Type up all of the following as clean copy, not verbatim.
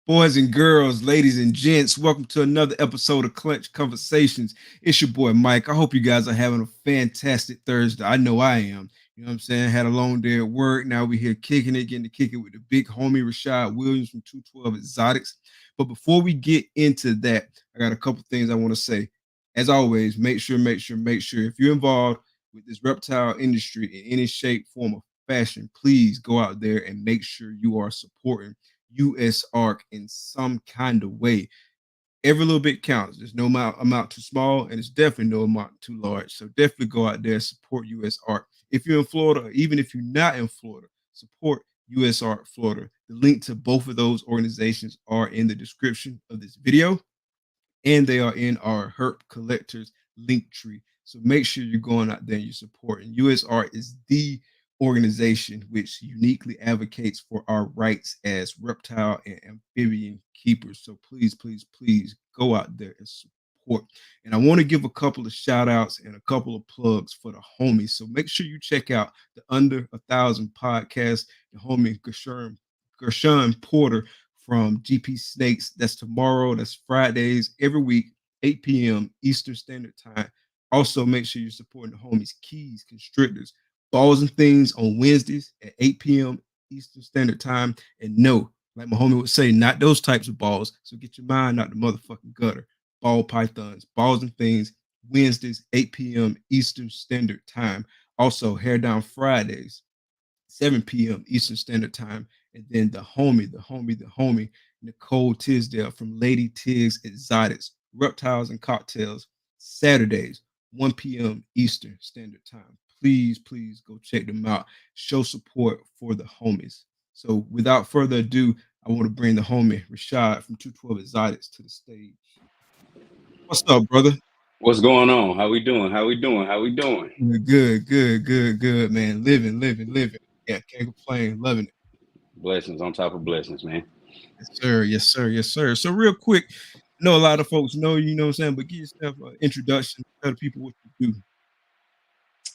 Boys and girls, ladies and gents, welcome to another episode of Clutch Conversations. It's your boy Mike. I hope you guys are having a fantastic Thursday. I know I am. You know what I'm saying? Had a long day at work. Now we're here kicking it, getting to kick it with the big homie Rashaad Williams from 212 Exotics. But before we get into that, I got a couple things I want to say. As always, make sure if you're involved with this reptile industry in any shape, form, or fashion, please go out there and make sure you are supporting US ARC in some kind of way. Every little bit counts. There's no amount too small, and it's definitely no amount too large. So definitely go out there and support US ARC. If you're in Florida, or even if you're not in Florida, support US ARC Florida. The link to both of those organizations are in the description of this video, and they are in our Herp Collectors link tree. So make sure you're going out there and you're supporting. US Art is the organization which uniquely advocates for our rights as reptile and amphibian keepers. So please go out there and support. And I want to give a couple of shout outs and a couple of plugs for the homies. So make sure you check out the Under 1,000 podcast, the homie Gershon Porter from GP Snakes. That's tomorrow. That's Fridays every week, 8 p.m. Eastern Standard Time. Also, make sure you're supporting the homies Keys, Constrictors, Balls and Things on Wednesdays at 8 p.m. Eastern Standard Time. And no, like my homie would say, not those types of balls. So get your mind out the motherfucking gutter. Ball pythons, Balls and Things, Wednesdays, 8 p.m. Eastern Standard Time. Also, Hair Down Fridays, 7 p.m. Eastern Standard Time. And then the homie, Nicole Tisdale from Lady Tiggs Exotics, Reptiles and Cocktails, Saturdays, 1 p.m. Eastern Standard Time. Please go check them out. Show support for the homies. So without further ado, I want to bring the homie Rashaad from 212 Exotics to the stage. What's up, brother? What's going on? How we doing? Good, man. Living. Yeah, can't complain. Loving it. Blessings on top of blessings, man. Yes, sir. So real quick, I know a lot of folks know you, know what I'm saying, but give yourself an introduction, tell the people what you do.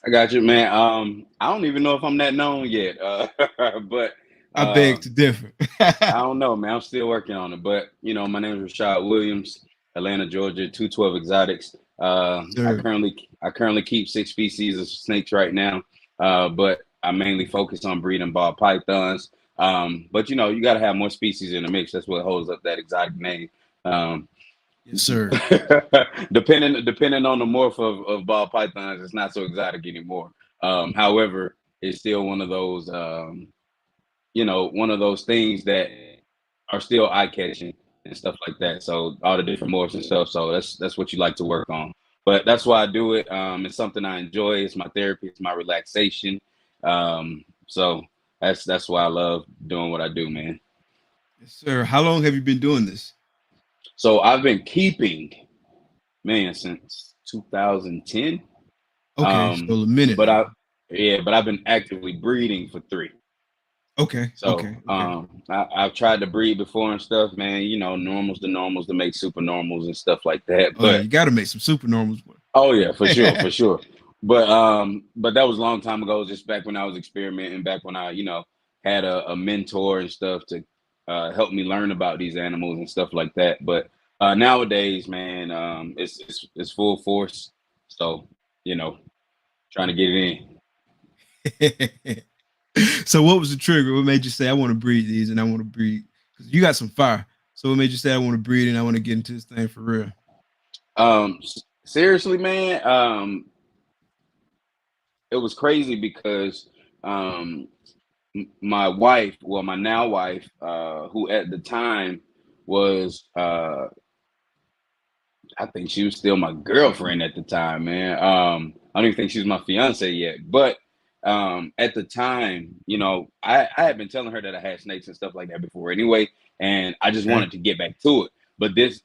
I got you, man. I don't even know if I'm that known yet, but I beg to differ. I don't know, man. I'm still working on it. But my name is Rashaad Williams, Atlanta, Georgia, 212 Exotics. I currently keep 6 species of snakes right now, but I mainly focus on breeding ball pythons. But you got to have more species in the mix. That's what holds up that exotic name. Yes, sir. depending on the morph of ball pythons, it's not so exotic anymore. However, it's still one of those one of those things that are still eye catching and stuff like that. So all the different morphs and stuff. So that's what you like to work on. But that's why I do it. It's something I enjoy. It's my therapy. It's my relaxation. So that's why I love doing what I do, man. Yes, sir. How long have you been doing this? So I've been keeping, man, since 2010. Okay, so a minute. But I've been actively breeding for 3. Okay. So okay. I've tried to breed before and stuff, man. Normals to make super normals and stuff like that. But you got to make some super normals. Oh yeah, for sure. But that was a long time ago, just back when I was experimenting, back when I had a mentor and stuff to help me learn about these animals and stuff like that. But nowadays, man, it's full force. So trying to get it in. So what was the trigger? What made you say I want to breed these and I want to breed? Because you got some fire. So what made you say I want to breed and I want to get into this thing for real? Seriously, man, it was crazy because my wife, well, my now wife, who at the time was I think she was still my girlfriend at the time, man. I don't even think she was my fiance yet, but at the time, I had been telling her that I had snakes and stuff like that before anyway, and I just wanted to get back to it. But this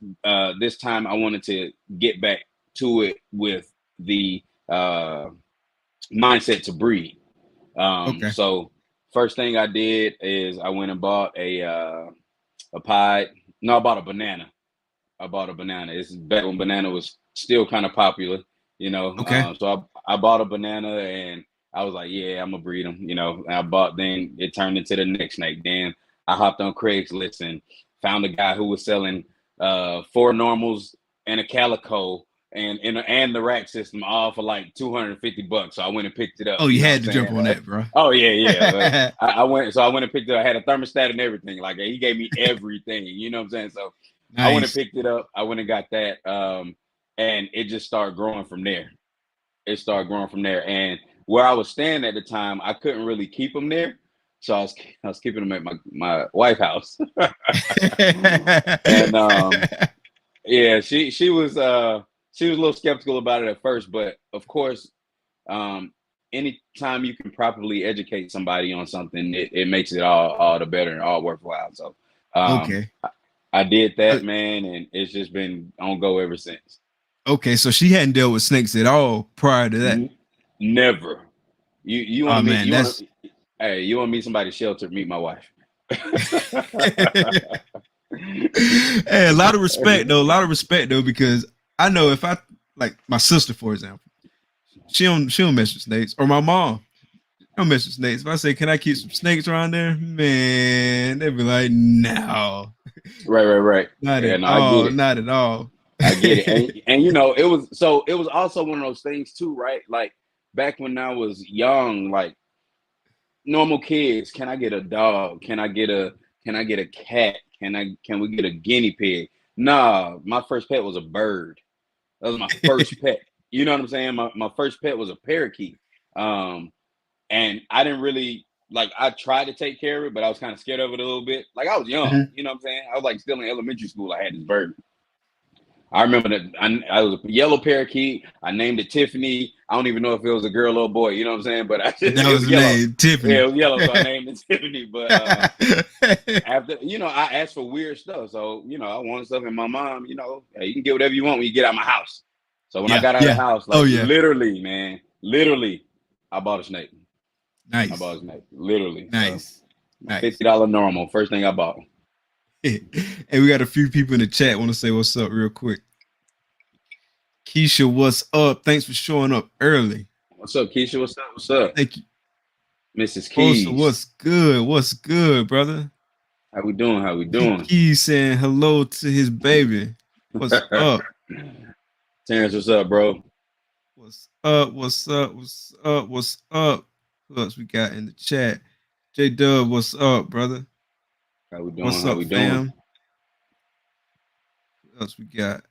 time I wanted to get back to it with the mindset to breed. So first thing I did is I went and bought a pie. No, I bought a banana. It's back when banana was still kind of popular, so I bought a banana and I was like, yeah, I'm gonna breed them, and I bought, then it turned into the neck snake. Then I hopped on Craigslist and found a guy who was selling 4 normals and a calico and the rack system all for like $250. So I went and picked it up. Oh, you You know what had I'm to jump saying? on that, bro. Oh yeah, yeah. Like, I went, so I went and picked it up. I had a thermostat and everything. Like he gave me everything. You know what I'm saying? So I went and Nice. picked it up. I went and got that, and it just started growing from there. It started growing from there. And where I was staying at the time, I couldn't really keep them there, so I was keeping them at my wife's house. And yeah, she was a little skeptical about it at first, but of course, um, anytime you can properly educate somebody on something, it makes it all the better and all worthwhile. So Okay. I did Uh, that, man, and it's just been on go ever since. okay, so she hadn't dealt with snakes at all prior to that. Never. You want Oh to meet man, you want that's to hey you want to meet somebody sheltered? Meet my wife. hey, a lot of respect though. A lot of respect though, because I know if I like my sister, for example, she don't mess with snakes, or my mom don't mess with snakes. If I say, "Can I keep some snakes around there?" Man, they'd be like, "No, Right. not Yeah, at no, I get all, it. not at all." I get it. And it was also one of those things too, right? Like back when I was young, like normal kids, can I get a dog? Can I get a cat? Can we get a guinea pig? Nah, my first pet was a bird. That was my first pet. You know what I'm saying? My first pet was a parakeet. Um, and I didn't really like. I tried to take care of it, but I was kind of scared of it a little bit. Like I was young, Mhm. you know what I'm saying? I was like still in elementary school. I had this bird. I remember that I was a yellow parakeet. I named it Tiffany. I don't even know if it was a girl or a boy. You know what I'm saying? But That it was was the yellow. name, Yeah, it Tiffany. was yellow, so I named it Tiffany. But after I asked for weird stuff, so I wanted stuff, and my mom, hey, you can get whatever you want when you get out of my house. So when I Yeah, got out of the yeah. house, Oh like yeah. literally, man, literally, I bought a snake. I bought Nice, a snake, literally. So nice, my nice. $50 normal, first thing I bought. Hey, we got a few people in the chat want to say what's up real quick. Keisha, what's up? Thanks for showing up early. What's up, Keisha? What's up? What's up, Thank you. Mrs. Also, Keys? what's good? What's good, brother? How we doing? How we doing? Kiki saying hello to his baby. What's up? Terrence, what's up, bro? What's up? What's up? What's up? What's up? Who else we got in the chat? J Dub, what's up, brother? How we doing? What's How up, we doing? fam? Who else we got?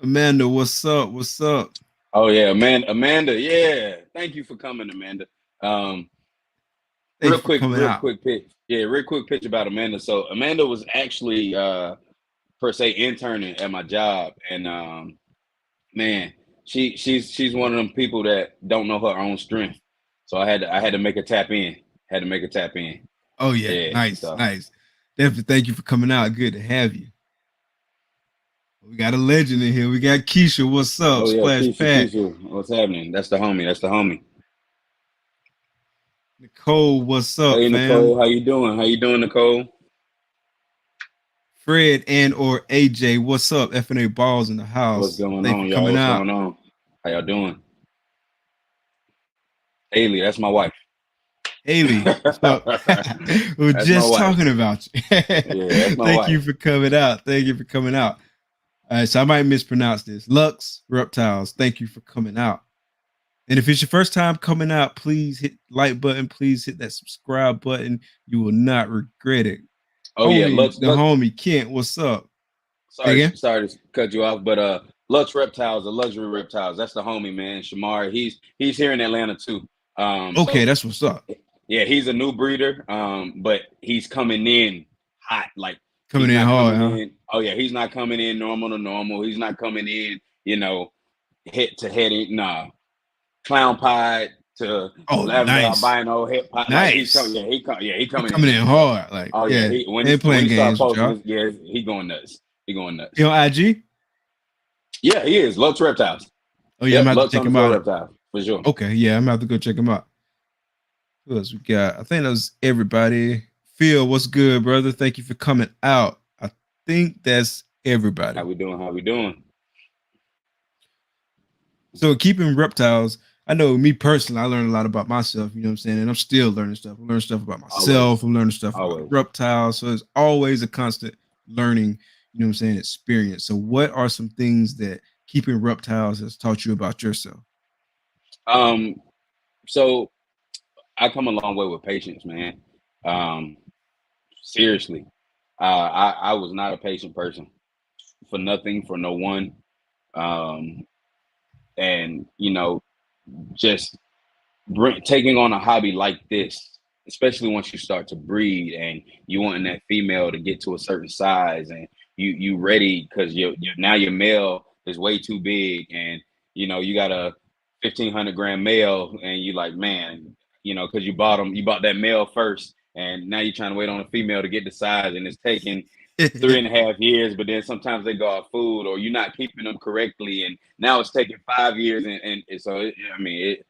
Amanda, what's up? What's up? Oh yeah, Amanda, yeah. Thank you for coming, Amanda. Um, Thank you for coming real out. quick pitch. Yeah, real quick pitch about Amanda. So Amanda was actually per se interning at my job, and man, she's one of them people that don't know her own strength. So I had to make her tap in. Had to make her tap in. Oh yeah, Yeah. nice, So nice. Definitely thank you for coming out. Good to have you. We got a legend in here. We got Keisha. What's up? oh yeah, Splash Pat. Keisha, what's happening? That's the homie. That's the homie. Nicole, what's up, Hey fam? Nicole, how you doing? How you doing, Nicole? Fred and or AJ, what's up? FNA Balls in the What's house. going Thank you on, for y'all? coming What's out. going on? How y'all doing? Haley, that's my wife. Haley, what's up? We are That's my just wife. talking about you. Yeah, that's my Thank you wife. for coming out. Thank you for coming out. All right, so I might mispronounce this. Lux Reptiles, thank you for coming out. And if it's your first time coming out, please hit like button. Please hit that subscribe button. You will not regret it. Oh yeah, Homie, Lux. the homie Kent, what's up? Say Sorry, again? sorry to cut you off, but Lux Reptiles, the luxury reptiles. That's the homie, man. Shamar, he's here in Atlanta too. Okay, So that's what's up. yeah, he's a new breeder. But he's coming in hot. Like Coming he's in not hard, coming huh? in. Oh yeah, he's not coming in normal to normal. He's not coming in, head to head. Nah, clown pie to Oh, lavender nice. albino hip hop. Like he's coming. Nice. Yeah, he He coming coming in. in So hard. Like, oh yeah, yeah, he when they he ain't when playing he start games with posting y'all. this, yeah, he going nuts. He going nuts. You on IG? Yeah, he is. Lux Reptiles. Oh yeah, I'm Yep, gonna have to Lux check him underscore out. Reptiles for sure. Okay, yeah, I'm gonna have to go check him out. Who else we got? I think that was everybody. Phil, what's good, brother? Thank you for coming out. I think that's everybody. How we doing? How we doing? So keeping reptiles, I know me personally, I learned a lot about myself, you know what I'm saying? And I'm still learning stuff. I learn stuff about Always, myself. I'm learning stuff about the always. reptiles. So it's always a constant learning, you know what I'm saying, experience. So what are some things that keeping reptiles has taught you about yourself? Um, so I come a long way with patience, man. Um, Seriously, I was not a patient person for nothing, for no one. Um, and just taking on a hobby like this, especially once you start to breed and you wanting that female to get to a certain size, and you ready because now your male is way too big, and you got a 1,500 gram male, and you like, man, because you bought that male first, and now you're trying to wait on a female to get the size, and it's taking 3.5 years, but then sometimes they go off food, or you're not keeping them correctly, and now it's taking 5 years, and so I mean it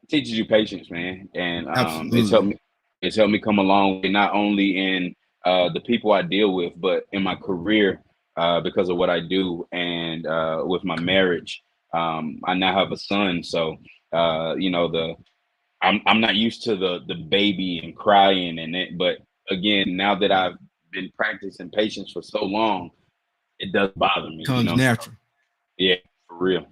teaches you patience, man, and Absolutely. it's helped me come a long way, not only in the people I deal with, but in my career, because of what I do, and with my marriage. I now have a son, so the I'm not used to the baby and crying and it, but again, now that I've been practicing patience for so long, it does bother me, Comes natural. Yeah, for real.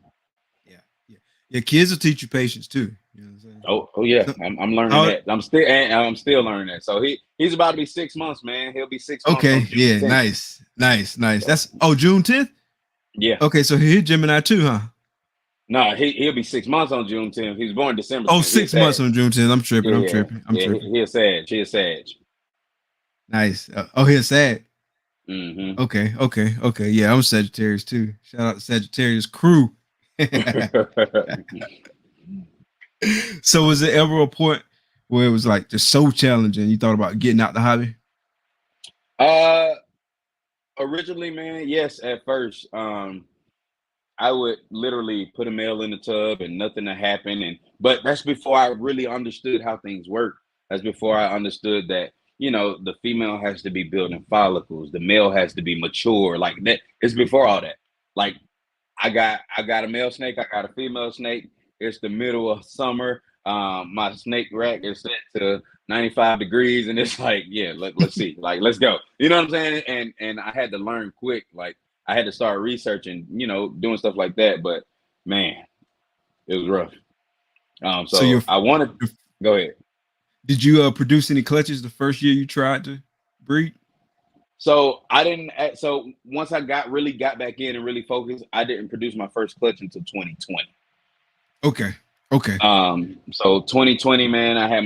Yeah. Yeah. Yeah. Kids will teach you patience too. You know what I'm saying? Oh yeah, So I'm learning how that. I'm still learning that. So he's about to be 6 months, man. He'll be 6 months okay, on June yeah, 10th. nice, nice, nice. So That's June 10th. yeah, Okay, so he's Gemini too, huh? no, he'll be 6 months on June 10th. He was born December Oh, 10th. He'll 6 months Sag. on June 10th. I'm tripping. Yeah, I'm yeah, tripping. I'm yeah. tripping. He'll Sag. He'll Sag. Nice. Oh, he's sad. Mm-hmm. Okay, okay, okay. Yeah, I'm Sagittarius too. Shout out to Sagittarius crew. So was there ever a point where it was like just so challenging you thought about getting out the hobby? uh, Originally, man, yes. At first, I would literally put a male in the tub and nothing to happen. But that's before I really understood how things work. That's before I understood that, the female has to be building follicles, the male has to be mature. Like that. It's before all that. Like I got a male snake, I got a female snake. It's the middle of summer. My snake rack is set to 95 degrees, and it's like, yeah, let's see, like, let's go. You know what I'm saying? And I had to learn quick. Like I had to start researching, doing stuff like that. But man, it was rough. So your So I wanted. Go ahead. did you produce any clutches the first year you tried to breed? So I didn't. So once I got back in and really focused, I didn't produce my first clutch until 2020. Okay. Okay. So 2020, man, I had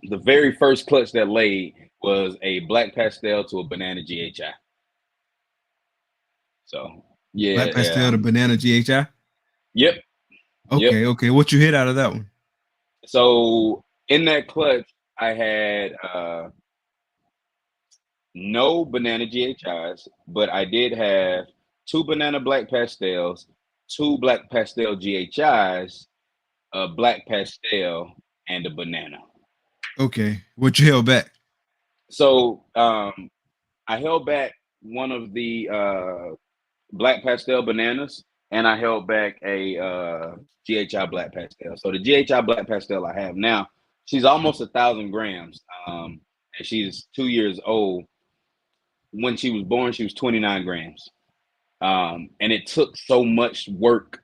the very first clutch that laid was a black pastel to a banana GHI. So Black yeah, pastel to banana GHI. yep, yep. Okay, okay. What you hit out of that one? So in that clutch, I had no banana GHIs, but I did have two banana black pastels, two black pastel GHIs, a black pastel, and a banana. Okay. What you held back? So I held back one of the black pastel bananas, and I held back a GHI black pastel. So the GHI black pastel I have now, she's almost 1,000 grams, and she's 2 years old. When she was born, she was 29 grams, and it took so much work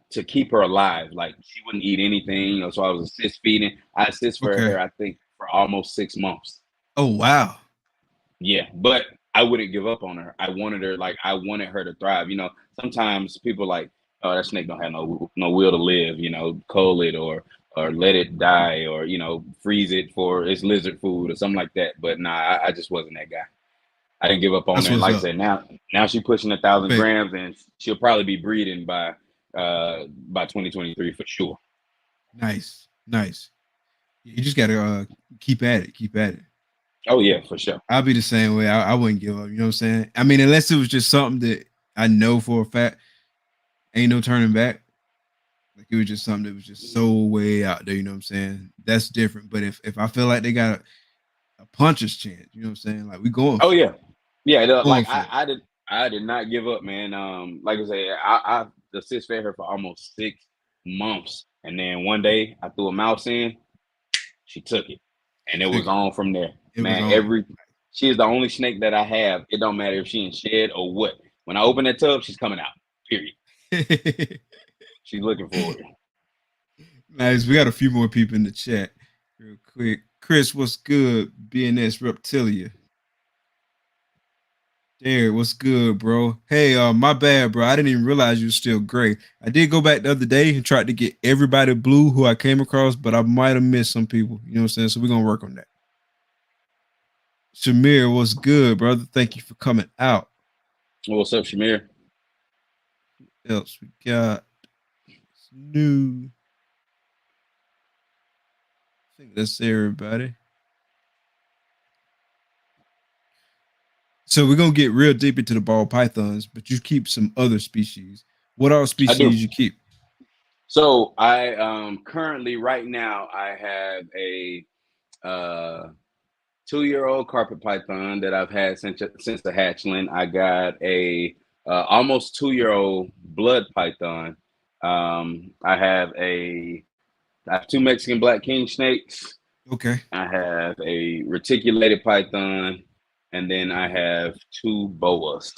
to keep her alive. Like she wouldn't eat anything, so I was assist feeding. I assist for Okay. her, I think, for almost 6 months. Oh wow. Yeah, but I wouldn't give up on her. I wanted her to thrive. Sometimes people like, oh, that snake don't have no will to live. Cull it or let it die, or freeze it for its lizard food or something like that. But nah, I just wasn't that guy. I didn't give up on That's her. And what's like I up. said, now she's pushing 1,000 Respect. grams, and she'll probably be breeding by 2023 for sure. Nice. Nice. You just gotta keep at it. Keep at it. Oh yeah, for sure. I'll be the same way. I wouldn't give up. You know what I'm saying? I mean, unless it was just something that I know for a fact ain't no turning back. Like it was just something that was just so way out there. You know what I'm saying? That's different. But if I feel like they got a puncher's chance, you know what I'm saying? Like we going Oh for it. yeah, yeah. Going Like for it. I did not give up, man. Like I say, I assist fed her for almost 6 months, And then one day I threw a mouse in, she took it, and it was on from there. It was Man, on. she is the only snake that I have. It don't matter if she in shed or what. When I open that tub, she's coming out. Period. She's looking for it. Nice. We got a few more people in the chat. Real quick. Chris, what's good? BNS Reptilia. Derek, what's good, bro? Hey, my bad, bro. I didn't even realize you were still gray. I did go back the other day and tried to get everybody blue who I came across, but I might have missed some people. You know what I'm saying? So we're gonna work on that. Shamir, what's good, brother? Thank you for coming out. What's up, Shamir? What else we got? It's new. I think that's everybody. So we're gonna get real deep into the ball pythons, but you keep some other species. What all I do. species you keep? So I currently right now I have a 2-year-old carpet python that I've had since the hatchling. I got a almost 2-year-old blood python. I have 2 Mexican black king snakes. Okay. I have a reticulated python, and then I have 2 boas.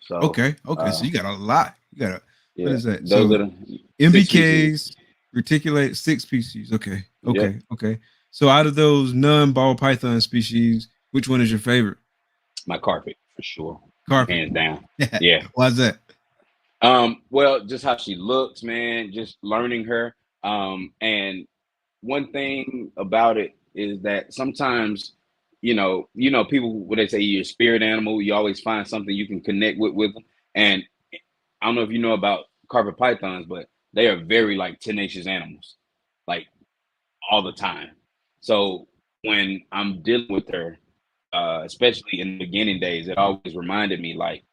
So okay. So you got a lot. You got what is that? Those so are the MBKs, reticulated 6 species. Okay. Okay. So out of those non-ball python species, which one is your favorite? My carpet, for sure. Carpet. Hands down. Yeah. Why's that? Well, just how she looks, man, just learning her. And one thing about it is that sometimes, people, when they say you're a spirit animal, you always find something you can connect with them. And I don't know if you know about carpet pythons, but they are very like tenacious animals, like all the time. So when I'm dealing with her, especially in the beginning days, it always reminded me like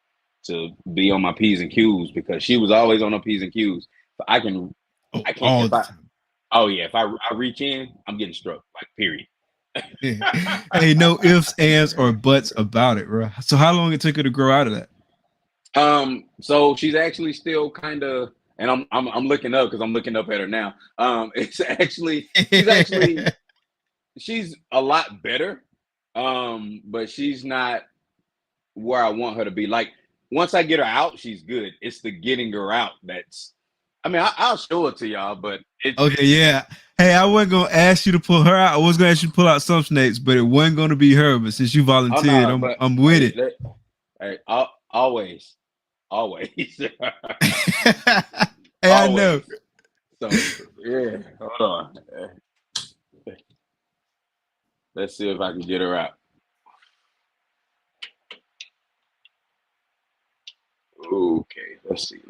to be on my P's and Q's, because she was always on her P's and Q's. But I can't. If I reach in, I'm getting struck. Like, period. Hey, no ifs, ands, or buts about it, bro. So how long it took her to grow out of that? So she's actually still kind of, and I'm looking up because I'm looking up at her now. She's a lot better. But she's not where I want her to be. Like, once I get her out, she's good. It's the getting her out that's. I mean, I'll show it to y'all, but okay, yeah. Hey, I wasn't gonna ask you to pull her out. I was gonna ask you to pull out some snakes, but it wasn't gonna be her. But since you volunteered, I'm with it. Hey, always. Hey, I know. So yeah, hold on. Let's see if I can get her out. Okay, let's see.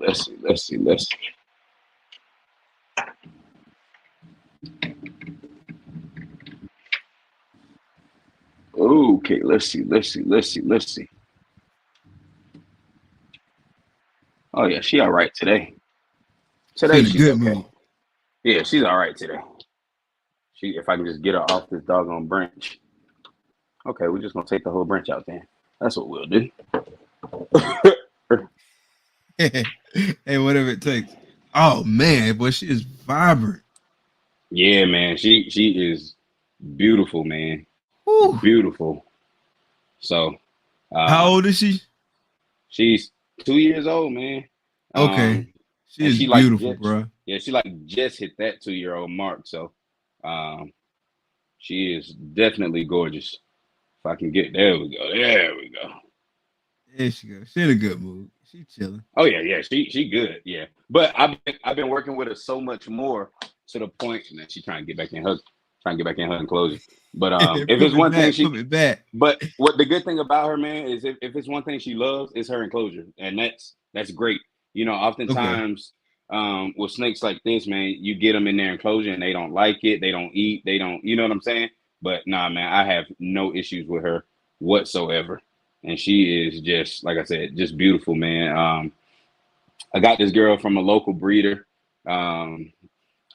Okay, let's see. Oh yeah, she all right today. She's good okay. Mood. Yeah, she's all right today. If I can just get her off this doggone branch. Okay, we're just gonna take the whole branch out then. That's what we'll do. Hey, whatever it takes. Oh man, boy, she is vibrant. Yeah, man, she is beautiful, man. Whew. Beautiful. So, how old is she? She's 2 years old, man. Okay, she is beautiful, bro. Yeah, she just hit that 2-year-old mark. So, she is definitely gorgeous. If I can get there, we go. There she goes. She in a good mood. She chilling. Oh yeah. She good. Yeah, but I've been working with her so much more to the point that she's trying to get back in her enclosure. But if it's one thing but what the good thing about her, man, is if it's one thing she loves, is her enclosure, and that's great. Oftentimes with snakes like this, man, you get them in their enclosure and they don't like it, they don't eat, they don't, you know what I'm saying? But nah, man, I have no issues with her whatsoever, and she is just, like I said, just beautiful, man. I got this girl from a local breeder.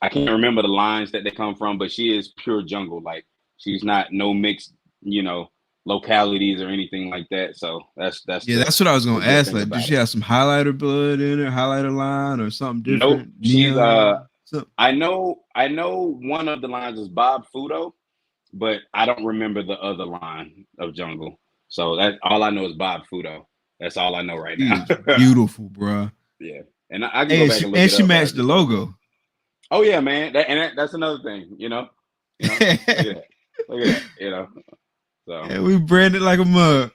I can't remember the lines that they come from, but she is pure jungle. Like, she's not no mixed, localities or anything like that. So that's that's what I was gonna ask. Like, does she have some highlighter blood in her, highlighter line, or something different? Nope. So I know one of the lines is Bob Fudo, but I don't remember the other line of Jungle. So that's all I know is Bob Fudo. That's all I know right she now. is beautiful, bro. Yeah, and I can Hey, go and back she and look and it she up, but I matched the just don't know. logo. Oh yeah, man. That's another thing. Look at that. Look at that. So, And we branded like a mug.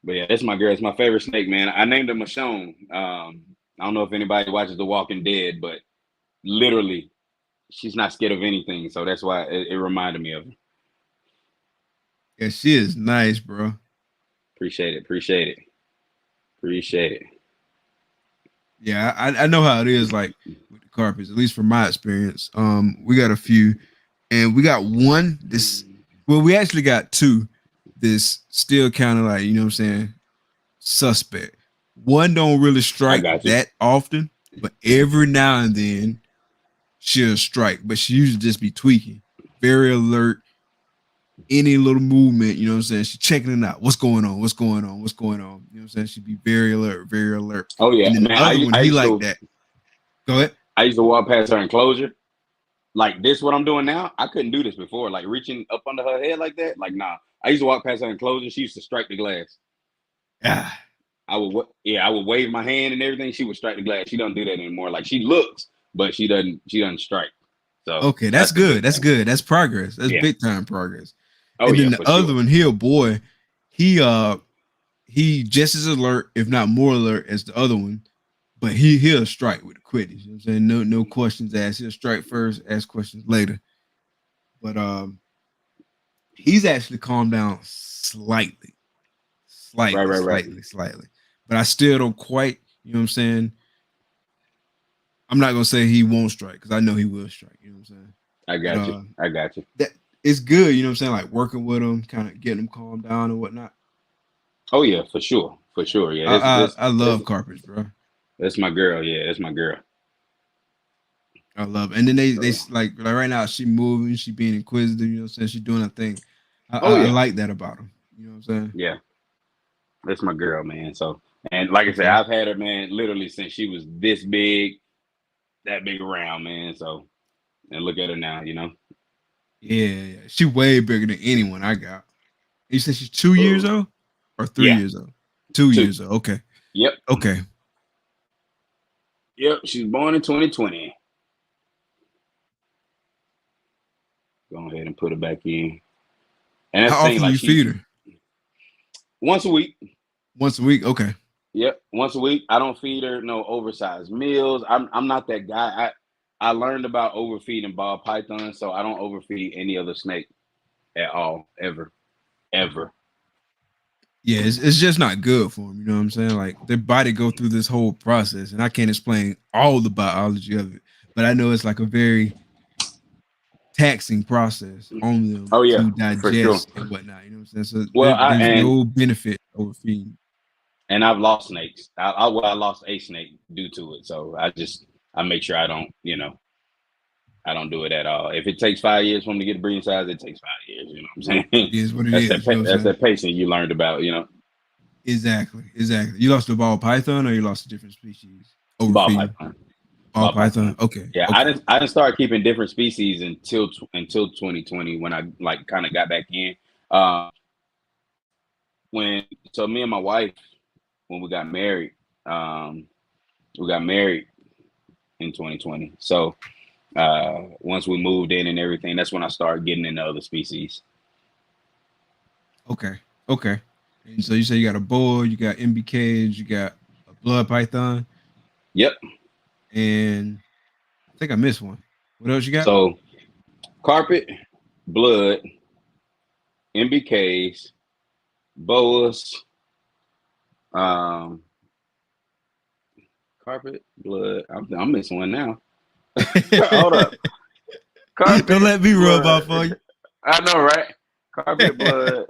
but yeah, that's my girl. It's my favorite snake, man. I named her Michonne. I don't know if anybody watches The Walking Dead, but literally, she's not scared of anything. So that's why it reminded me of her. Yeah, she is nice, bro. Appreciate it. Appreciate it. Appreciate it. Yeah, I know how it is like with the carpets, at least from my experience. We got a few, and we got one this well, we actually got two this still kind of like, you know what I'm saying, suspect. One don't really I strike got you. that often, but every now and then she'll strike, but she usually just be tweaking. Very alert, any little movement, you know what I'm saying? She's checking it out. What's going on? What's going on? What's going on? You know what I'm saying? She'd be very alert, very alert. Oh yeah, And then the man. other one, I he used like to that. Go ahead. I used to walk past her enclosure. Like this, what I'm doing now, I couldn't do this before. Like reaching up under her head like that. Like nah. I used to walk past her enclosure. She used to strike the glass. Ah, I would wave my hand and everything. She would strike the glass. She doesn't do that anymore. Like she looks, but she doesn't strike. So okay, that's that's the good. good That's thing. good. That's progress. That's Yeah. big time progress. Oh And yeah, then the for other sure. one, he a boy. He just as alert, if not more alert, as the other one. But he'll strike with the quickies. You know what I'm saying? No questions asked. He'll strike first, ask questions later. But he's actually calmed down slightly. Right, Slightly, right, right. slightly, slightly. But I still don't quite, you know what I'm saying? I'm not gonna say he won't strike because I know he will strike, you know what I'm saying? I But got you. I got you. that it's good, you know what I'm saying? Like working with him, kind of getting him calmed down and whatnot. Oh yeah, for sure. For sure. Yeah. I love carpets, bro. That's my girl. Yeah, that's my girl. I love it. And then they So, like right now she moving, she being inquisitive, you know what I'm saying? She doing her thing. oh I yeah. like that about him. You know what I'm saying? Yeah. That's my girl, man. So and like I said, Okay. I've had her, man, literally since she was this big, that big around, man. So and look at her now. Yeah. She way bigger than anyone I got. You said she's 2 years old or three Yeah. years old? Two Two. years old. Okay. Yep. Okay. Yep. She was born in 2020. Go ahead and put her back in. And that's How the thing, often do like you feed she her? once a week. Once a week? Okay. Yep, once a week. I don't feed her no oversized meals. I'm not that guy. I learned about overfeeding ball pythons, so I don't overfeed any other snake at all, ever, ever. Yeah, it's just not good for them. You know what I'm saying? Like their body go through this whole process, and I can't explain all the biology of it, but I know it's like a very taxing process on them Oh yeah, to for sure. digest and whatnot. You know what I'm saying? So Well, there's no benefit overfeeding. I've lost snakes. I lost a snake due to it. So I make sure I don't do it at all. If it takes 5 years for them to get a breeding size, it takes 5 years. You know what I'm saying? It is what it is. You know what I'm That's saying? that pacing you learned about. Exactly, exactly. You lost a ball python, or you lost a different species Ball overfeeding python. ball Ball python. python. Okay, Yeah, okay, I didn't start keeping different species until 2020 when I like kind of got back in. Um, when so me and my wife when um, we got married in 2020. So once we moved in and everything, that's when I started getting into other species. okay, okay. And so you say you got a boa, you got MBKs, you got a blood python, Yep. and I think I missed one. What else you got? So carpet, blood, MBKs, boas, um, carpet, blood. I'm missing one now. Hold up. Don't Carpet, let me rub off blood. on you. I know, right? Carpet, blood,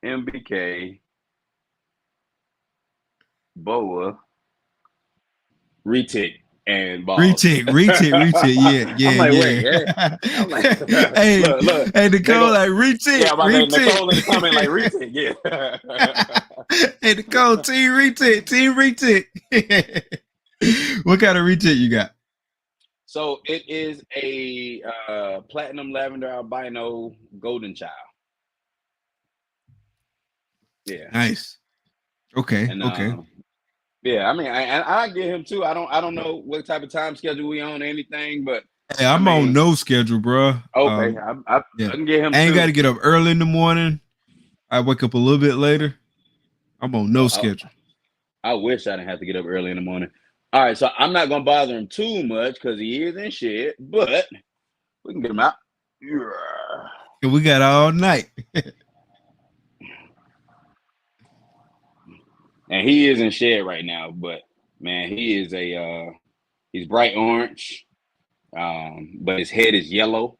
MBK, boa, retic, and balls. Retic. I'm like, wait, yeah. Yeah. I'm like, Hey, look. hey, They Nicole, go, like yeah, I'm about to say retic. Nicole in the comment like retic, yeah. Hey, Nicole, team retic. What kind of retake you got? So it is a platinum lavender albino golden child. Yeah, Nice. Okay. and Okay. yeah, I mean, I get him too. I don't know what type of time schedule we on or anything, but Hey, I I'm on mean, no schedule, bro. okay, I Yeah. can get him I ain't got too. to get up early in the morning. I wake up a little bit later. I'm on no Oh, schedule. I wish I didn't have to get up early in the morning. All right, so I'm not gonna bother him too much because he is in shit, but we can get him out. Yeah. And we got all night. And he is in shed right now, but man, he is he's bright orange, but his head is yellow.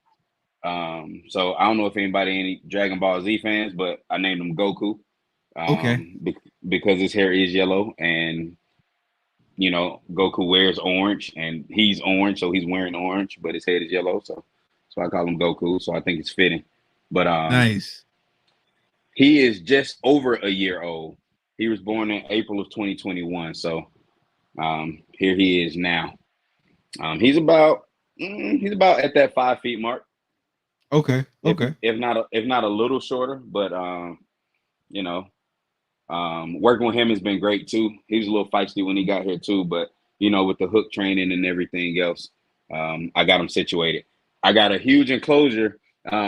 So I don't know if anybody any Dragon Ball Z fans, but I named him Goku Okay. because his hair is yellow, and Goku wears orange, and he's orange, so he's wearing orange, but his head is yellow, so I call him Goku. So I think it's fitting. But Nice. he is just over a year old. He was born in April of 2021, so here he is now. He's about at that 5 feet mark, Okay. if Okay. if not a little shorter, but you know, working with him has been great too. He was a little feisty when he got here too, but with the hook training and everything else, I got him situated. I got a huge enclosure.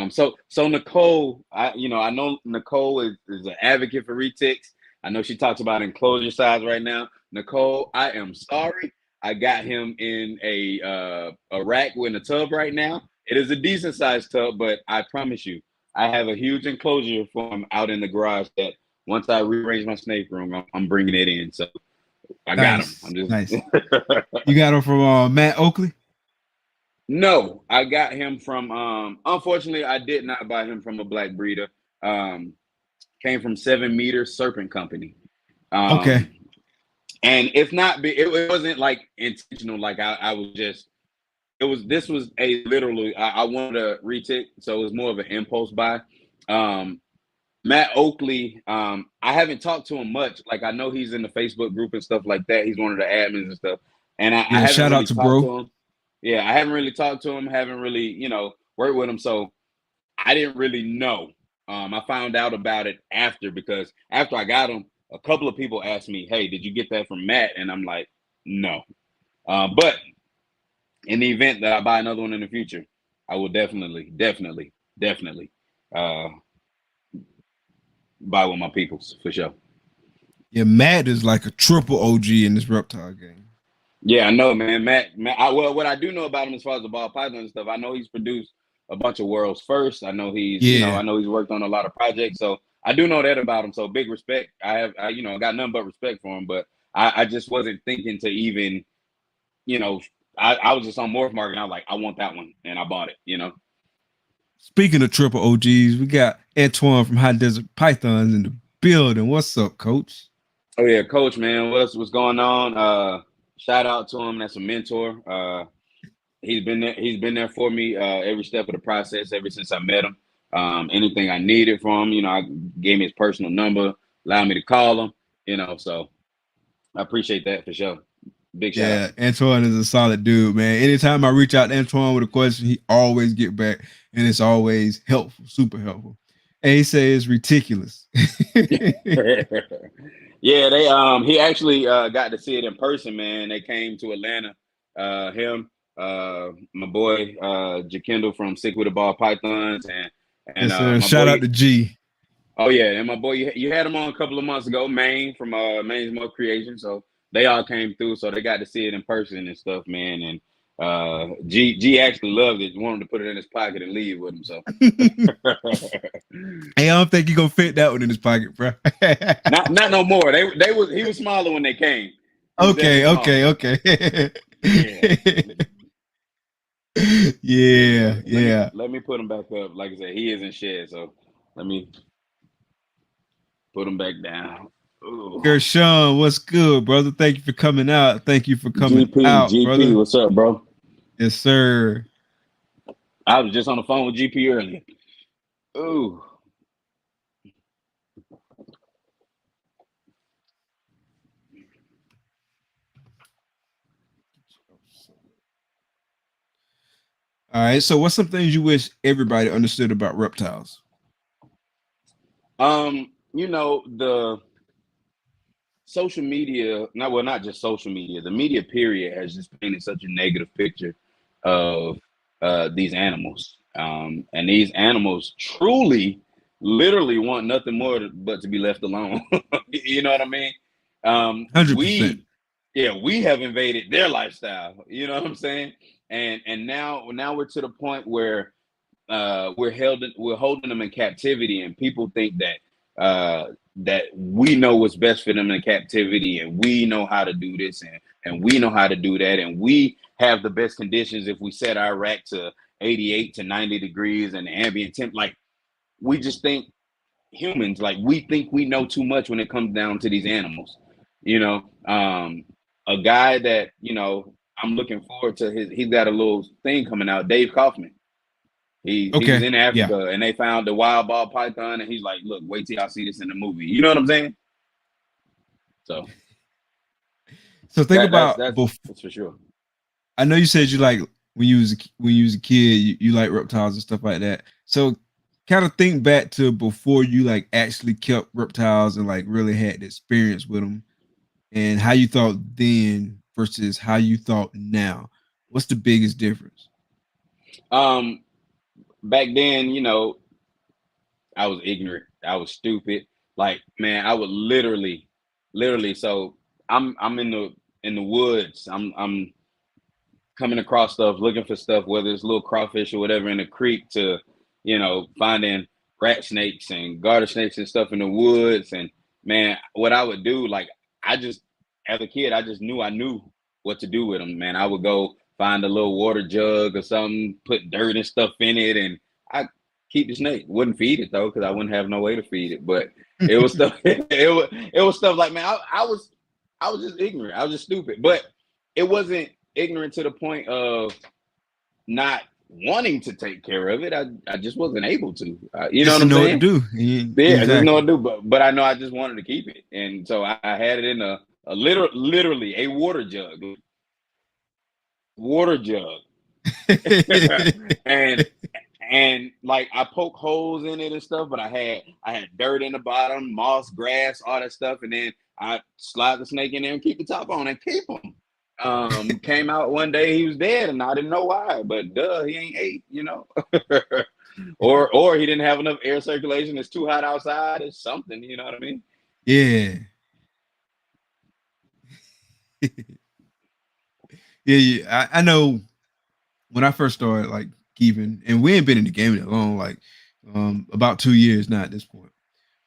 So Nicole, I know Nicole is an advocate for retics. I know she talks about enclosure size right now. Nicole, I am sorry. I got him in a rack in a tub right now. It is a decent sized tub, but I promise you, I have a huge enclosure for him out in the garage that once I rearrange my snake room, I'm bringing it in. So I got him. I'm Nice. just Nice. You got him from Matt Oakley? No, I got him from. Unfortunately, I did not buy him from a black breeder. Um, Came from 7 Meter Serpent Company. Okay. Um, and if not, it wasn't like intentional. Like I was just. It was. This was a literally. I wanted a retic, so it was more of an impulse buy. Um, Matt Oakley, I haven't talked to him much. Like I know he's in the Facebook group and stuff like that. He's one of the admins and stuff. And I Yeah. haven't Shout out really to talked bro. to him. Yeah, I haven't really talked to him, haven't really, worked with him. So I didn't really know. I found out about it after because after I got him, a couple of people asked me, "Hey, did you get that from Matt?" And I'm like, "No." But in the event that I buy another one in the future, I will definitely uh, buy with my peoples for sure. Yeah, Matt is like a triple OG in this reptile game. Yeah, I know, man. Well, what I do know about him as far as the ball python and stuff, I know he's produced a bunch of world's first. I know Yeah. I know he's worked on a lot of projects. So I do know that about him. So big respect. I got nothing but respect for him. But I just wasn't thinking to even, you know, I was just on Morph Market and I was like, I want that one, and I bought it. Speaking of triple OGs, we got Antoine from High Desert Pythons in the building. What's up, coach? Oh yeah, coach, man, what's going on? Shout out to him. That's a mentor. He's been there for me every step of the process ever since I met him. Anything I needed from him, I gave me his personal number, allowed me to call him. So I appreciate that for sure. Big shout out. Yeah, Antoine is a solid dude, man. Anytime I reach out to Antoine with a question, he always get back, and it's always helpful, super helpful. And he says it's ridiculous. Yeah, he actually got to see it in person, man. They came to Atlanta. Him, my boy Jakendall from Sick with the Ball Pythons, and Yes, sir. my Shout boy. out to G. Oh yeah, and my boy, you had him on a couple of months ago, Maine from Maine's Mo Creation. So they all came through, so they got to see it in person and stuff, man. And G actually loved it. Wanted to put it in his pocket and leave with him. So Hey, I don't think you gonna fit that one in his pocket, bro. not no more. He was smaller when they came. He was Okay, definitely smaller. okay, okay. Yeah. Yeah, Let me yeah. let me put him back up. Like I said, he is in shed, so let me put him back down. Ooh. Gershon, what's good, brother? Thank you for coming out. Thank you for coming out, GP, brother. what's up, bro? Yes, sir. I was just on the phone with GP earlier. Ooh. All right. So, what's some things you wish everybody understood about reptiles? The social media, not just social media, the media period has just painted such a negative picture of these animals. And these animals truly, literally want nothing more but to be left alone. You know what I mean? 100%. We have invaded their lifestyle. You know what I'm saying? And now we're to the point where we're holding them in captivity, and people think that we know what's best for them in captivity, and we know how to do this, and we know how to do that, and we have the best conditions if we set our rack to 88 to 90 degrees and the ambient temp. Like, we just think humans, like, we think we know too much when it comes down to these animals. You know, a guy that I'm looking forward to, he's got a little thing coming out, Dave Kaufman. He was Okay. in Yeah. Africa, and they found the wild ball python, and he's like, "Look, wait till y'all see this in the movie." You know what I'm saying? So So think that that's about that's before. that's for sure. I know you said you like when you was a kid, you like reptiles and stuff like that. So kind of think back to before you like actually kept reptiles and like really had the experience with them, and how you thought then versus how you thought now. What's the biggest difference? Um, Back then, I was ignorant. I was stupid. Like, man, I would literally. So I'm in the woods. I'm coming across stuff, looking for stuff, whether it's little crawfish or whatever in the creek, to finding rat snakes and garter snakes and stuff in the woods. And man, what I would do, like, I just as a kid, I just knew I knew what to do with them. Man, I would go find a little water jug or something, put dirt and stuff in it, and I keep the snake. Wouldn't feed it though, because I wouldn't have no way to feed it. But it was stuff. It was stuff like, man, I was just ignorant. I was just stupid. But it wasn't ignorant to the point of not wanting to take care of it. I just wasn't able to. You know Just what to I'm know what to saying? do. Yeah, I just know what Exactly. to do. But I know I just wanted to keep it, and so I had it in a literally a water jug, and like, I poke holes in it and stuff. But I had dirt in the bottom, moss, grass, all that stuff, and then I slide the snake in there and keep the top on and keep him. Came out one day, he was dead, and I didn't know why. But duh, he ain't ate. Or he didn't have enough air circulation. It's too hot outside. It's something. You know what I mean? Yeah. Yeah. I know when I first started like keeping, and we ain't been in the game that long, like about 2 years now at this point.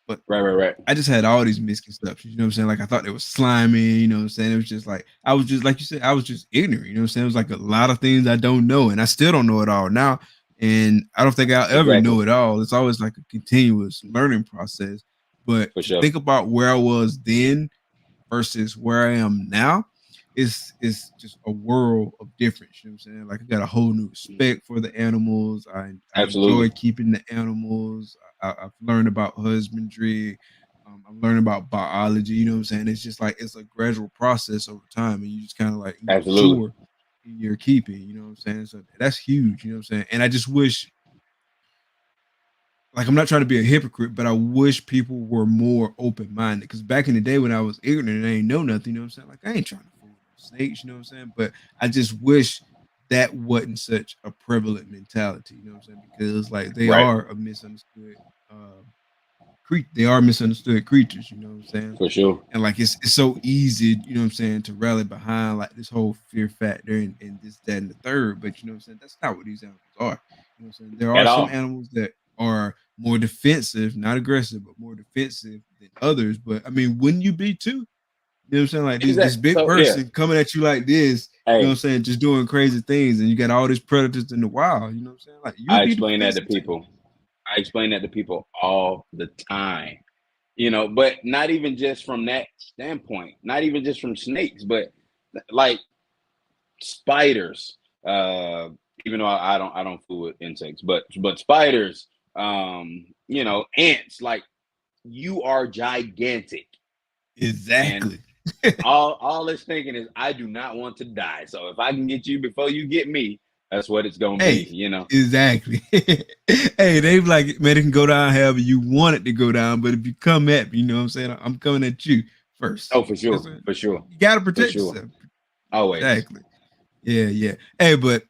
But Right. I just had all these misconceptions, you know what I'm saying? Like I thought they were slimy, you know what I'm saying? It was just like I was just like you said, I was just ignorant, you know what I'm saying? It was like a lot of things I don't know, and I still don't know it all now. And I don't think I'll ever Exactly. know it all. It's always like a continuous learning process. But For to sure. think about where I was then versus where I am now, is just a world of difference. You know what I'm saying? Like I got a whole new respect for the animals. I enjoy Absolutely. keeping the animals. I've learned about husbandry. I'm learning about biology. You know what I'm saying? It's just like it's a gradual process over time, and you just kind of like Absolutely. mature in your keeping. You know what I'm saying? So that's huge. You know what I'm saying? And I just wish, like, I'm not trying to be a hypocrite, but I wish people were more open minded. Because back in the day when I was ignorant and I ain't know nothing, you know what I'm saying? Like, I ain't trying to fool no snakes, you know what I'm saying? But I just wish that wasn't such a prevalent mentality, you know what I'm saying? Because like they Right. are a misunderstood they are misunderstood creatures, you know what I'm saying? For sure. And like it's so easy, you know what I'm saying, to rally behind like this whole fear factor and this, that, and the third. But you know what I'm saying? That's not what these animals are. You know what I'm saying? There are At some all. animals that are more defensive, not aggressive, but more defensive than others. But I mean, wouldn't you be too? You know what I'm saying? Like this Exactly. big So yeah. person coming at you like this, you know what I'm Hey, saying, just doing crazy things, and you got all these predators in the wild, you know what I'm saying? Like you I would be explain that to defensive too. people. I explain that to people all the time. But not even just from that standpoint, not even just from snakes, but like spiders. Uh, Even though I don't fool with insects, but spiders, ants. Like, you are gigantic, and Exactly. all it's thinking is, I do not want to die. So if I can get you before you get me, That's what it's gonna be, Hey, you know. exactly. Hey, they like, man, it can go down however you want it to go down, but if you come at me, you know what I'm saying? I'm coming at you first. Oh, for That's sure, what, for sure, you gotta for protect sure. yourself. Always. Exactly. Yeah, yeah. Hey, but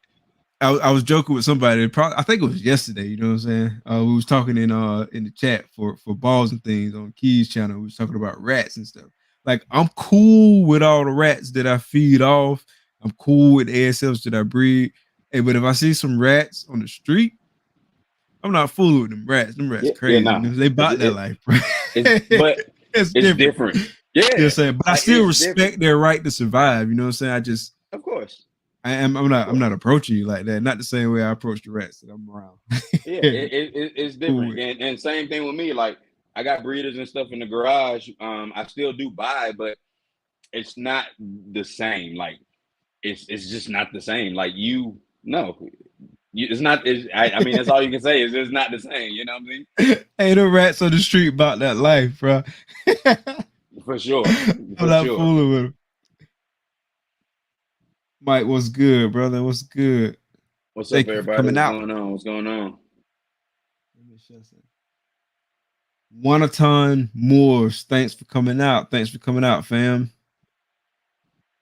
I was joking with somebody. Probably, I think it was yesterday. You know what I'm saying? We was talking in the chat for balls and things on Keys channel. We was talking about rats and stuff. Like I'm cool with all the rats that I feed off. I'm cool with ASFs that I breed. Hey, but if I see some rats on the street, I'm not fooling with them rats. Them rats Yeah, yeah, crazy. You nah. know, they bought that life, bro. But It's it's different. different. You know what I'm Yeah, saying? But I like still it's different. respect their right to survive. You know what I'm saying? I just Of course, I'm of not course. approaching you like that. Not the same way I approach the rats that I'm around. Yeah, it's Cool different, with. and same thing with me. Like I got breeders and stuff in the garage. I still do buy, but it's not the same. Like it's just not the same. Like you, no, it's not. I mean, that's all you can say is it's not the same. You know what I mean? Hey, the rats on the street about that life, bro. For sure, I'm for not sure. fooling with him. Mike, what's good, brother? What's good? What's up, Thank you for everybody? coming What's out. going on? What's going on? One a ton more. Thanks for coming out. Thanks for coming out, fam.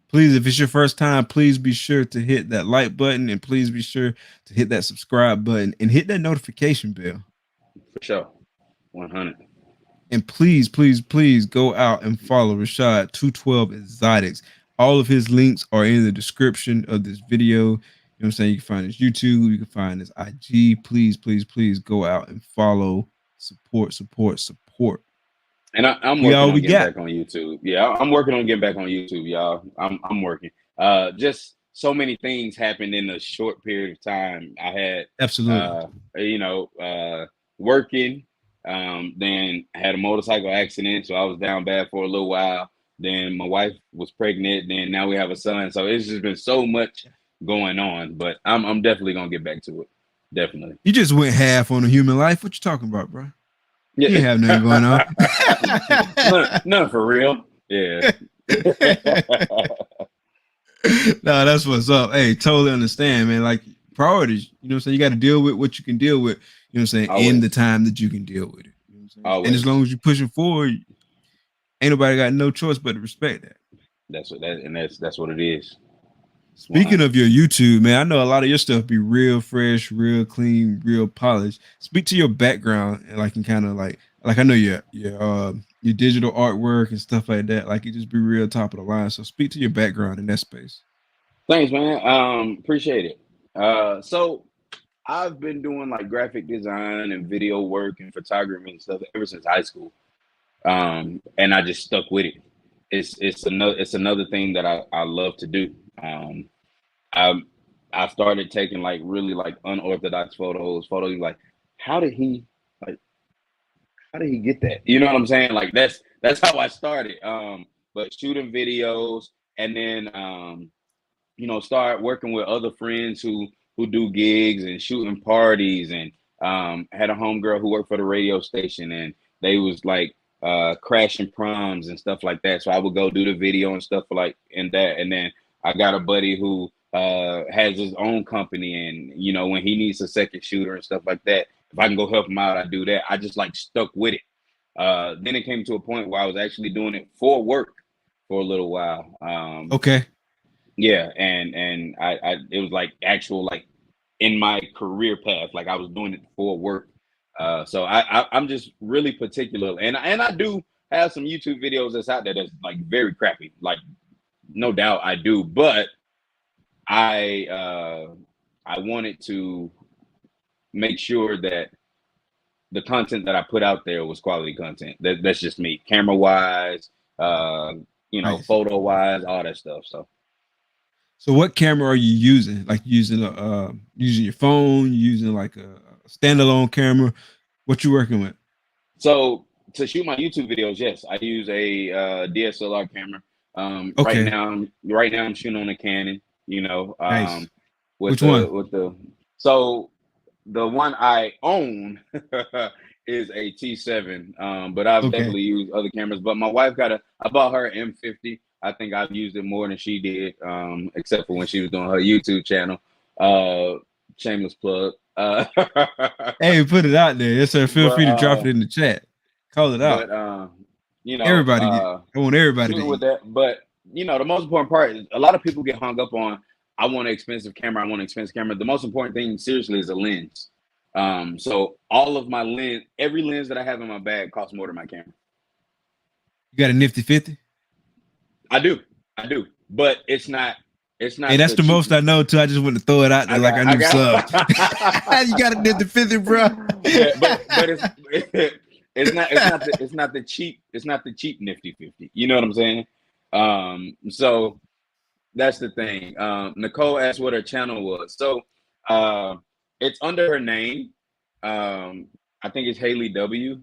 Please, if it's your first time, please be sure to hit that like button and please be sure to hit that subscribe button and hit that notification bell. For sure, 100. And please, please, please go out and follow Rashaad 212 Exotics. All of his links are in the description of this video. You know what I'm saying? You can find his YouTube, you can find his IG. Please, please, please go out and follow, support, support, support. And I'm We working all on we getting got. back on YouTube. Yeah, I'm working on getting back on YouTube, y'all. I'm working. Just so many things happened in a short period of time. I had, Absolutely. uh, you know, working. Then I had a motorcycle accident, so I was down bad for a little while. Then my wife was pregnant. Then now we have a son. So it's just been so much going on. But I'm definitely gonna get back to it. Definitely. You just went half on a human life. What you talking about, bro? You Yeah. ain't have nothing going on. None for real. Yeah. No, that's what's up. Hey, totally understand, man. Like priorities, you know what I'm saying? You got to deal with what you can deal with, you know what I'm saying, in the Always. time that you can deal with it. You know what I'm saying? And as long Always. as you're pushing forward, ain't nobody got no choice but to respect that. That's what it is. Speaking 100. of your YouTube, man, I know a lot of your stuff be real fresh, real clean, real polished. Speak to your background and like and kind of like I know your digital artwork and stuff like that. Like it just be real top of the line. So speak to your background in that space. Thanks, man. Appreciate it. So I've been doing like graphic design and video work and photography and stuff ever since high school. And I just stuck with it. It's another thing that I love to do. I I started taking like really like unorthodox photos like how did he like how did he get that? You know what I'm saying? Like that's how I started. But shooting videos and then start working with other friends who do gigs and shooting parties and had a homegirl who worked for the radio station and they was like crashing proms and stuff like that. So I would go do the video and stuff like and that. And then I got a buddy who has his own company and when he needs a second shooter and stuff like that, if I can go help him out, I do that. I just like stuck with it. Then it came to a point where I was actually doing it for work for a little while. Okay. Yeah, and I it was like actual like in my career path, like I was doing it for work. So I'm just really particular, and I do have some YouTube videos that's out there that's like very crappy, like no doubt I do, but I wanted to make sure that the content that I put out there was quality content. That's just me, camera wise, Nice. photo wise, all that stuff. So. So what camera are you using? Like using your phone, using like a standalone camera? What you working with? So to shoot my YouTube videos, yes, I use a DSLR camera. Okay. Right now I'm shooting on a Canon. Nice. With Which one? the so the one I own is a T7. But I've Okay. definitely used other cameras. But my wife I bought her M50. I think I've used it more than she did, except for when she was doing her YouTube channel. Shameless plug. Hey, put it out there. Yes, sir. Feel but free to drop it in the chat. Call it out. but you know, Everybody get. I want everybody to shooting with eat. that. But you know, the most important part is a lot of people get hung up on. I want an expensive camera. I want an expensive camera. The most important thing, seriously, is a lens. So all of my lens, every lens that I have in my bag costs more than my camera. You got a nifty 50? I do, but it's not. It's Hey, not that's the the most I cheapest. know too. I just want to throw it out there like I I knew some. You got a nifty 50, bro. yeah, but it's not the cheap nifty 50. You know what I'm saying? So that's the thing. Nicole asked what her channel was. So it's under her name. I think it's Haley W.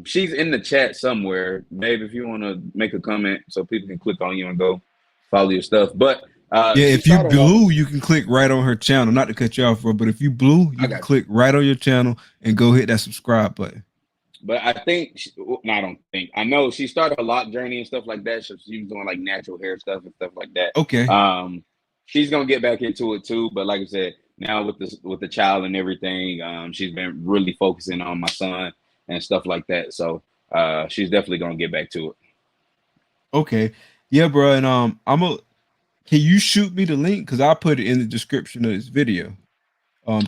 She's in the chat somewhere. Babe, if you want to make a comment so people can click on you and go follow your stuff. But Yeah, she if you started off. blue, you can click right on her channel. Not to cut you off, bro, but if you blue, I you can got you. click right on your channel and go hit that subscribe button. But I think, no, I don't think. I know she started a lock journey and stuff like that. So she was doing like natural hair stuff and stuff like that. Okay. She's gonna get back into it too. But like I said, now with the child and everything, she's been really focusing on my son and stuff like that. So she's definitely gonna get back to it. Okay. Yeah, bro. And can you shoot me the link? Because I'll put it in the description of this video.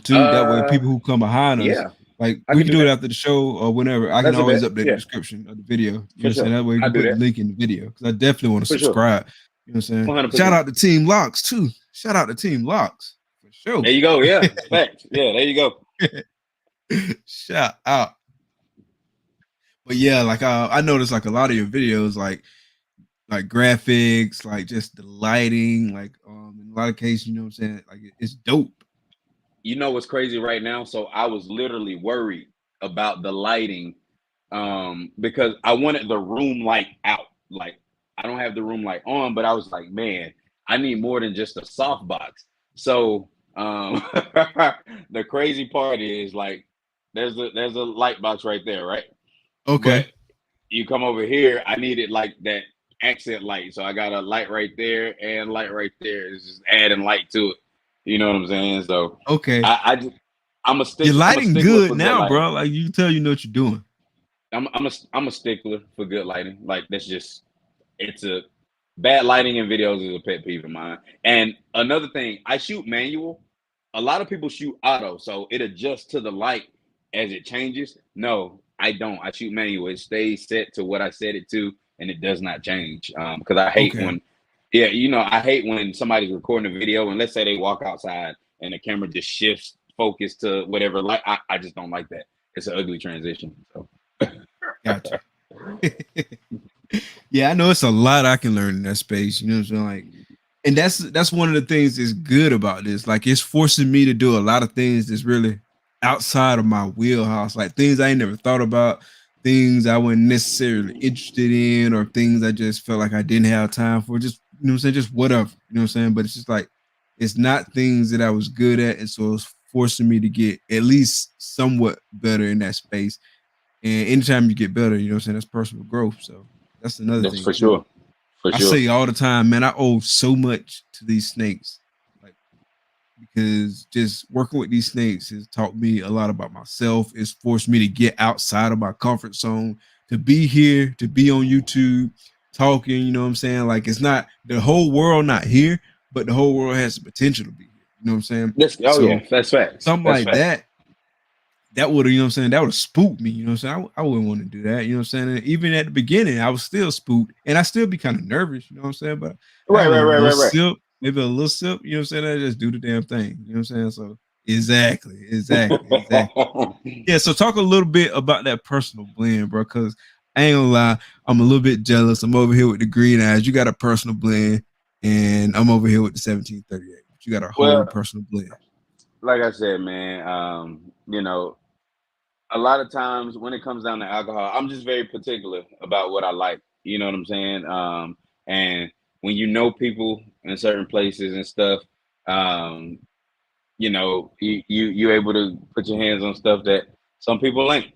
Too. That way people who come behind us, Yeah, like I we can can do do it that. after the show or whenever. I can That's a always bet. update the Yeah, description of the video. You know for what I'm saying? sure. That way you I can do put the that link in the video. Because I definitely want to for sure. subscribe. You know what I'm saying? 100%. Shout out to Team Locks too. Shout out to Team Locks for sure. There you go. Yeah, facts. Yeah, there you go. Shout out. But yeah, like I noticed like a lot of your videos, like graphics, like just the lighting, like in a lot of cases, you know what I'm saying? Like it's dope. You know what's crazy right now? So I was literally worried about the lighting because I wanted the room light out. Like I don't have the room light on, but I was like, man, I need more than just a softbox. So the crazy part is like there's a light box right there, right? But Okay. you come over here, I needed like that accent light. So I got a light right there and light right there. It's just adding light to it. You know what I'm saying? So Okay. I just Your I'm a lighting stickler good for good now, lighting. bro. Like you can tell you know what you're doing. I'm a stickler for good lighting. Like that's just it's a bad lighting in videos is a pet peeve of mine. And another thing, I shoot manual. A lot of people shoot auto, so it adjusts to the light as it changes. No, I don't. I shoot manual. It stays set to what I set it to, and it does not change. Because I hate Okay. when, yeah, you know, I hate when somebody's recording a video and let's say they walk outside and the camera just shifts focus to whatever light. I just don't like that. It's an ugly transition. So. Gotcha. Yeah, I know it's a lot I can learn in that space. You know what I'm saying? Like, and that's one of the things that's good about this. Like, it's forcing me to do a lot of things that's really outside of my wheelhouse. Like things I ain't never thought about, things I wasn't necessarily interested in, or things I just felt like I didn't have time for. Just you know what I'm saying? Just whatever. You know what I'm saying? But it's just like it's not things that I was good at, and so it's forcing me to get at least somewhat better in that space. And anytime you get better, you know what I'm saying, that's personal growth. So that's another That's thing for too. sure. For I sure. say all the time, man, I owe so much to these snakes. Like because just working with these snakes has taught me a lot about myself. It's forced me to get outside of my comfort zone, to be here, to be on YouTube, talking, you know what I'm saying? Like it's not the whole world not here, but the whole world has the potential to be here. You know what I'm saying? Oh yeah, So that's facts. something That's like facts. that would have, you know what I'm saying, that would have spooked me, you know what I'm saying? I wouldn't want to do that, you know what I'm saying? And even at the beginning, I was still spooked and I still be kind of nervous, you know what I'm saying? But I Right, have a right, right, little right, right. sip, maybe a little sip, you know what I'm saying? I just do the damn thing, you know what I'm saying? So exactly. Yeah, so talk a little bit about that personal blend, bro, because I ain't gonna lie, I'm a little bit jealous. I'm over here with the green eyes. You got a personal blend, and I'm over here with the 1738. But you got a whole Well, personal blend. like I said, man, you know, a lot of times when it comes down to alcohol, I'm just very particular about what I like. You know what I'm saying? And when you know people in certain places and stuff, um, you know, you able to put your hands on stuff that some people ain't.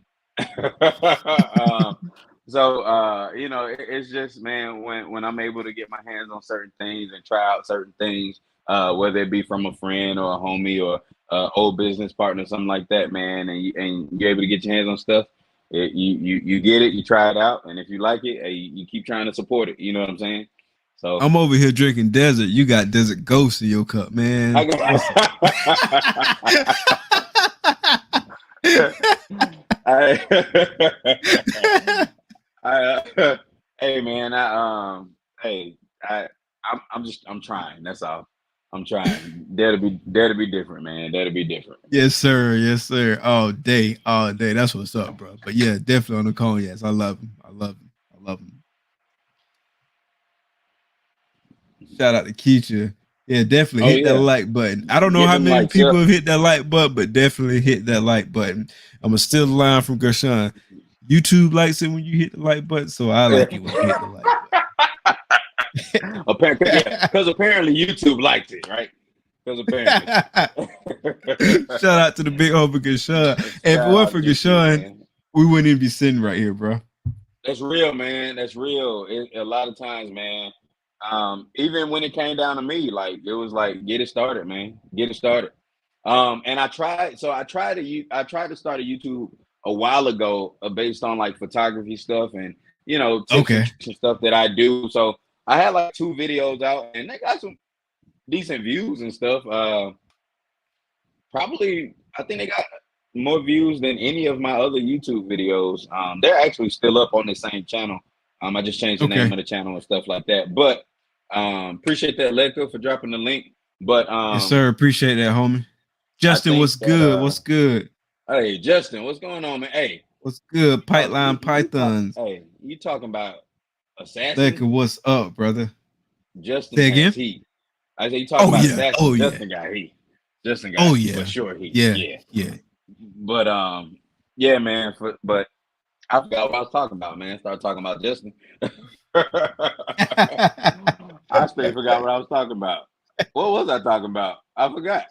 So you know, it's just man, when I'm able to get my hands on certain things and try out certain things, whether it be from a friend or a homie or old business partner, something like that, man, and you're able to get your hands on stuff. You get it, you try it out, and if you like it, hey, you keep trying to support it. You know what I'm saying? So I'm over here drinking desert. You got desert ghost in your cup, man. Hey man, I'm trying. That's all. I'm trying. Dare to be different, man. Dare to be different. Yes, sir. Yes, sir. All day, all day. That's what's up, bro. But yeah, definitely on the cognacs. I love him. I love him. I love him. Shout out to Keisha. Yeah, definitely Oh hit that yeah, like button. I don't know get how them many likes people up. have hit that like button, but definitely hit that like button. I'm gonna steal the line from Gershon. YouTube likes it when you hit the like button, so I like it when you hit the like Apparently, yeah, because apparently YouTube likes it, right? Because apparently. Shout out to the big homie Gershon. If it Shout weren't out for GP, Gershon, man. we wouldn't even be sitting right here, bro. That's real, man. That's real. A lot of times, man. Even when it came down to me, like it was like, get it started, man. Get it started. And I tried. So I tried to start a YouTube a while ago, based on like photography stuff and tips and Okay. tricks and stuff that I do. So I had like 2 videos out, and they got some decent views and stuff. Probably, I think they got more views than any of my other YouTube videos. They're actually still up on the same channel. I just changed the name Okay. of the channel and stuff like that. But appreciate that, Leco, for dropping the link. But Yes, sir. Appreciate that, homie. I Justin, think what's that good? What's good? hey Justin, what's going on, man? Hey, What's good? you, Pipeline you talk, Pythons. hey, you talking about assassin? Lecker, what's up, brother? Justin Say has again? heat. I say you talking Oh about yeah. assassin. Oh yeah. Justin got heat. Justin Oh got for yeah. sure heat. Yeah. Yeah. Yeah. But yeah, man. But I forgot what I was talking about, man. Started talking about Justin. I straight forgot what I was talking about. What was I talking about? I forgot.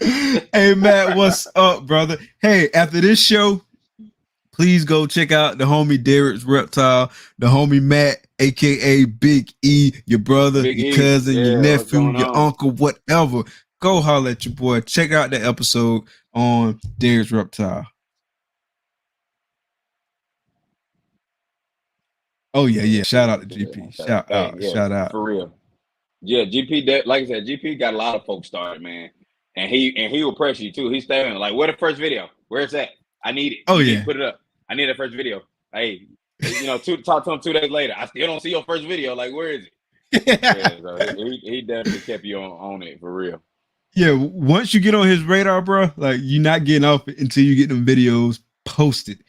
Hey Matt, what's up, brother? Hey, after this show, please go check out the homie Derek's Reptile, the homie Matt, aka Big E, your brother, Big your E. cousin, your Yeah, what's nephew, going your on? uncle, whatever. Go holler at your boy. Check out the episode on Derek's Reptile. Oh yeah, yeah. Shout out to GP. Shout Hey, out. yeah, Shout out. for real. Yeah, GP. Like I said, GP got a lot of folks started, man, and he will press you too. He's saying like, "Where the first video? Where's that? I need it. Oh You need to yeah. put it up. I need a first video." Hey, talk to him 2 days later. I still don't see your first video. Like, where is it? Yeah, so he definitely kept you on it for real. Yeah, once you get on his radar, bro, like you're not getting off it until you get them videos posted.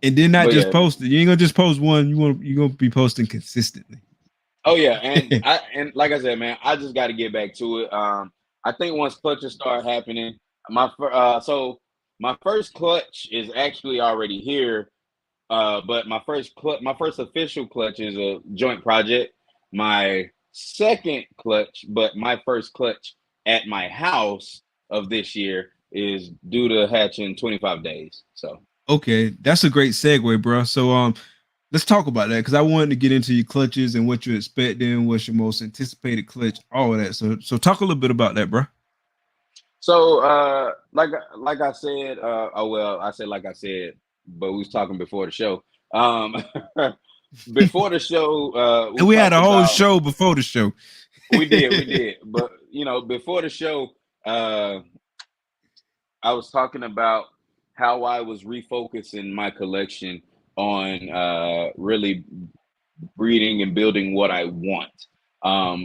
And then not But just yeah, posted. You ain't gonna just post one. You're gonna be posting consistently. oh yeah, and like I said, man, I just got to get back to it. I think once clutches start happening, so my first clutch is actually already here. But my first official clutch is a joint project. My second clutch, but my first clutch at my house of this year is due to hatch in 25 days. So Okay, that's a great segue, bro. So let's talk about that because I wanted to get into your clutches and what you're expecting, what's your most anticipated clutch, all of that. So talk a little bit about that, bro. So like I said, I said like I said, but we was talking before the show. Before the show, And we we had talked a whole about show before the show. we did, but before the show, I was talking about how I was refocusing my collection on really breeding and building what I want.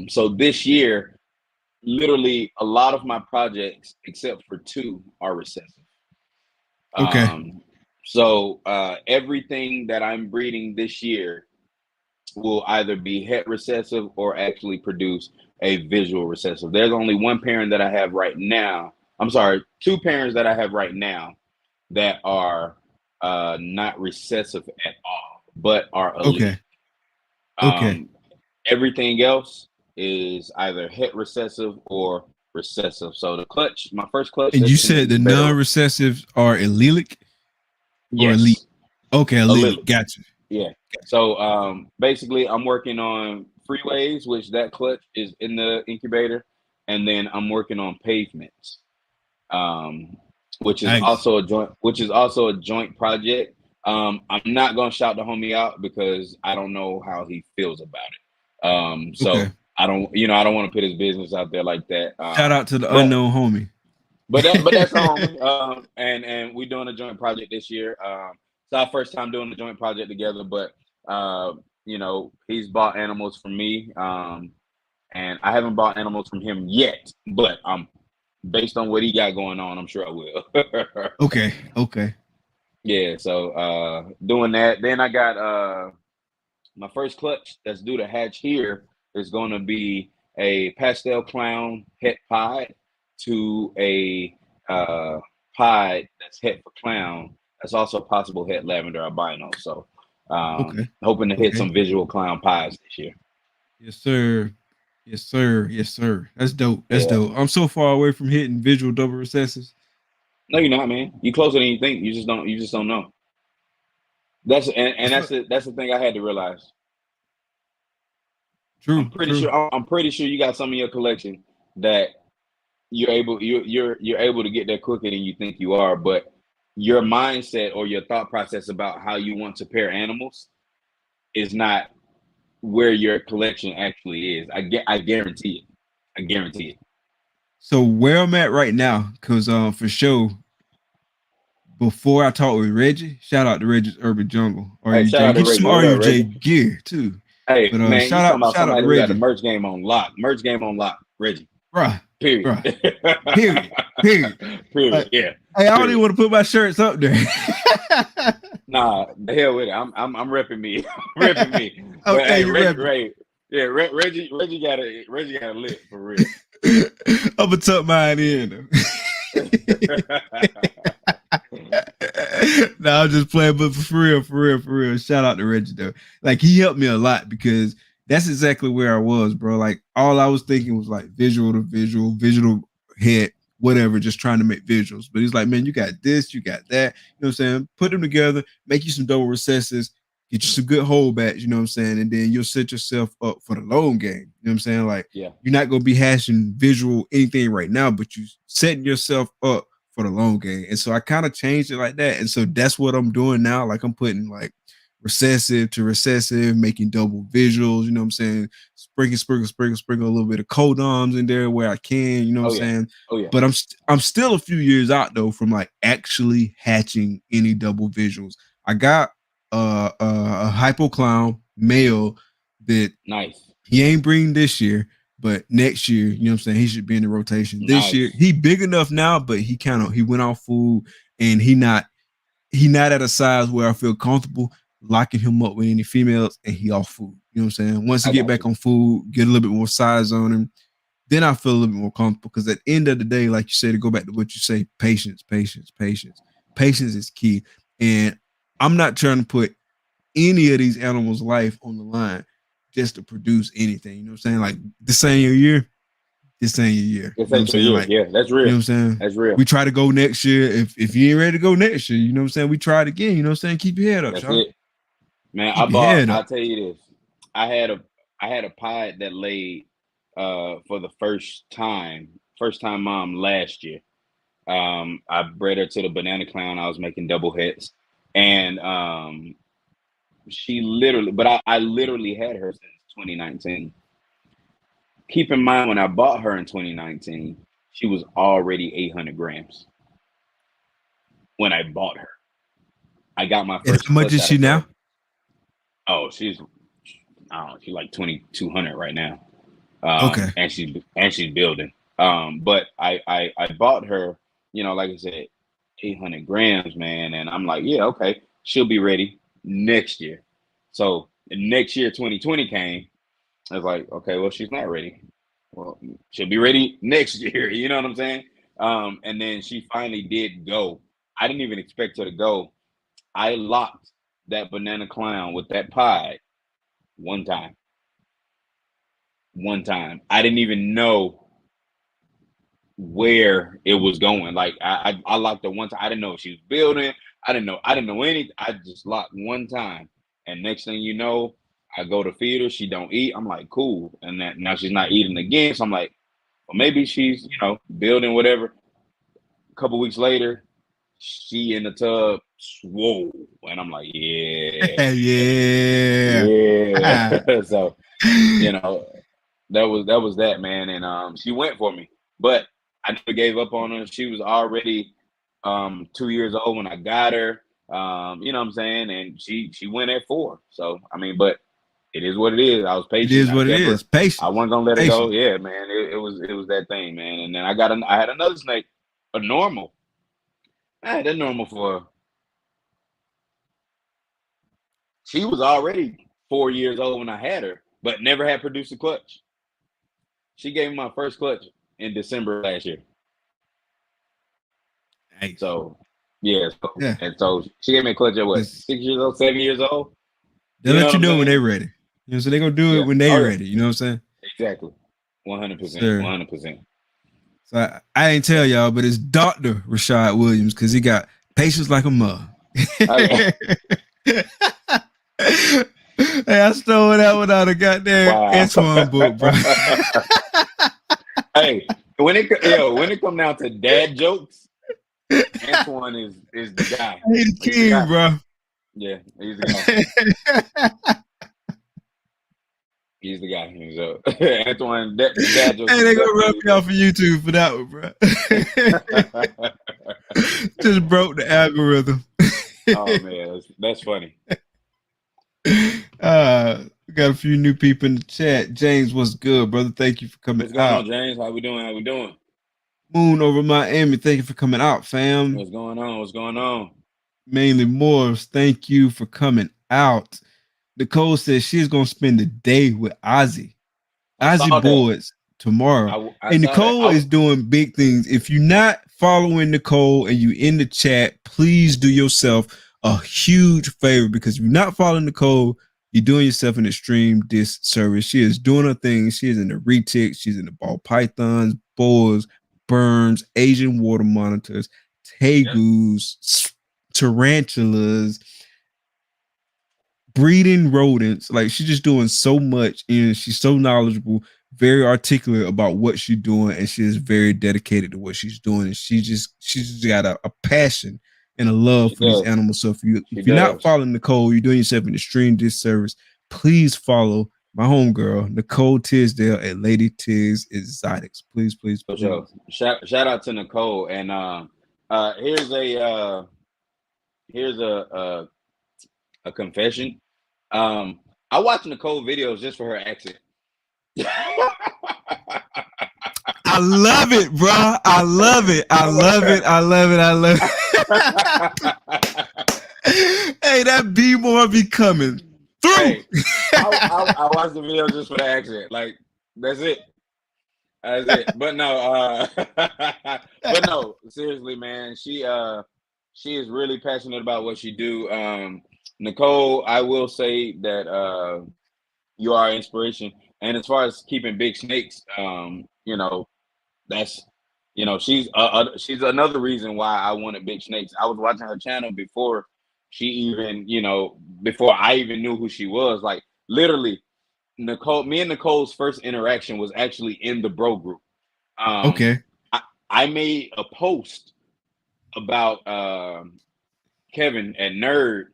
So this year, literally a lot of my projects, except for 2, are recessive. Okay. So everything that I'm breeding this year will either be het recessive or actually produce a visual recessive. There's only one parent that I have right now. I'm sorry, 2 parents that I have right now that are not recessive at all, but are elite. Okay. Okay. Um, Everything else is either het recessive or recessive. So the clutch, my first clutch And you that's in the said the incubator, non-recessives are allelic or elite? yes, Okay, a allelic. little. Gotcha. Yeah. So basically I'm working on freeways, which that clutch is in the incubator. and then I'm working on pavements, um, Nice. which is also a joint project. I'm not gonna shout the homie out because I don't know how he feels about it. Okay. So I don't want to put his business out there like that. Shout out to the But unknown homie. but that's a homie. And we're doing a joint project this year. It's our first time doing a joint project together, but he's bought animals from me. And I haven't bought animals from him yet, but based on what he got going on, I'm sure I will. Okay. Okay. Yeah, so doing that. Then I got my first clutch that's due to hatch here is going to be a pastel clown het pied to a pied that's het for clown. That's also possible het lavender albino. So Okay. hoping to hit Okay. some visual clown pies this year. Yes, sir. Yes, sir. Yes, sir. That's dope. That's Yeah. dope. I'm so far away from hitting visual double recessives. No, you're not, man. You closer than you think. You just don't know. I And feel that's the thing I had to realize. true. True. I'm pretty sure you got some in your collection that you're able to get there quicker than you think you are, but your mindset or your thought process about how you want to pair animals is not where your collection actually is. I guarantee it. I guarantee it. So where I'm at right now, cause for sure, before I talked with Reggie, shout out to Reggie's Urban Jungle, Hey, shout RUJ. out to Get you Reggie. some What up, Reggie? RUJ gear too. Hey, But man, you talking about shout out to somebody who got the Reggie. merch game on lock. Merch game on lock, Reggie. Bruh. Period. Bruh. Period. Period. Period. Like, Yeah. hey, I don't even Period. want to put my shirts up there. Nah, the hell with it. I'm repping me. repping me. But Okay, hey, you're repping. Reggie got a lit for real. I'm gonna tuck mine in. No, I'm just playing, but for real, for real, for real. Shout out to Reggie though. Like he helped me a lot because that's exactly where I was, bro. Like all I was thinking was like visual to visual, visual head, whatever, just trying to make visuals. But he's like, man, you got this, you got that. You know what I'm saying? Put them together, make you some double recesses, get you some good holdbacks, you know what I'm saying? And then you'll set yourself up for the long game. You know what I'm saying? Like Yeah. you're not gonna be hashing visual anything right now, but you setting yourself up for the long game. And so I kind of changed it like that. And so that's what I'm doing now. Like I'm putting like recessive to recessive, making double visuals, you know what I'm saying? Sprinkle a little bit of codoms in there where I can, you know what Oh I'm yeah. saying? Oh yeah. But I'm still a few years out though from like actually hatching any double visuals. I got a hypo clown male that Nice. he ain't bring this year, but next year, you know what I'm saying, he should be in the rotation. This year, Nice. he big enough now, but he went off food and he not at a size where I feel comfortable locking him up with any females and he off food. You know what I'm saying? Once he I get got back you. on food, get a little bit more size on him, then I feel a little bit more comfortable. Because at the end of the day, like you said, to go back to what you say, patience, patience, patience. Patience is key. And I'm not trying to put any of these animals' life on the line just to produce anything. You know what I'm saying? Like this ain't your year, this ain't your year. It's You know what I'm ain't your saying? year. Like, Yeah, that's you know real. what I'm saying? That's real. We try to go next year. If you ain't ready to go next year, you know what I'm saying? We try it again. You know what I'm saying? Keep your head up, That's y'all. it. Man, Keep your head I'll up. tell you this. I had a I had a pod that laid for the first time mom last year. I bred her to the banana clown. I was making double hits. And she literally but I literally had her since 2019. Keep in mind when I bought her in 2019, she was already 800 grams when I bought her. I got my And first how much clutch is out she of now? her. Oh, I don't know, she's like 2,200 right now. Okay. And she's building. But I bought her, like I said, 800 grams, man, and I'm like, yeah, okay, she'll be ready next year. So next year, 2020 came. I was like, okay, well, she's not ready. Well, she'll be ready next year. You know what I'm saying? And then she finally did go. I didn't even expect her to go. I locked that banana clown with that pie one time. One time. I didn't even know where it was going. Like I locked it one time. I didn't know if she was building. I didn't know anything. I just locked one time. And next thing you know, I go to feed her. She don't eat. I'm like, cool. And that now she's not eating again. So I'm like, Or maybe she's, building whatever. A couple weeks later, she in the tub, swole. And I'm like, yeah, Yeah. yeah. So, that was that, man. And she went for me. But I never gave up on her. She was already 2 years old when I got her. You know what I'm saying? And she went at 4. So I mean, but it is what it is. I was It patient. is I what it kept her. is. I Patience. wasn't gonna let her go. Patience. Yeah, man. It was that thing, man. And then I had another snake, a normal. I had a normal for. She was already 4 years old when I had her, but never had produced a clutch. She gave me my first clutch in December last year. Nice. So yeah, Yeah. and so she gave me a clutch at what, Because 6 years old, 7 years old. they'll You know let what you I'm know when they're saying? ready. So they're gonna do it Yeah. when they're Oh yeah. ready. You know what I'm saying? Exactly. 100%. Sir. 100%. So I ain't tell y'all, but it's Dr. Rashaad Williams because he got patience like a mother. Okay. Hey, I stole that one out of goddamn Wow. Antoine book, bro. Hey, when it come down to dad jokes, Antoine is the guy. He the He's the king, guy. bro. Yeah, he's the guy. He's the guy. So Antoine, the dad jokes Hey, is they gonna rub definitely me off of YouTube for that one, bro. Just broke the algorithm. Oh man, that's funny. We got a few new people in the chat. James, what's good, brother? Thank you for coming What's going on, out. James? How we doing? How we doing? Moon over Miami, thank you for coming out, fam. What's going on? What's going on? Mainly Morris, thank you for coming out. Nicole says she's gonna spend the day with Ozzy. I Ozzy saw that. Boards tomorrow. I Hey, saw that. Nicole is doing big things. If you're not following Nicole and you in the chat, please do yourself a huge favor because if you're not following Nicole, you're doing yourself an extreme disservice. She is doing her thing. She is in the retics. She's in the ball pythons, boars, burns, Asian water monitors, tegus, tarantulas, breeding rodents. Like she's just doing so much and she's so knowledgeable, very articulate about what she's doing, and she is very dedicated to what she's doing. And she's just got a passion and a love She for these does. animals. So She if you're not does. following Nicole, you're doing yourself an extreme disservice. Please follow my homegirl, Nicole Tisdale at Lady Tiz Exotics. Please, please, For please. sure. Shout out to Nicole. And here's a confession. I watch Nicole videos just for her accent. I love it, bro. I love it. I love it. I love it. I love it. Hey, that B more be coming through. Hey, I watch the video just for the accent. Like that's it. That's it. But no, but no, seriously, man. She is really passionate about what she do. Nicole, I will say that you are inspiration. And as far as keeping big snakes, that's she's another reason why I wanted big snakes. I was watching her channel before she even, before I even knew who she was. Like literally, me and Nicole's first interaction was actually in the bro group. Okay. I made a post about Kevin at Nerd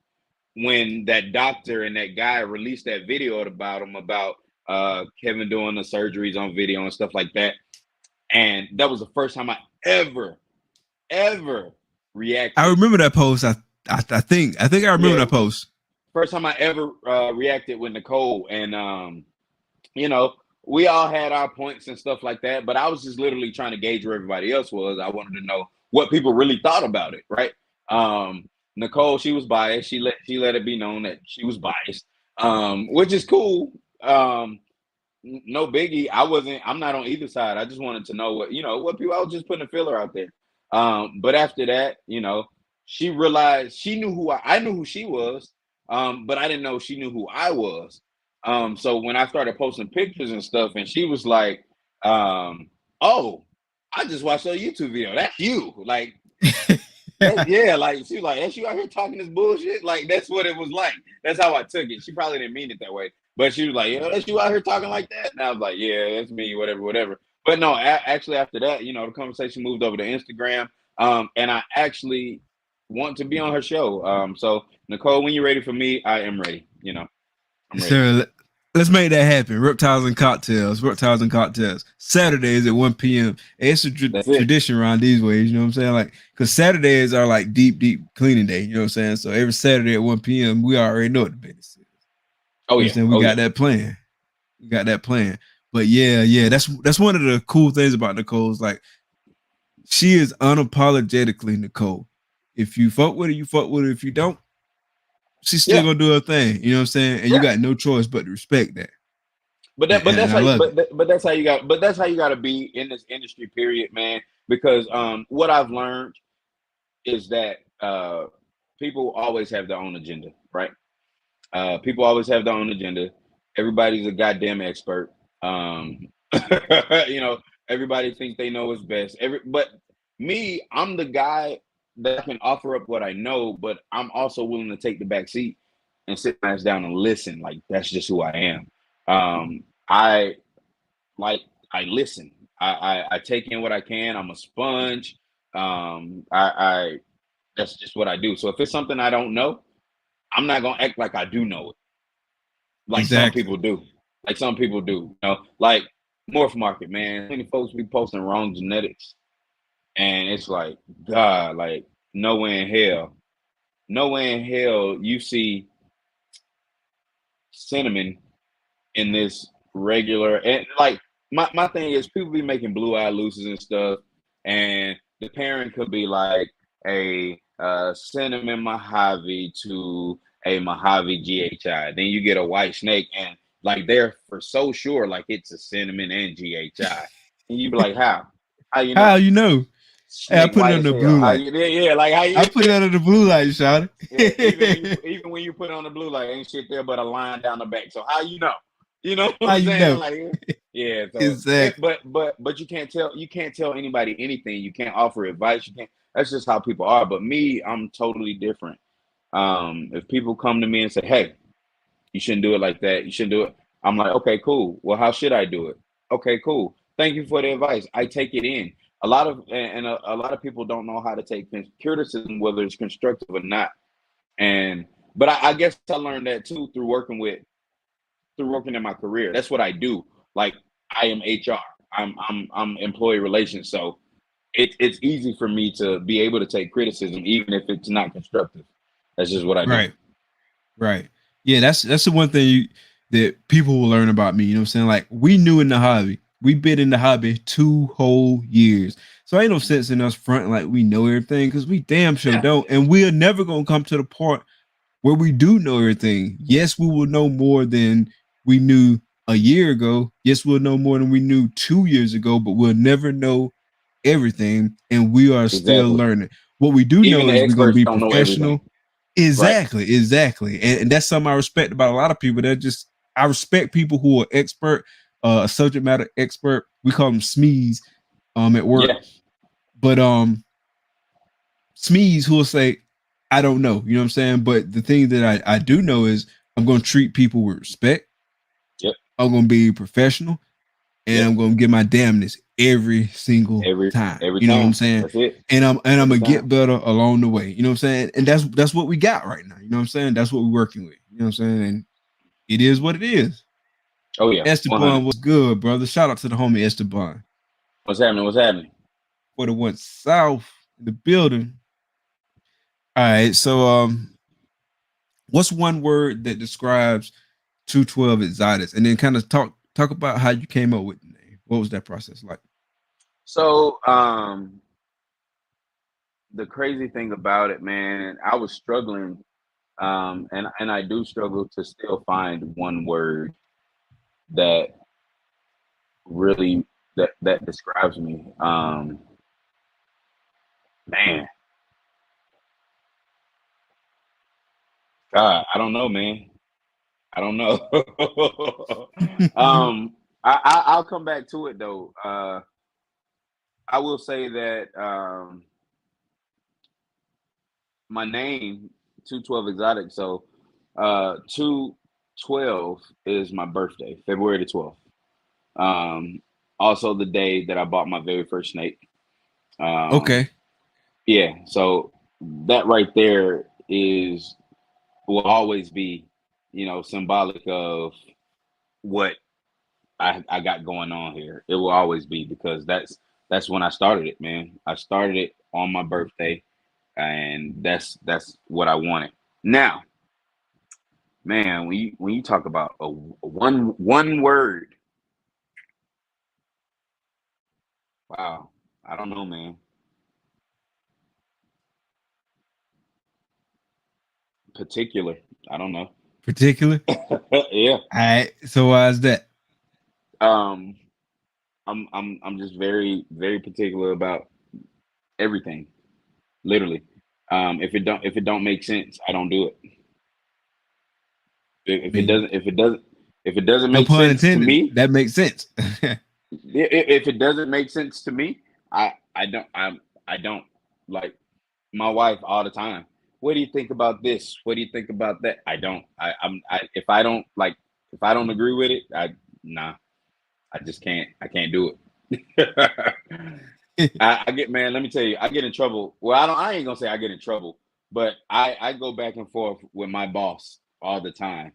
when that doctor and that guy released that video about him, about Kevin doing the surgeries on video and stuff like that. And that was the first time I ever reacted. I remember that post. I think I remember that post. First time I ever reacted with Nicole. And we all had our points and stuff like that, but I was just literally trying to gauge where everybody else was. I wanted to know what people really thought about it, right? Nicole, she was biased. She let it be known that she was biased, which is cool. No biggie. I'm not on either side. I just wanted to know what people. I was just putting a filler out there. But after that, she realized she knew who I knew who she was. But I didn't know she knew who I was. So when I started posting pictures and stuff, and she was like, "Oh, I just watched your YouTube video. That's you." Like, yeah, like she was like, "That's you out here talking this bullshit." Like that's what it was like. That's how I took it. She probably didn't mean it that way, but she was like, "Yeah, that's you out here talking like that." And I was like, "Yeah, that's me. Whatever, whatever." but no, actually after that, the conversation moved over to Instagram. And I actually want to be on her show. So Nicole, when you're ready for me, I am ready. I'm ready. Sir, let's make that happen. Reptiles and cocktails. Reptiles and cocktails. Saturdays at 1 p.m. It's a That's it. tradition around these ways. You know what I'm saying? Like, because Saturdays are like deep cleaning day. You know what I'm saying? So every Saturday at 1 p.m., we already know what the business is. Oh You know what I'm yeah. saying? We Oh got yeah. that plan. We got that plan. But yeah, that's one of the cool things about Nicole is like she is unapologetically Nicole. If you fuck with her, you fuck with her. If you don't, she's still Yeah. gonna do her thing. You know what I'm saying? And you Yeah. got no choice but to respect that. But And that's I how love it. but that's how you got to be in this industry, period, man. Because what I've learned is that people always have their own agenda, right? People always have their own agenda. Everybody's a goddamn expert. Um, you know, everybody thinks they know what's best. But me, I'm the guy that can offer up what I know, but I'm also willing to take the back seat and sit my ass down and listen. Like that's just who I am. I like I listen. I take in what I can. I'm a sponge. I that's just what I do. So if it's something I don't know, I'm not gonna act like I do know it, like some Exactly. people do. Like some people do. Like Morph Market, man. Many folks be posting wrong genetics, and it's like, God, like nowhere in hell, nowhere in hell you see cinnamon in this regular. And like my thing is, people be making blue eye looses and stuff, and the parent could be like a cinnamon Mojave to a Mojave GHI. Then you get a white snake, and like they're for so sure like it's a cinnamon and GHI, and you be like, how you How know? you know? Hey, I Snake put it white as under the hell. blue How light. you? Yeah, like how I you? put it under the blue light, shot Yeah, it. even when you put on the blue light, ain't shit there but a line down the back. So how you know? You know what How I'm you saying? know? Like, yeah. So, Exactly. but you can't tell anybody anything. You can't offer advice. You can't. That's just how people are. But me, I'm totally different. If people come to me and say, "Hey, you shouldn't do it like that. You shouldn't do it," I'm like, "Okay, cool. Well, how should I do it?" Okay, cool. Thank you for the advice. I take it in. A lot of people don't know how to take criticism, whether it's constructive or not. And but I guess I learned that too through working in my career. That's what I do. Like I am HR. I'm employee relations. So it's easy for me to be able to take criticism, even if it's not constructive. That's just what I do. Right. Right. Yeah, that's the one thing that people will learn about me. You know what I'm saying? Like we knew in the hobby. We've been in the hobby 2 whole years. So ain't no sense in us fronting like we know everything because we damn sure Yeah, don't. And we are never gonna come to the part where we do know everything. Yes, we will know more than we knew a year ago. Yes, we'll know more than we knew 2 years ago, but we'll never know everything. And we are still exactly. learning. What we do Even know the is we're gonna experts be don't know everything. professional. Right. Exactly. And that's something I respect about a lot of people. That just I respect people who are expert, a subject matter expert. We call them SMEs at work. Yeah. But SMEs who will say, I don't know. You know what I'm saying? But the thing that I do know is I'm gonna treat people with respect. Yep. I'm gonna be professional and Yep. I'm gonna give my damnness every single Every time. every You know what I'm time. saying? That's it. And I'm Every gonna time. get better along the way. You know what I'm saying? And that's what we got right now. You know what I'm saying? That's what we're working with. You know what I'm saying? And it is what it is. Oh yeah. Esteban 100. was good, brother. Shout out to the homie Esteban What's happening? What's happening? for the one south in the building. All right, so what's one word that describes 212 Exotics, and then kind of talk about how you came up with the name. What was that process like? So the crazy thing about it, man, I was struggling, and I do struggle to still find one word that really that describes me. Man, God, I don't know, man. I don't know. I'll come back to it though. I will say that my name 212 Exotic. So 212 is my birthday, February the 12th. Um, also the day that I bought my very first snake. Um, Okay. yeah, so that right there is will always be, symbolic of what I got going on here. It will always be because that's when I started it, man. I started it on my birthday, and that's what I wanted. Now, man, when you talk about a one word, wow, I don't know, man. Particular, I don't know. Particular. Yeah, All right. So why is that? um, I'm just very very particular about everything. Literally, if it don't make sense, I don't do it. I If it mean, doesn't if it doesn't if it doesn't no make pun sense to intended. me, That makes sense. if it doesn't make sense to me, I don't like my wife all the time. What do you think about this? What do you think about that? I don't. If I don't like if I don't agree with it, nah. I just can't. I can't do it. I get man. Let me tell you, I get in trouble. Well, I ain't gonna say I get in trouble, but I go back and forth with my boss all the time.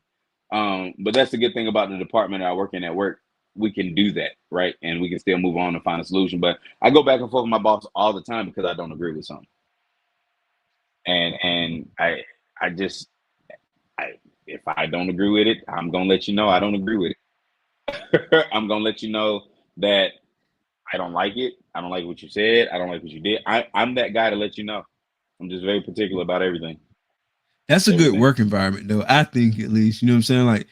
But that's the good thing about the department that I work in at work. We can do that, right? And we can still move on and find a solution. But I go back and forth with my boss all the time because I don't agree with something. And I just I if I don't agree with it, I'm gonna let you know I don't agree with it. I'm gonna let you know that I don't like it. I don't like what you said. I don't like what you did. I'm that guy to let you know. I'm just very particular about everything. That's a good Everything. work environment, though. I think, at least, you know what I'm saying? Like,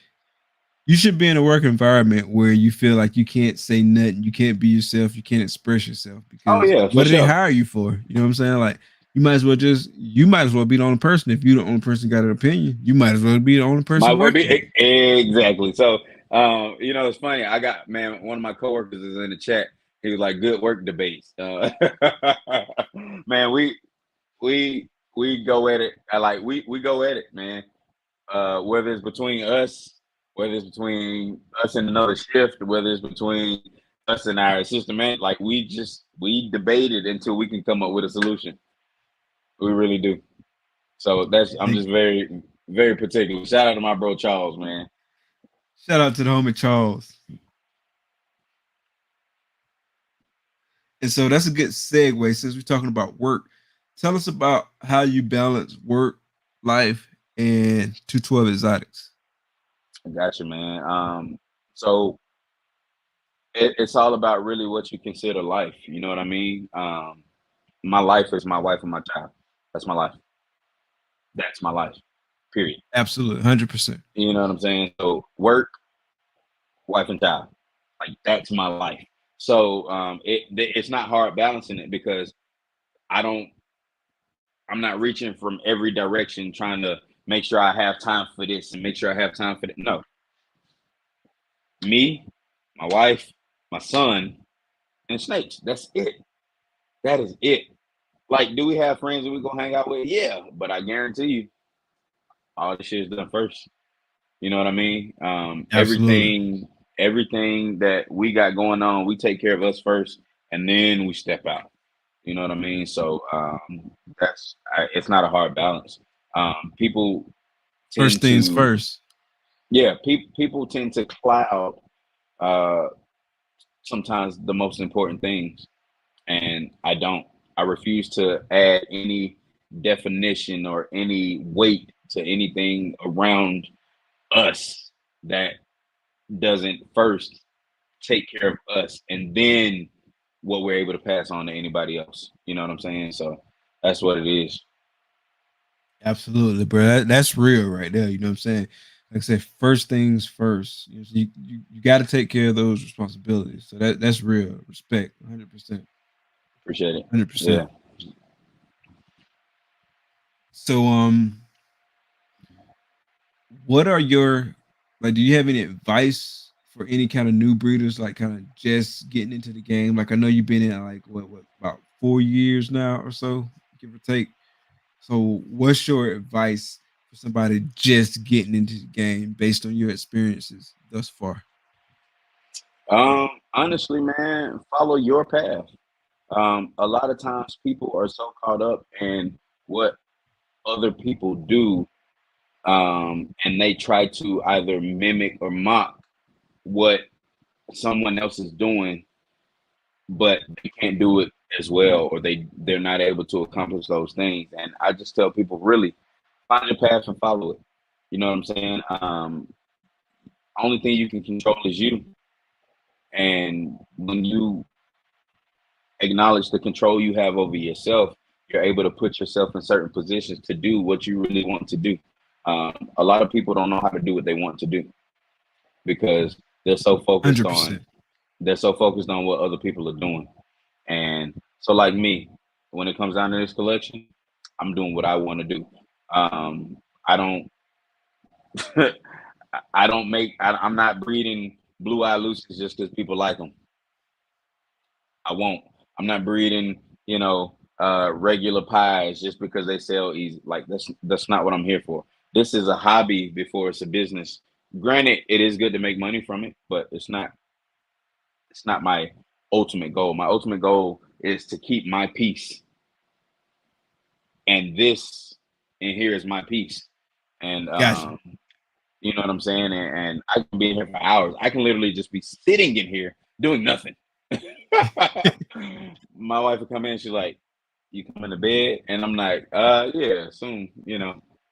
you should be in a work environment where you feel like you can't say nothing, you can't be yourself, you can't express yourself, Oh because yeah, what for do they sure. hire you for? You know what I'm saying? Like, you might as well be the only person. If you the only person got an opinion, you might as well be the only My person way be working there. exactly. So, it's funny. I got man. One of my coworkers is in the chat. He was like, "Good work debates." Man, we go at it. We go at it, man. Whether it's between us, whether it's between us and another shift, whether it's between us and our assistant man, like we debate it until we can come up with a solution. We really do. So I'm Hey, just very very particular. Shout out to my bro Charles, man. shout out to the homie Charles. And so that's a good segue, since we're talking about work. Tell us about how you balance work, life, and 212 exotics. I got you, man. So it's all about really what you consider life. You know what I mean? My life is my wife and my child. That's my life. That's my life. Period. Absolutely, 100%. You know what I'm saying? So work, wife, and child. Like that's my life. So it's not hard balancing it because I don't. I'm not reaching from every direction trying to make sure I have time for this and make sure I have time for that. No, me, my wife, my son, and snakes. That's it. That is it. Like, do we have friends that we gonna hang out with? Yeah, but I guarantee you, all this shit is done first. You know what I mean? Absolutely. Everything that we got going on, we take care of us first, and then we step out. You know what I mean? So it's not a hard balance. People First tend things to, first. yeah, people tend to cloud uh, sometimes the most important things, and I don't. I refuse to add any definition or any weight to anything around us that doesn't first take care of us and then what we're able to pass on to anybody else. You know what I'm saying? So that's what it is. Absolutely, bro. That's real right there. You know what I'm saying? Like I said, first things first. You know, so you got to take care of those responsibilities. So that's real. Respect, 100%, Appreciate it. 100%. Yeah. So what are your, like? Do you have any advice for any kind of new breeders, like kind of just getting into the game? Like, I know you've been in like what about 4 years now or so, give or take. So what's your advice for somebody just getting into the game based on your experiences thus far? Honestly, man, follow your path. A lot of times people are so caught up in what other people do, and they try to either mimic or mock what someone else is doing, but they can't do it as well, or they're not able to accomplish those things. And I just tell people, really find your path and follow it. You know what I'm saying? Only thing you can control is you. And when you acknowledge the control you have over yourself, you're able to put yourself in certain positions to do what you really want to do. A lot of people don't know how to do what they want to do because they're so focused on 100%. they're so focused on what other people are doing. And so, like me, when it comes down to this collection, I'm doing what I want to do. I don't, I don't make, I'm not breeding blue eye Lucy's just because people like them. I won't. I'm not breeding, regular pies just because they sell easy. Like that's not what I'm here for. This is a hobby before it's a business. Granted, it is good to make money from it, but it's not my ultimate goal. My ultimate goal is to keep my peace. And this and here is my peace. And Gotcha. you know what I'm saying? And I can be in here for hours. I can literally just be sitting in here doing nothing. My wife would come in, she's like, "You coming to bed?" And I'm like, yeah, soon.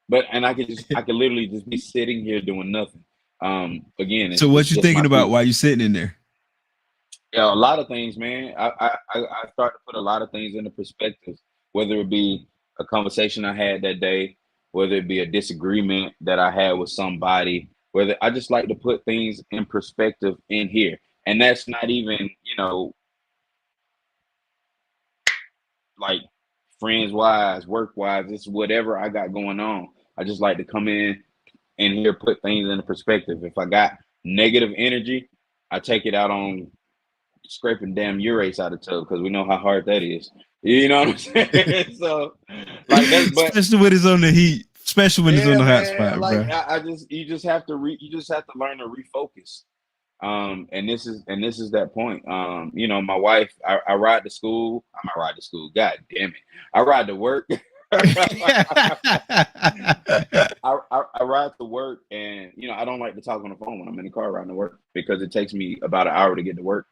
But and I could literally just be sitting here doing nothing. Again, So it's what you just my thinking about peace. while you sitting in there? Yeah, a lot of things, man. I start to put a lot of things into perspective, whether it be a conversation I had that day, whether it be a disagreement that I had with somebody, whether I just like to put things in perspective in here. And that's not even, like friends wise, work wise, it's whatever I got going on. I just like to come in and here put things into perspective. If I got negative energy, I take it out on scraping damn urates out of tub because we know how hard that is. You know what I'm saying? So, like that, but Especially when it's on the heat, especially when it's on yeah, the hot man. spot, Like bro. I just you just have to you just have to learn to refocus. And this is that point. My wife, I ride to school. I might ride to school. God damn it, I ride to work. I ride to work, and I don't like to talk on the phone when I'm in the car riding to work because it takes me about an hour to get to work.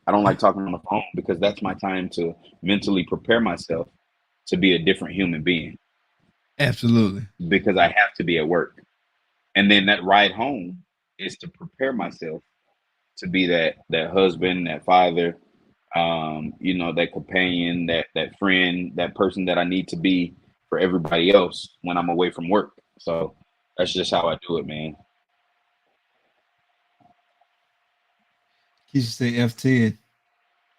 I don't like talking on the phone because that's my time to mentally prepare myself to be a different human being Absolutely. because I have to be at work. And then that ride home is to prepare myself to be that husband, that father, that companion, that friend, that person that I need to be for everybody else when I'm away from work. So that's just how I do it, man. You should say F10.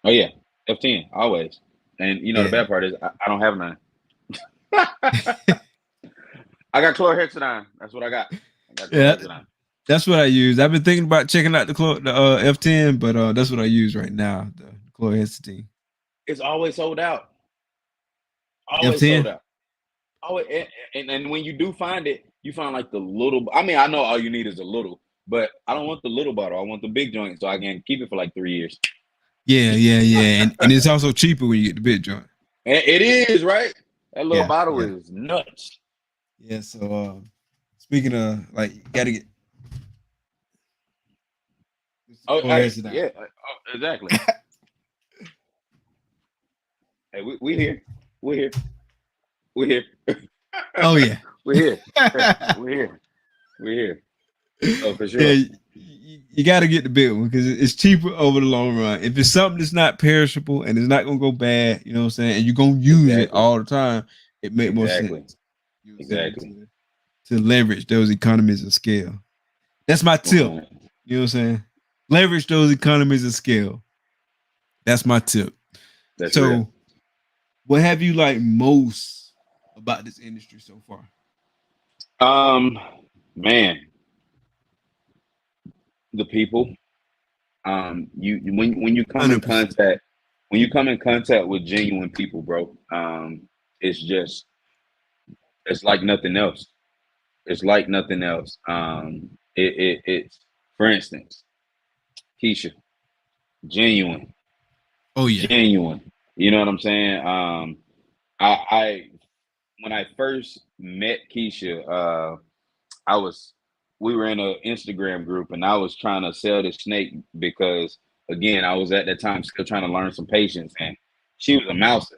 Oh yeah, F10 always. And the Yeah. bad part is I don't have none. I got chlorhexidine. That's what I got. I got Yeah, chlorhexidine. that's what I use. I've been thinking about checking out the F10, but that's what I use right now, the chlorhexidine. It's always sold out. Always sold F10. out. Always, and when you do find it, you find like the little. I mean, I know all you need is a little, but I don't want the little bottle. I want the big joint so I can keep it for like 3 years. Yeah, yeah, yeah, and it's also cheaper when you get the big joint. And it is right. That little Yeah, bottle yeah, is nuts. yeah. So speaking of like, you gotta get this Oh, hey, chlorhexidine. yeah, exactly. Hey, we here. We're here. We're here. Oh yeah. We're here. We're here. We're here. So for Yeah, sure. you got to get the big one because it's cheaper over the long run. If it's something that's not perishable and it's not gonna go bad, you know what I'm saying, and you're gonna use it Exactly. all the time, it make more Exactly. sense. You know what I'm saying, Exactly. to leverage those economies of scale. That's my tip. 100. You know what I'm saying? Leverage those economies of scale. That's my tip. That's real. So, what have you liked most about this industry so far? Um, man, the people. When you come in 100%. contact with genuine people, bro. It's just it's like nothing else. It's like nothing else. It's for instance, Keisha. genuine. Oh yeah. Genuine. You know what I'm saying? I when I first met Keisha, I was we were in an Instagram group and I was trying to sell the snake because again I was at that time still trying to learn some patience and she was a mouser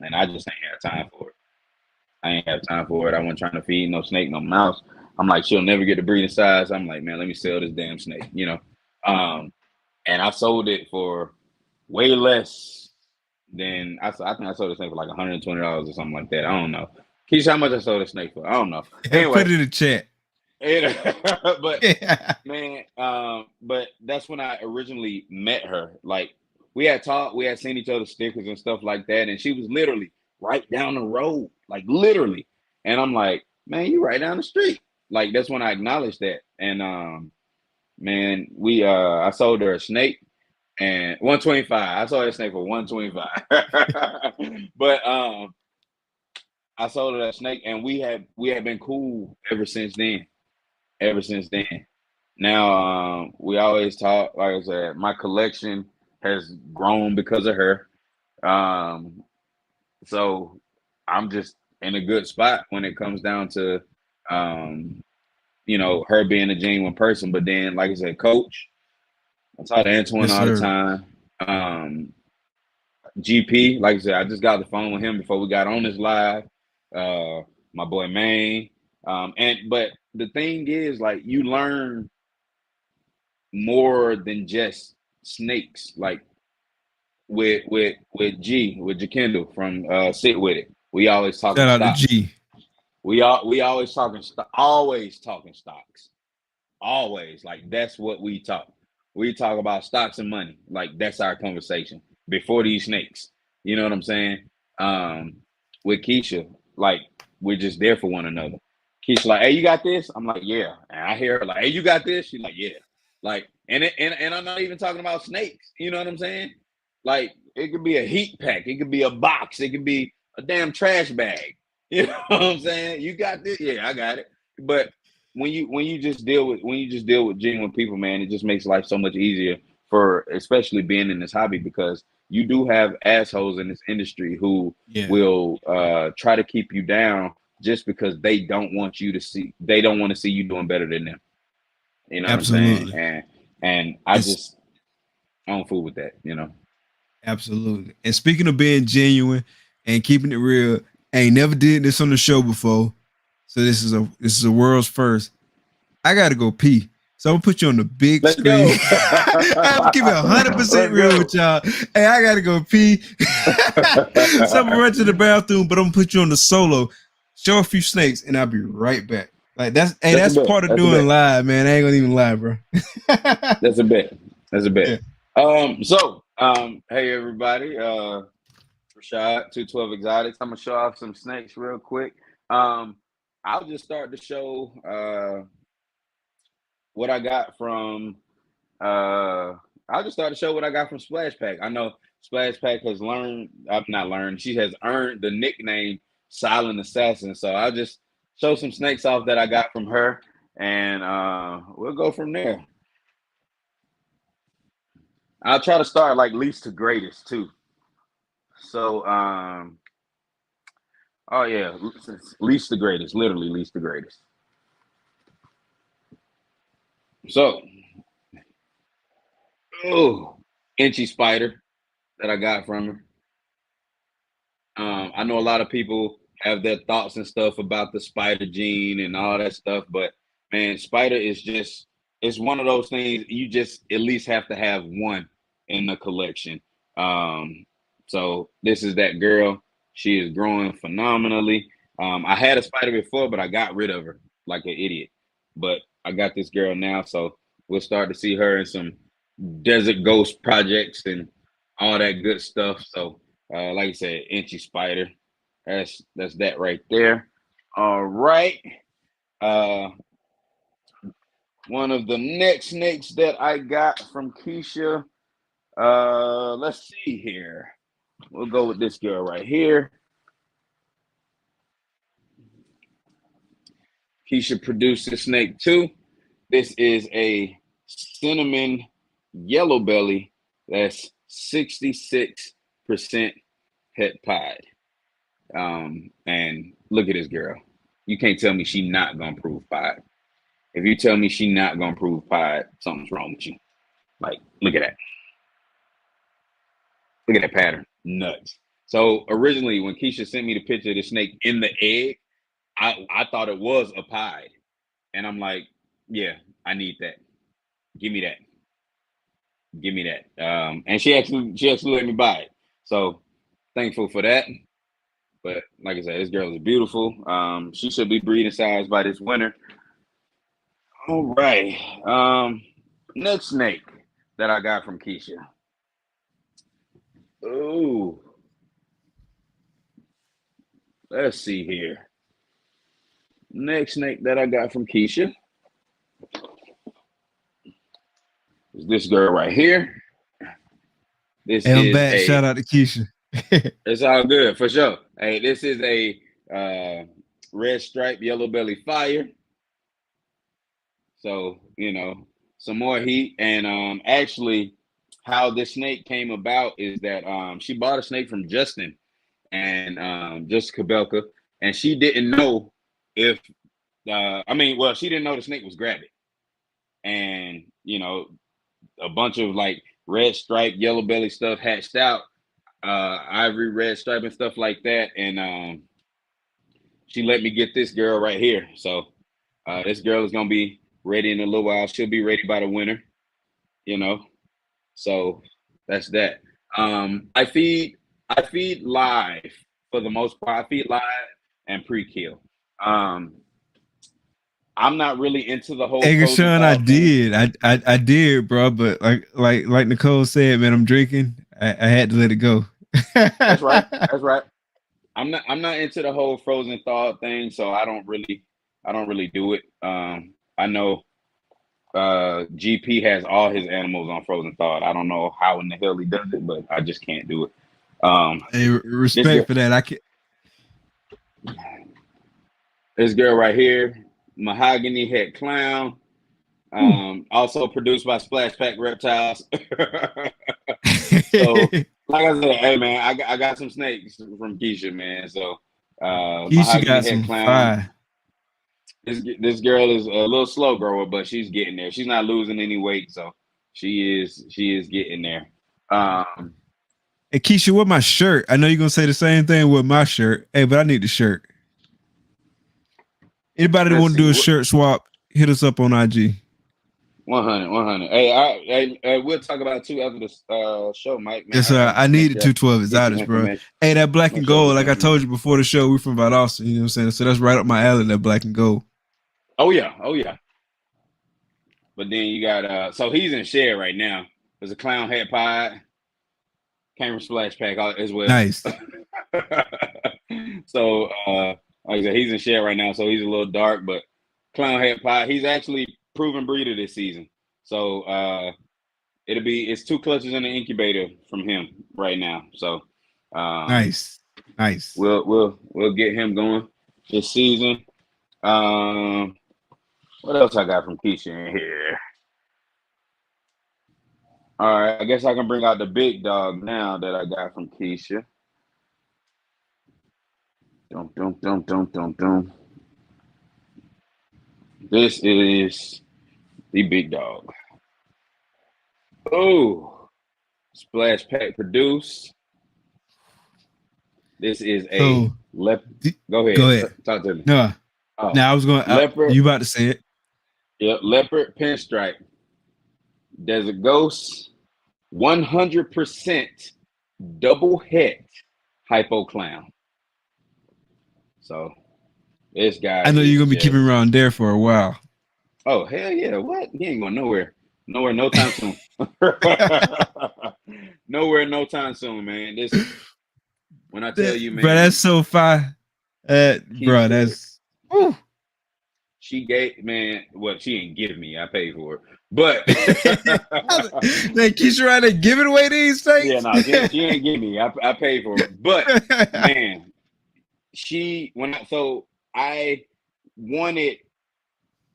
and I just ain't have time for it. I ain't have time for it. I wasn't trying to feed no snake, no mouse. I'm like, she'll never get the breeding size. I'm like, man, let me sell this damn snake, you know. And I sold it for way less than I think I sold the snake for like $120 or something like that. I don't know. Keisha, how much I sold the snake for? I don't know. Put Anyway, it in the chat. but Yeah. man, but that's when I originally met her. Like we had talked, we had seen each other's stickers and stuff like that, and she was literally right down the road, like literally. And I'm like, man, you right down the street. Like that's when I acknowledged that. And man, we I sold her a snake and 125. I sold her a snake for 125. But I sold her that snake and we had been cool ever since then. Ever since then. Now, we always talk. Like I said, my collection has grown because of her. Um, so I'm just in a good spot when it comes down to, um, her being a genuine person. But then, like I said, Coach, I talk to Antoine Yes, all the sir. time. GP, like I said, I just got the phone with him before we got on this live. My boy Maine. But the thing is, like, you learn more than just snakes. Like with Jakendall from Sit With It. We always talking Shout out to stocks. G. We always talking always talking stocks. Always. Like that's what we talk. We talk about stocks and money. Like that's our conversation before these snakes. You know what I'm saying? With Keisha, like we're just there for one another. Keisha like, hey, you got this? I'm like, yeah. And I hear her like, hey, you got this? She's like, yeah. Like, and I'm not even talking about snakes. You know what I'm saying? Like, it could be a heat pack, it could be a box, it could be a damn trash bag. You know what I'm saying? You got this? Yeah, I got it. But when you just deal with genuine people, man, it just makes life so much easier for especially being in this hobby because you do have assholes in this industry who Yeah. will try to keep you down just because they don't want to see you doing better than them. You know what I'm saying? Absolutely. And I don't fool with that. Absolutely. And speaking of being genuine and keeping it real, I ain't never did this on the show before. So this is a world's first. I gotta go pee. So I'm gonna put you on the big Let's screen. go. I'm keeping 100% Let's real go. with y'all. Hey, I gotta go pee. So I'm gonna run to the bathroom, but I'm gonna put you on the solo. Show a few snakes, and I'll be right back. Like That's a that's bet. part of That's a doing bet. live, man. I ain't gonna even lie, bro. That's a bet. That's a Yeah. bet. Hey everybody. Rashaad, 212 Exotics. I'm gonna show off some snakes real quick. Um, I'll just start the show what I got from I'll just start to show what I got from Splash Pack. I know Splash Pack has learned, I've not learned, she has earned the nickname Silent Assassin. So I'll just show some snakes off that I got from her and we'll go from there. I'll try to start like least to greatest too. So oh yeah, least to greatest, literally least to greatest. So oh, Inchy Spider that I got from her. I know a lot of people have their thoughts and stuff about the spider gene and all that stuff, but man, spider is just it's one of those things you just at least have to have one in the collection. Um, so this is that girl. She is growing phenomenally. I had a spider before, but I got rid of her like an idiot. But I got this girl now, so we'll start to see her in some desert ghost projects and all that good stuff. So like I said, Inchy Spider. That's that right there. All right. Uh, one of the next snakes that I got from Keisha. Let's see here. We'll go with this girl right here. Keisha produced this snake too. This is a cinnamon yellow belly That's 66% het pied. And look at this girl. You can't tell me she not gonna prove pied. If you tell me she not gonna prove pied, something's wrong with you. Like, look at that. Look at that pattern. Nuts. So originally, when Keisha sent me the picture of the snake in the egg, I thought it was a pied. And I'm like, yeah, I need that. Give me that. Give me that. And she actually let me buy it. So thankful for that. But like I said, this girl is beautiful. She should be breeding size by this winter. All right. Next snake that I got from Keisha. Ooh. Let's see here. Next snake that I got from Keisha is this girl right here. This I'm is back. Shout out to Keisha. It's all good for sure. Hey, this is a red stripe, yellow belly fire. So, you know, some more heat. And actually, how this snake came about is that she bought a snake from Justin and Justin Kabelka, and she didn't know if she didn't know the snake was gravid. And, you know, a bunch of like red stripe, yellow belly stuff hatched out, ivory red stripe and stuff like that. And she let me get this girl right here. So this girl is gonna be ready in a little while. She'll be ready by the winter, you know. So that's that. I feed live for the most part. I feed live and pre-kill. I'm not really into the whole Hey, frozen Sean, thaw thing. I did, bro. But like Nicole said, man, I'm drinking. I had to let it go. That's right. That's right. I'm not into the whole frozen thaw thing, so I don't really do it. I know GP has all his animals on frozen thawed. I don't know how in the hell he does it, but I just can't do it. Hey, respect for that. I can. This girl right here, Mahogany Head Clown. Also produced by Splash Pack Reptiles. So, like I said, hey man, I got some snakes from Keisha, man. So, Keisha Mahogany got Head some Clown. fire. This girl is a little slow grower, but she's getting there. She's not losing any weight, so she is getting there. Hey, Keisha, with my shirt. I know you're gonna say the same thing with my shirt. Hey, but I need the shirt. Anybody that want to do a shirt swap, hit us up on IG. 100. Hey, we'll talk about it too after the show, Mike. Man, Yes, sir. I need the 212 exotics, bro. Hey, that black and gold, like I told you before the show, we from Valdosta, you know what I'm saying? So that's right up my alley, that black and gold. Oh yeah. But then you got so he's in share right now. There's a clown head pie, camera splash pack as well. Nice. So like I said, he's in share right now, so he's a little dark, but clown head pie, he's actually proven breeder this season. So it's 2 clutches in the incubator from him right now. So nice. We'll get him going this season. What else I got from Keisha in here? All right, I guess I can bring out the big dog now that I got from Keisha. Dum. This is the big dog. Oh, Splash Pack produced. This is a leopard. Go ahead. Talk to me. No, I was going. Leopard. You about to say it? Yep, leopard pinstripe. There's a ghost. 100% double het hypo clown. So this guy. I know you're gonna be keeping around there for a while. Oh hell yeah! What? He ain't going nowhere. Nowhere, no time soon. Nowhere, no time soon, man. This when I tell you, man. Bro, that's so fire. Bro, that's. Woo. She gave what she ain't give me. I paid for it. But then Keisha right there giving away these things. Yeah, no, she ain't give me. I paid for it. But man, I wanted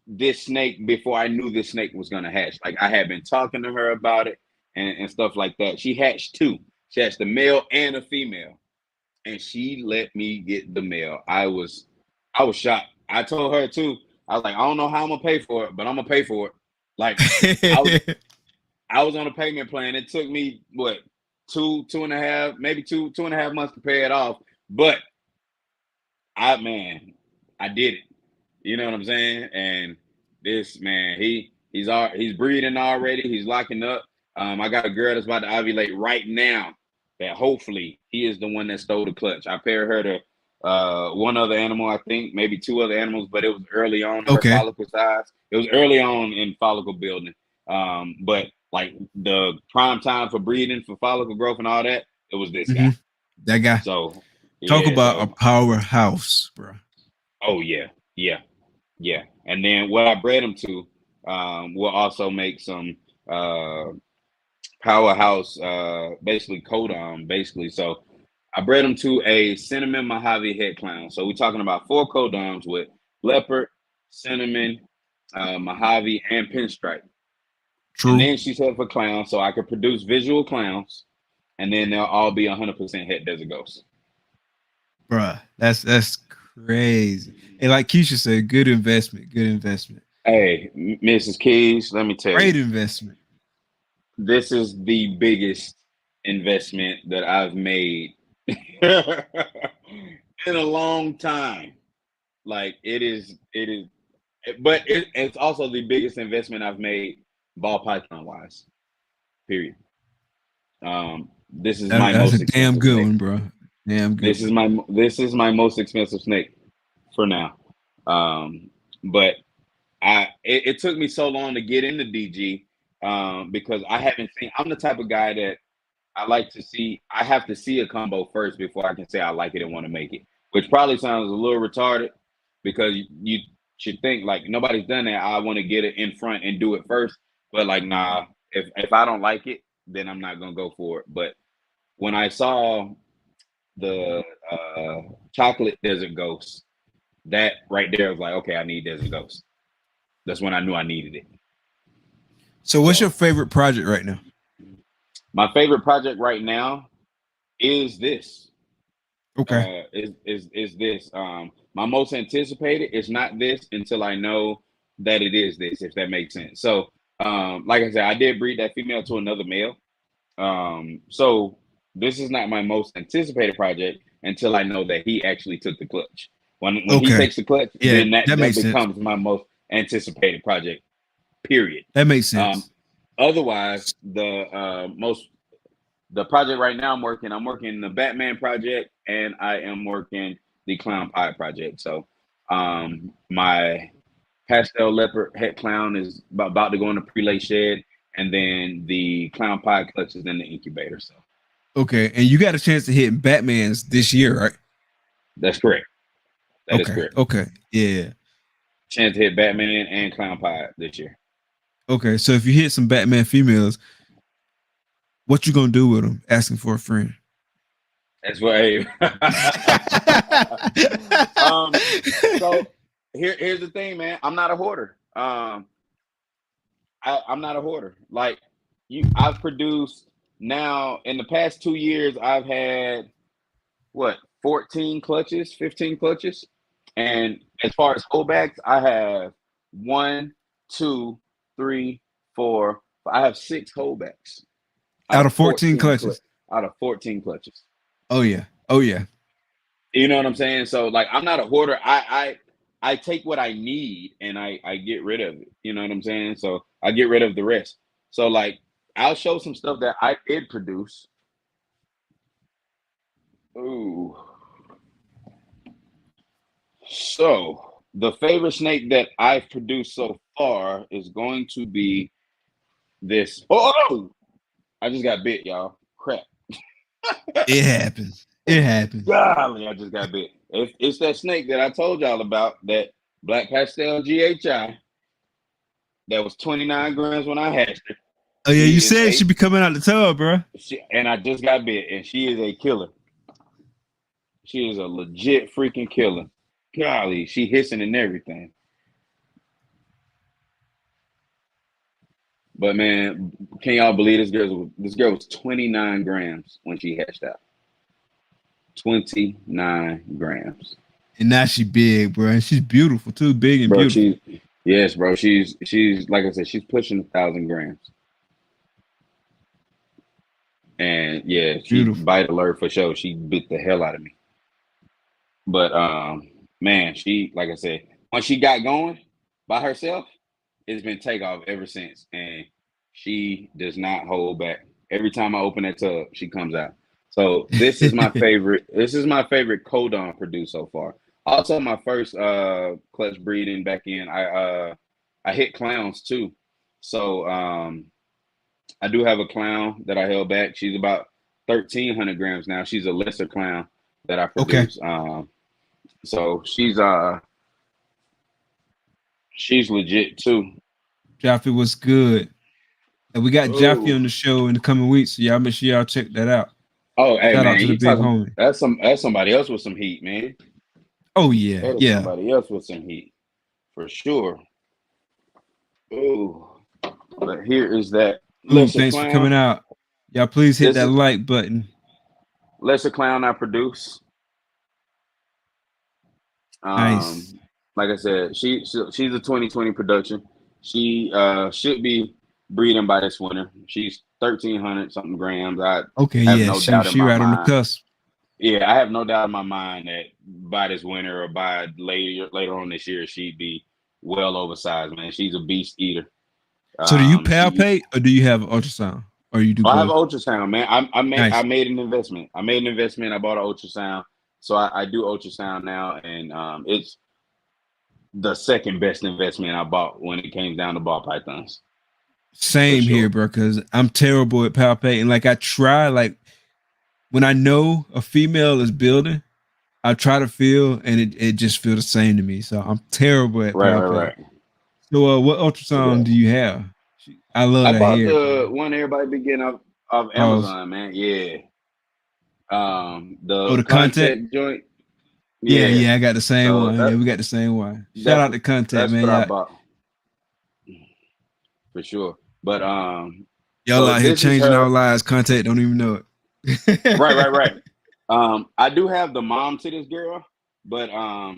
this snake before I knew this snake was gonna hatch. Like I had been talking to her about it, and stuff like that. She hatched two. She hatched a male and a female, and she let me get the male. I was shocked. I told her too. I was like, I don't know how I'm gonna pay for it, but I'm gonna pay for it. Like I was on a payment plan. It took me what two and a half, maybe two and a half months to pay it off. But I did it. You know what I'm saying? And this man, he's breeding already. He's locking up. I got a girl that's about to ovulate right now. That hopefully he is the one that stole the clutch. I paired her to one other animal, I think, maybe two other animals, but it was early on in her Okay. follicle size. It was early on in follicle building. But like the prime time for breeding, for follicle growth and all that, it was this guy. That guy. So Talk yeah, about a so powerhouse, bro. oh yeah. And then what I bred him to will also make some powerhouse, basically codon, basically. So I bred him to a cinnamon Mojave head clown. So we're talking about 4 codons with leopard, cinnamon, Mojave, and pinstripe. And True. then she said for clowns, so I could produce visual clowns, and then they'll all be 100% het desert ghosts. Bruh, that's crazy. And like Keisha said, good investment. Good investment. Hey, Mrs. Keys, let me tell Great you, investment. this is the biggest investment that I've made in a long time. Like but it's also the biggest investment I've made ball python wise. Period. This is my That's a most damn expensive good snake. one, bro. Damn good one. This is my most expensive snake for now. But it took me so long to get into DG because I haven't seen. I'm the type of guy that I like to see. I have to see a combo first before I can say I like it and want to make it, which probably sounds a little retarded because you should think like nobody's done that. I want to get it in front and do it first, but like nah, if I don't like it, then I'm not gonna go for it. But when I saw the chocolate desert ghost, that right there was like, okay, I need desert ghost. That's when I knew I needed it. So what's your favorite project right now? My favorite project right now is this. Okay. Is this. My most anticipated is not this until I know that it is this, if that makes sense. So like I said, I did breed that female to another male. So this is not my most anticipated project until I know that he actually took the clutch. When he Okay. takes the clutch, Yeah, then that that makes sense. becomes my most anticipated project. Period. That makes sense. Otherwise, the project right now I'm working the Batman project and I am working the Clown Pie project. So my pastel leopard het clown is about to go in the pre-lay shed, and then the Clown Pie clutch is in the incubator. So Okay. And you got a chance to hit Batman's this year, right? that's correct. That is Okay. correct. Okay. Yeah. Chance to hit Batman and Clown Pie this year. Okay. So if you hit some Batman females, what you gonna do with them? Asking for a friend. That's what. Hey. So here's the thing, man. I'm not a hoarder. I'm not a hoarder. Like I've produced now in the past 2 years. I've had what 14 clutches, 15 clutches, and as far as holdbacks, I have 1, 2, 3, 4. I have 6 holdbacks out Out of of 14 14 clutches. out of 14 clutches. Oh yeah. Oh yeah. You know what I'm saying? So like I'm not a hoarder. I take what I need and I get rid of it. You know what I'm saying? So I get rid of the rest. So like I'll show some stuff that I did produce. Ooh. So the favorite snake that I've produced so far is going to be this. Oh, I just got bit, y'all. Crap. It happens. It happens. Golly, I just got bit. It's that snake that I told y'all about, that black pastel GHI that was 29 grams when I hatched her. Oh yeah, you said she be coming out the tub, bro. And I just got bit, and she is a killer. She is a legit freaking killer. Golly, she hissing and everything. But man, can y'all believe this girl was 29 grams when she hatched out. 29 grams. And now she big, bro. And she's beautiful too, big and Bro, beautiful. yes, bro. She's like I said, she's pushing 1,000 grams. And yeah, she Beautiful. bite alert for sure. She bit the hell out of me. But man, she, like I said, when she got going by herself, it's been takeoff ever since. And she does not hold back. Every time I open that tub, she comes out. So this is my favorite. This is my favorite codon produced so far. Also, my first clutch breeding back in. I hit clowns too. So I do have a clown that I held back. She's about 1,300 grams now. She's a lesser clown that I Okay. produce. So she's legit too. Jaffe was good. And we got Jaffe Oh, on the show in the coming weeks. So y'all make sure y'all check that out. oh, hey Shout out man, to the you big talking? homie. That's somebody else with some heat, man. Oh yeah, That is yeah. somebody else with some heat for sure. Oh, but here is that Ooh, lesser thanks for coming clown. out. Y'all please hit This that is like button. lesser clown I produce. Nice. Like I said, she's a 2020 production. She should be breeding by this winter. She's 1,300 something grams. I Okay, have yeah, no she doubt in she my right on the mind. cusp. Yeah, I have no doubt in my mind that by this winter or by later on this year, she'd be well oversized, man. She's a beast eater. So do you She palpate or do you have an ultrasound? Or you do I have an both? ultrasound, man. I Nice. made an investment. I made an investment. I bought an ultrasound, so I do ultrasound now, and it's the second best investment I bought when it came down to ball pythons, for Same here, sure. bro, because I'm terrible at palpating. Like I try, like when I know a female is building, I try to feel and it just feels the same to me. So I'm terrible at Right, right, palpating. right. So what So ultrasound that do you have? I love I that bought hair, the bro. one everybody be getting off Pause. Amazon, man. Yeah. Oh, The the contact? contact joint. Yeah, Yeah. yeah, I got the same So one. Yeah, we got the same one. Shout that's out to contact, that's man. what I Y'all, bought for sure. But y'all so out here this is changing our her. lives. Contact don't even know Right, right, it. right. I do have the mom to this girl, but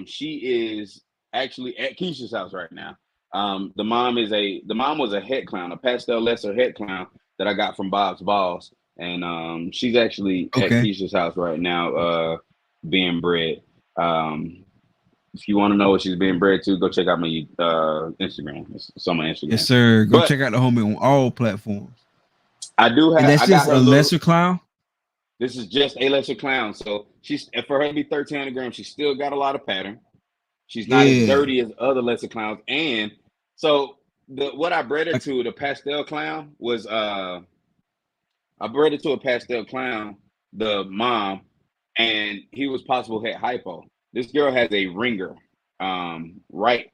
she is actually at Keisha's house right now. The mom was a head clown, a pastel lesser head clown that I got from Bob's Balls, and she's actually at Okay. Keisha's house right now, being bred. Um, if you want to know what she's being bred to, go check out my Instagram. It's on my Yes, Instagram. sir. Go But check out the homie on all platforms. And I that's got just her a little. lesser clown. This is just a lesser clown. So she's for her to be 1,300 grams, she still got a lot of pattern. She's not as Yeah. dirty as other lesser clowns. And so the what I bred her Like, to, the pastel clown, was I bred it to a pastel clown, the mom, and he was possible head hypo. This girl has a ringer right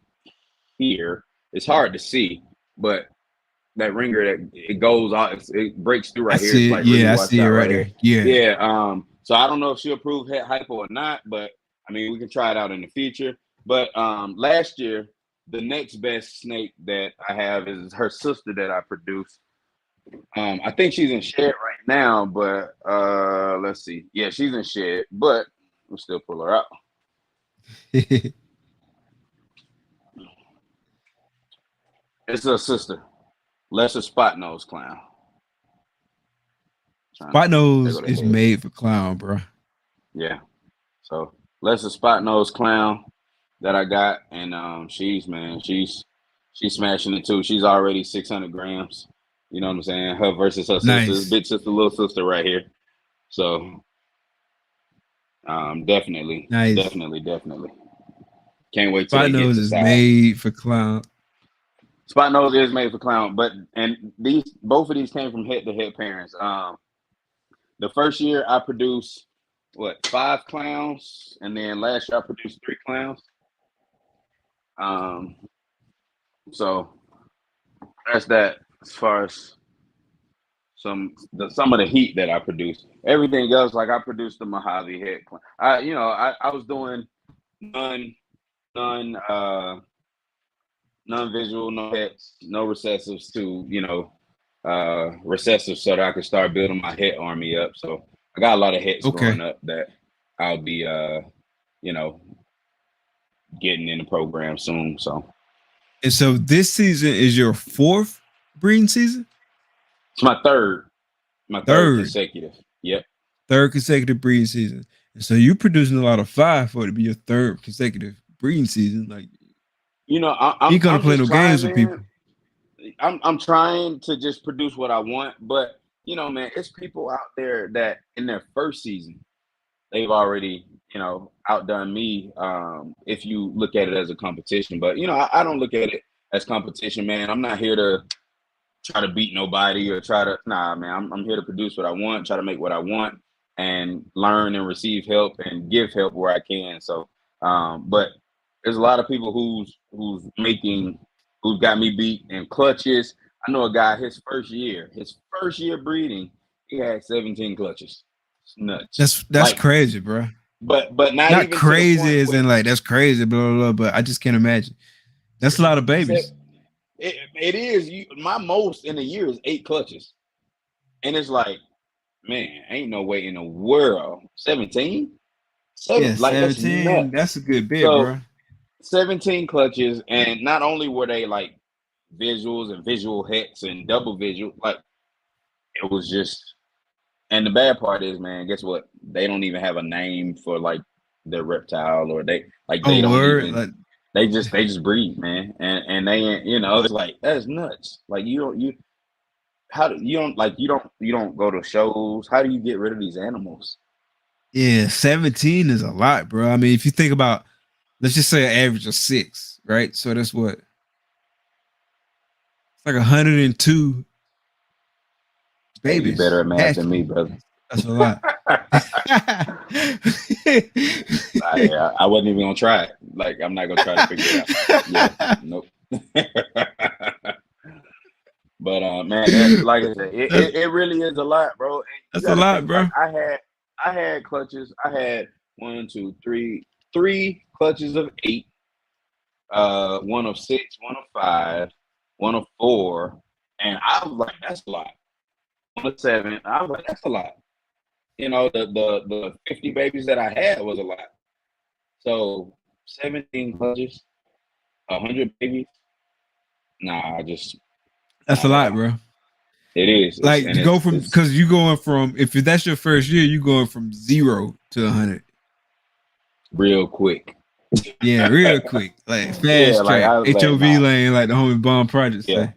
here. It's hard to see, but that ringer that it goes out, it breaks through I right here. It's see it. like really Yeah, I washed see it out right right here. there. Yeah. Yeah. So I don't know if she'll prove head hypo or not, but I mean we can try it out in the future. But last year, the next best snake that I have is her sister that I produced. I think she's in shed right now, but let's see. Yeah, she's in shed, but we'll still pull her out. It's her sister, lesser spot nose clown. Spot There nose go the is head. made for clown, bro. Yeah. So lesser spot nose clown that I got, and she's smashing it too. She's already 600 grams. You know what I'm saying? Her versus her sister, Nice. big sister, little sister, right here. So definitely, Nice. definitely, definitely. Can't wait till Spot they get nose to is size. made for clown. Spot nose is made for clown, but and these both of these came from head to head parents. The first year I produced what 5 clowns, and then last year I produced 3 clowns. Um, so that's that as far as some of the heat that I produced. Everything else, like I produced the Mojave head clown. I was doing none none non visual, no hets, no recessives to recessive so that I can start building my het army up. So I got a lot of hets Okay. growing up that I'll be you know, getting in the program soon. So And so this season is your fourth breeding season? it's my third Third. consecutive. Yep. Third consecutive breeding season. And so you're producing a lot of five for it to be your third consecutive breeding season. Like You know, you ain't gonna I'm play just no trying, games with man. people. I'm trying to just produce what I want, but you know, man, it's people out there that in their first season they've already, outdone me. If you look at it as a competition, but I don't look at it as competition, man. I'm not here to try to beat nobody or try to nah, man. I'm here to produce what I want, try to make what I want, and learn and receive help and give help where I can. So but there's a lot of people who's got me beat in clutches. I know a guy, his first year breeding, he had 17 clutches. It's nuts. That's Like, crazy, bro. but not Not even to the point crazy as where in like that's crazy, blah blah blah. But I just can't imagine. That's a lot of se- babies. it is my most in a year is 8 clutches. And it's like, man, ain't no way in the world. 17? Yeah, Like, that's 17. That's nuts. a good bit, So bro. 17 clutches, and not only were they like visuals and visual hits and double visual, like it was just. And the bad part is, man, guess what? They don't even have a name for like their reptile, or they Oh, don't word. even. Like They just breed, man, and they ain't. It's like that's nuts. Like you don't you how do you don't like you don't go to shows. How do you get rid of these animals? yeah, 17 is a lot, bro. I mean, if you think about let's just say an average of six, right? So that's what it's like 102 Hey, you better babies at math than me, hatching. brother. That's a lot. I wasn't even gonna try it. Like I'm not gonna try to figure it out. Yeah, nope. But man, like I said, that's, it really is a lot, bro. And you that's a got to lot, think like bro. I had clutches. I had one, two, three clutches of 8, one of 6, one of 5, one of 4, and I was like, that's a lot. One of 7, I was like, that's a lot. The 50 babies that I had was a lot. So 17 clutches, 100 babies. Nah, I just That's a not at lot, all. bro. It is. It's Like and you go it's from it's because you going from if that's your first year, you going from 0 to 100. real quick. Yeah, real quick, like Yeah, fast like track, I was like, HOV nah, lane, like the homie Bomb Project yeah.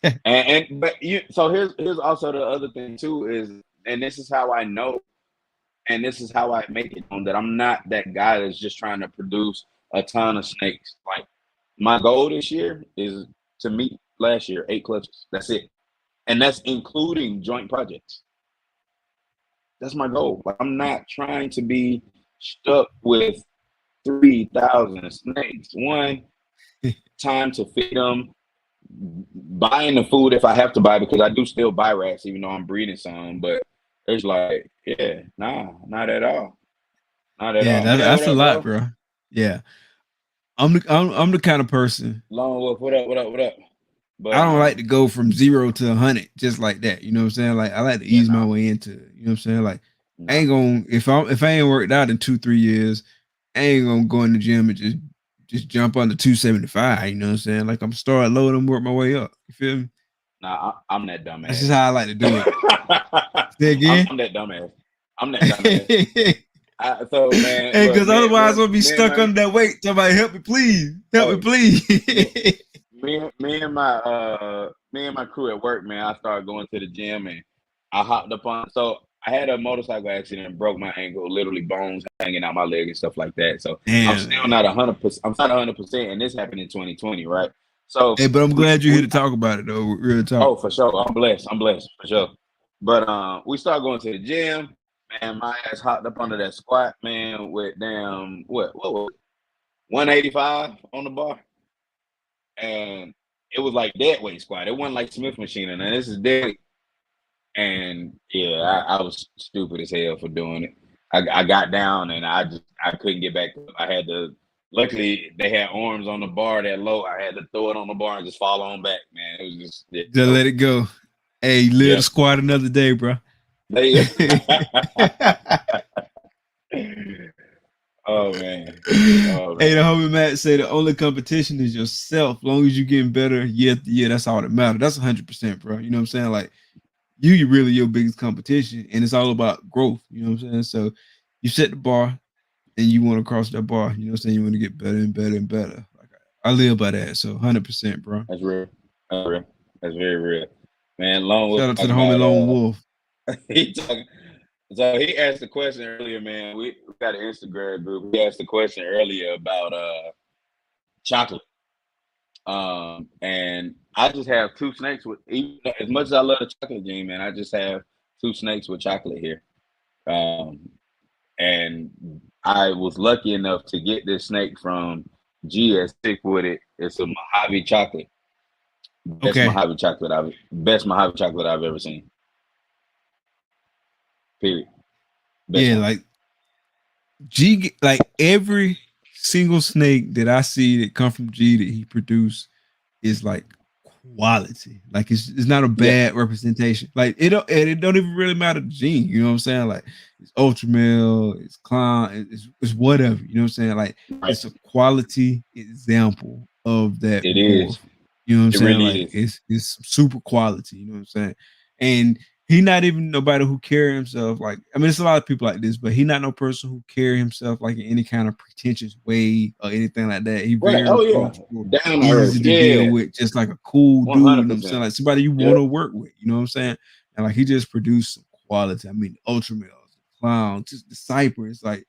say. And but so here's also the other thing too is, and this is how I know, and this is how I make it known that I'm not that guy that's just trying to produce a ton of snakes. Like my goal this year is to meet last year 8 clutches. That's it, and that's including joint projects. That's my goal. Like I'm not trying to be stuck with 3,000 snakes. One, time to feed them, buying the food if I have to buy, because I do still buy rats even though I'm breeding some. But it's like, yeah, nah, not at all, not at Yeah, all. Man, what that's a up, lot, bro? bro. Yeah, I'm the kind of person Long Wolf, what up, what up, what up? I But don't like to go from 0 to 100 just like that. You know what I'm saying? Like I like to yeah, ease my nah, way into it. You know what I'm saying? Like I nah, ain't gonna if I ain't worked out in 2 3 years, I ain't gonna go in the gym and just jump on the 275. You know what I'm saying? Like I'm start low and work my way up. You feel me? nah. I'm that That's just dumbass. how I like to do it. Say I'm again. that dumbass. I'm that dumbass. Hey, So man, look, because otherwise I'll be me and stuck my under that weight. Somebody help me, please. Help me, hey, me, please. me and my crew at work, man, I started going to the gym, and I hopped up on. So I had a motorcycle accident and broke my ankle, literally bones hanging out my leg and stuff like that. So I'm Damn, still man. not 100%. I'm not 100%, and this happened in 2020, right? So Hey, but I'm we glad you're here we to talk about it though. Real talk. oh, for sure, I'm blessed. I'm blessed for sure. But we started going to the gym, man. My ass hopped up under that squat, man, with damn what was it? 185 on the bar, and it was like dead weight squat. It wasn't like Smith machine, and this is dead weight. And yeah, I was stupid as hell for doing it. I got down and I couldn't get back up. I had to. Luckily, they had arms on the bar that low. I had to throw it on the bar and just fall on back. Man, it was just Just so let it go. Hey, live the Yep. squad another day, bro. They. Hey, Oh man. Oh the man. homie Matt say the only competition is yourself. Long as you getting better year after year, that's all that matters. That's 100%, bro. You know what I'm saying? Like you really your biggest competition, and it's all about growth. You know what I'm saying? So you set the bar, and you want to cross that bar. You know what I'm saying? You want to get better and better and better. Like I live by that. So 100%, bro. That's real. That's real. That's very real. Man, Lone was Shout out to the talking homie about Lone Wolf. he talking so he asked the question earlier, man. We got an Instagram group. He asked the question earlier about chocolate. And I just have two snakes with even as much as I love the chocolate gene, man, I just have two snakes with chocolate here. Um and I was lucky enough to get this snake from G as sick with it. It's a Mojave chocolate. Okay. Best Mojave chocolate I've ever seen. Period. Best Yeah, one. like G, like every single snake that I see that come from G that he produced is like quality. Like it's not a Yeah. bad representation. Like it don't even really matter the gene. You know what I'm saying? Like it's ultra male, it's clown, it's whatever. You know what I'm saying? Like Right. it's a quality example of that It is. morph. You know what I'm It saying? really Like is. it's super quality. You know what I'm saying? And he not even nobody who carry himself like I mean it's a lot of people like this, but he not no person who carry himself like in any kind of pretentious way or anything like that. He Right. very Oh yeah. approachable, Down to earth. easy to deal Yeah. with, just like a cool dude, you know what I'm saying? 100%. Like somebody you want Yep. to work with, you know what I'm saying? And like he just produced some quality. I mean, Ultra Males, Clown, just the Cypher. It's like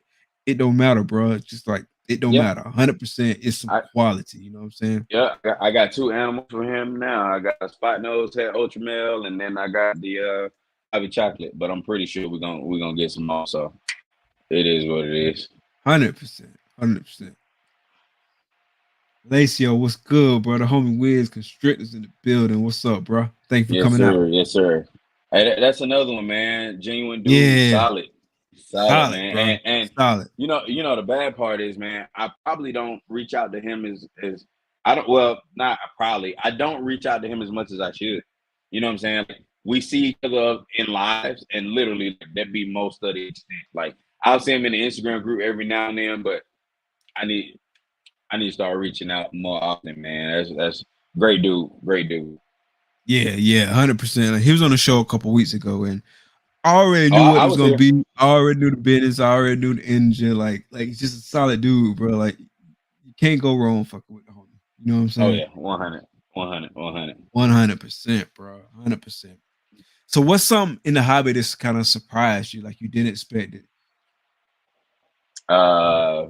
it don't matter, bro. It's just like it don't Yeah. matter. 100% it's some I quality, you know what I'm saying? yeah. I got two animals for him now. I got a spot nose head ultra male, and then I got the Ivy chocolate. But I'm pretty sure we're gonna get some more. So it is what it is. 100%. 100%. Lacio, what's good, bro? The homie Wiz Constrictors in the building. What's up, bro? Thank you for Yes, coming out. sir. Yes, sir. Hey, that's another one, man. Genuine dude, Yeah. solid, Solid, man. bro. And Solid. you know, the bad part is, man, I probably don't reach out to him as I don't. Well, not probably. I don't reach out to him as much as I should. You know what I'm saying? Like, we see each other in lives, and literally that be most of the extent. Like I'll see him in the Instagram group every now and then, but I need I need to start reaching out more often, man. That's great dude, great dude. Yeah, 100%. Like, he was on the show a couple weeks ago, and I already Oh, knew what I it was was gonna here. be. I already knew the business. I already knew the engine. Like he's just a solid dude, bro. Like you can't go wrong fucking with the homie. You know what I'm Oh saying? yeah, 100, 100, 100. 100%, bro. 100%. So what's something in the hobby that's kind of surprised you, like you didn't expect Uh,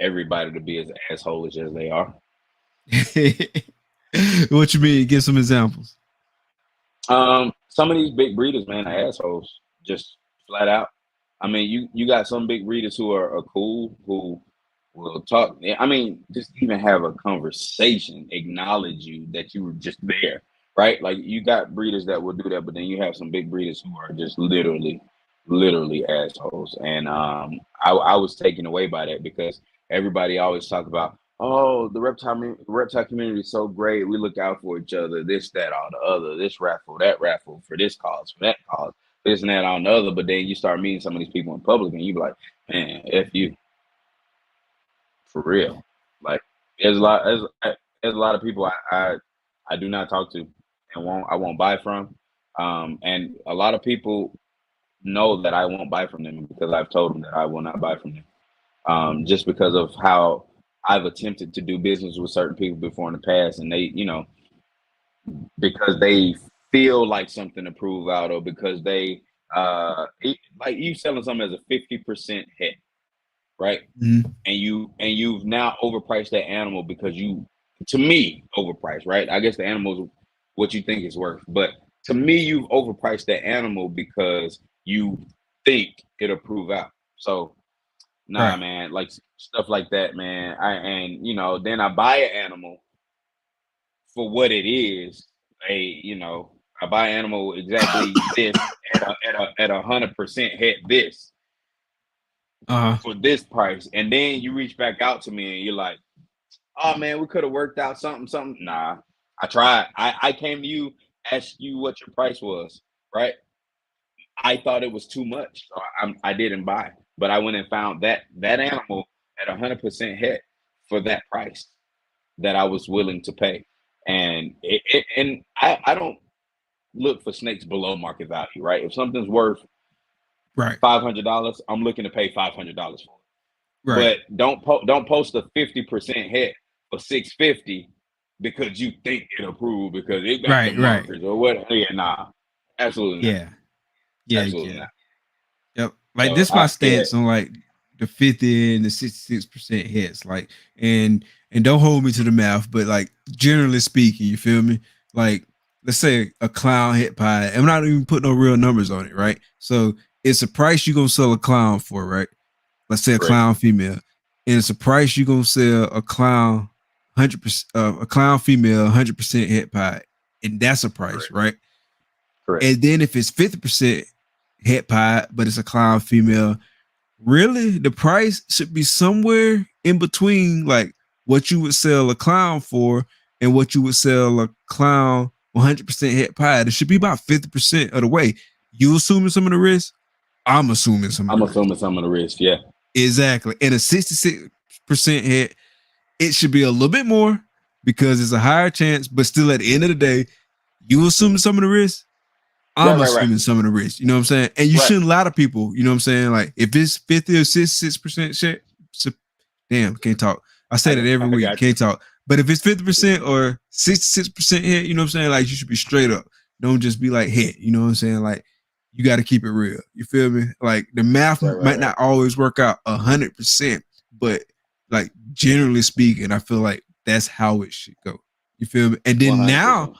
everybody to be as assholeish as they are. it? What you mean? Give some examples. Some of these big breeders, man, are assholes, just flat out. I mean, you got some big breeders who are cool, who will talk. I mean, just even have a conversation, acknowledge you that you were just there, right? Like you got breeders that will do that, but then you have some big breeders who are just literally assholes. And I was taken away by that because everybody always talk about, oh, the reptile community is so great. We look out for each other. This, that, all the other. This raffle, that raffle, for this cause, for that cause, this and that, on the other. But then you start meeting some of these people in public, and you be like, man, f you, for real. Like there's a lot of people I do not talk to and won't buy from. And a lot of people know that I won't buy from them because I've told them that I will not buy from them. Just because of how I've attempted to do business with certain people before in the past, and they, because they feel like something to prove out, or because they, like you selling something as a 50% hit, right? Mhm. And you've now overpriced that animal because you, to me, overpriced, right? I guess the animal's what you think it's worth, but to me, you've overpriced that animal because you think it'll prove out. So nah, Right. man, like stuff like that, man. Then I buy an animal for what it is. I buy an animal exactly this at 100% hit this Uh-huh. for this price, and then you reach back out to me and you're like, oh man, we could have worked out something. Nah, I tried. I came to you asked you what your price was, right? I thought it was too much, so I didn't buy. But I went and found that animal at 100% hit for that price that I was willing to pay, and I don't look for snakes below market value, right? If something's worth Right. $500, I'm looking to pay $500 for it. Right. But don't post a 50% hit for 650 because you think it'll prove because it got the Right. Right. markers or what? Yeah, nah, absolutely not, Yeah. Yeah. absolutely Yeah. not. Yep. Like So this my yeah, stance on like the 50 and the 66% hits. Like and don't hold me to the math, but like generally speaking, you feel me? Like let's say a clown hit pie. I'm not even putting no real numbers on it, right? So it's a price you're gonna sell a clown for, right? Let's say a correct, clown female. And it's a price you're gonna sell a clown 100% a clown female 100% hit pie. And that's a price, correct, right? correct. And then if it's 50% hit pie, but it's a clown female, really the price should be somewhere in between like what you would sell a clown for and what you would sell a clown 100% hit pie. It should be about 50% of the way. You assuming some of the risk, I'm assuming some of the I'm risk. assuming some of the risk. Yeah, Exactly. And a 66% hit, it should be a little bit more because it's a higher chance, but still at the end of the day, you assuming some of the risk, right, I'm right, right, assuming some of the risk. You know what I'm saying? And you right. shouldn't lie to people. You know what I'm saying? Like if it's 50 or 66% shit, damn, can't talk. I say that every I week, got you. can't talk. But if it's 50% or 66% hit, you know what I'm saying? Like you should be straight up. Don't just be like hit. You know what I'm saying? Like you got to keep it real. You feel me? Like the math Right, right, might right. not always work out 100%, but like generally speaking, I feel like that's how it should go. You feel me? And One then hundred now percent.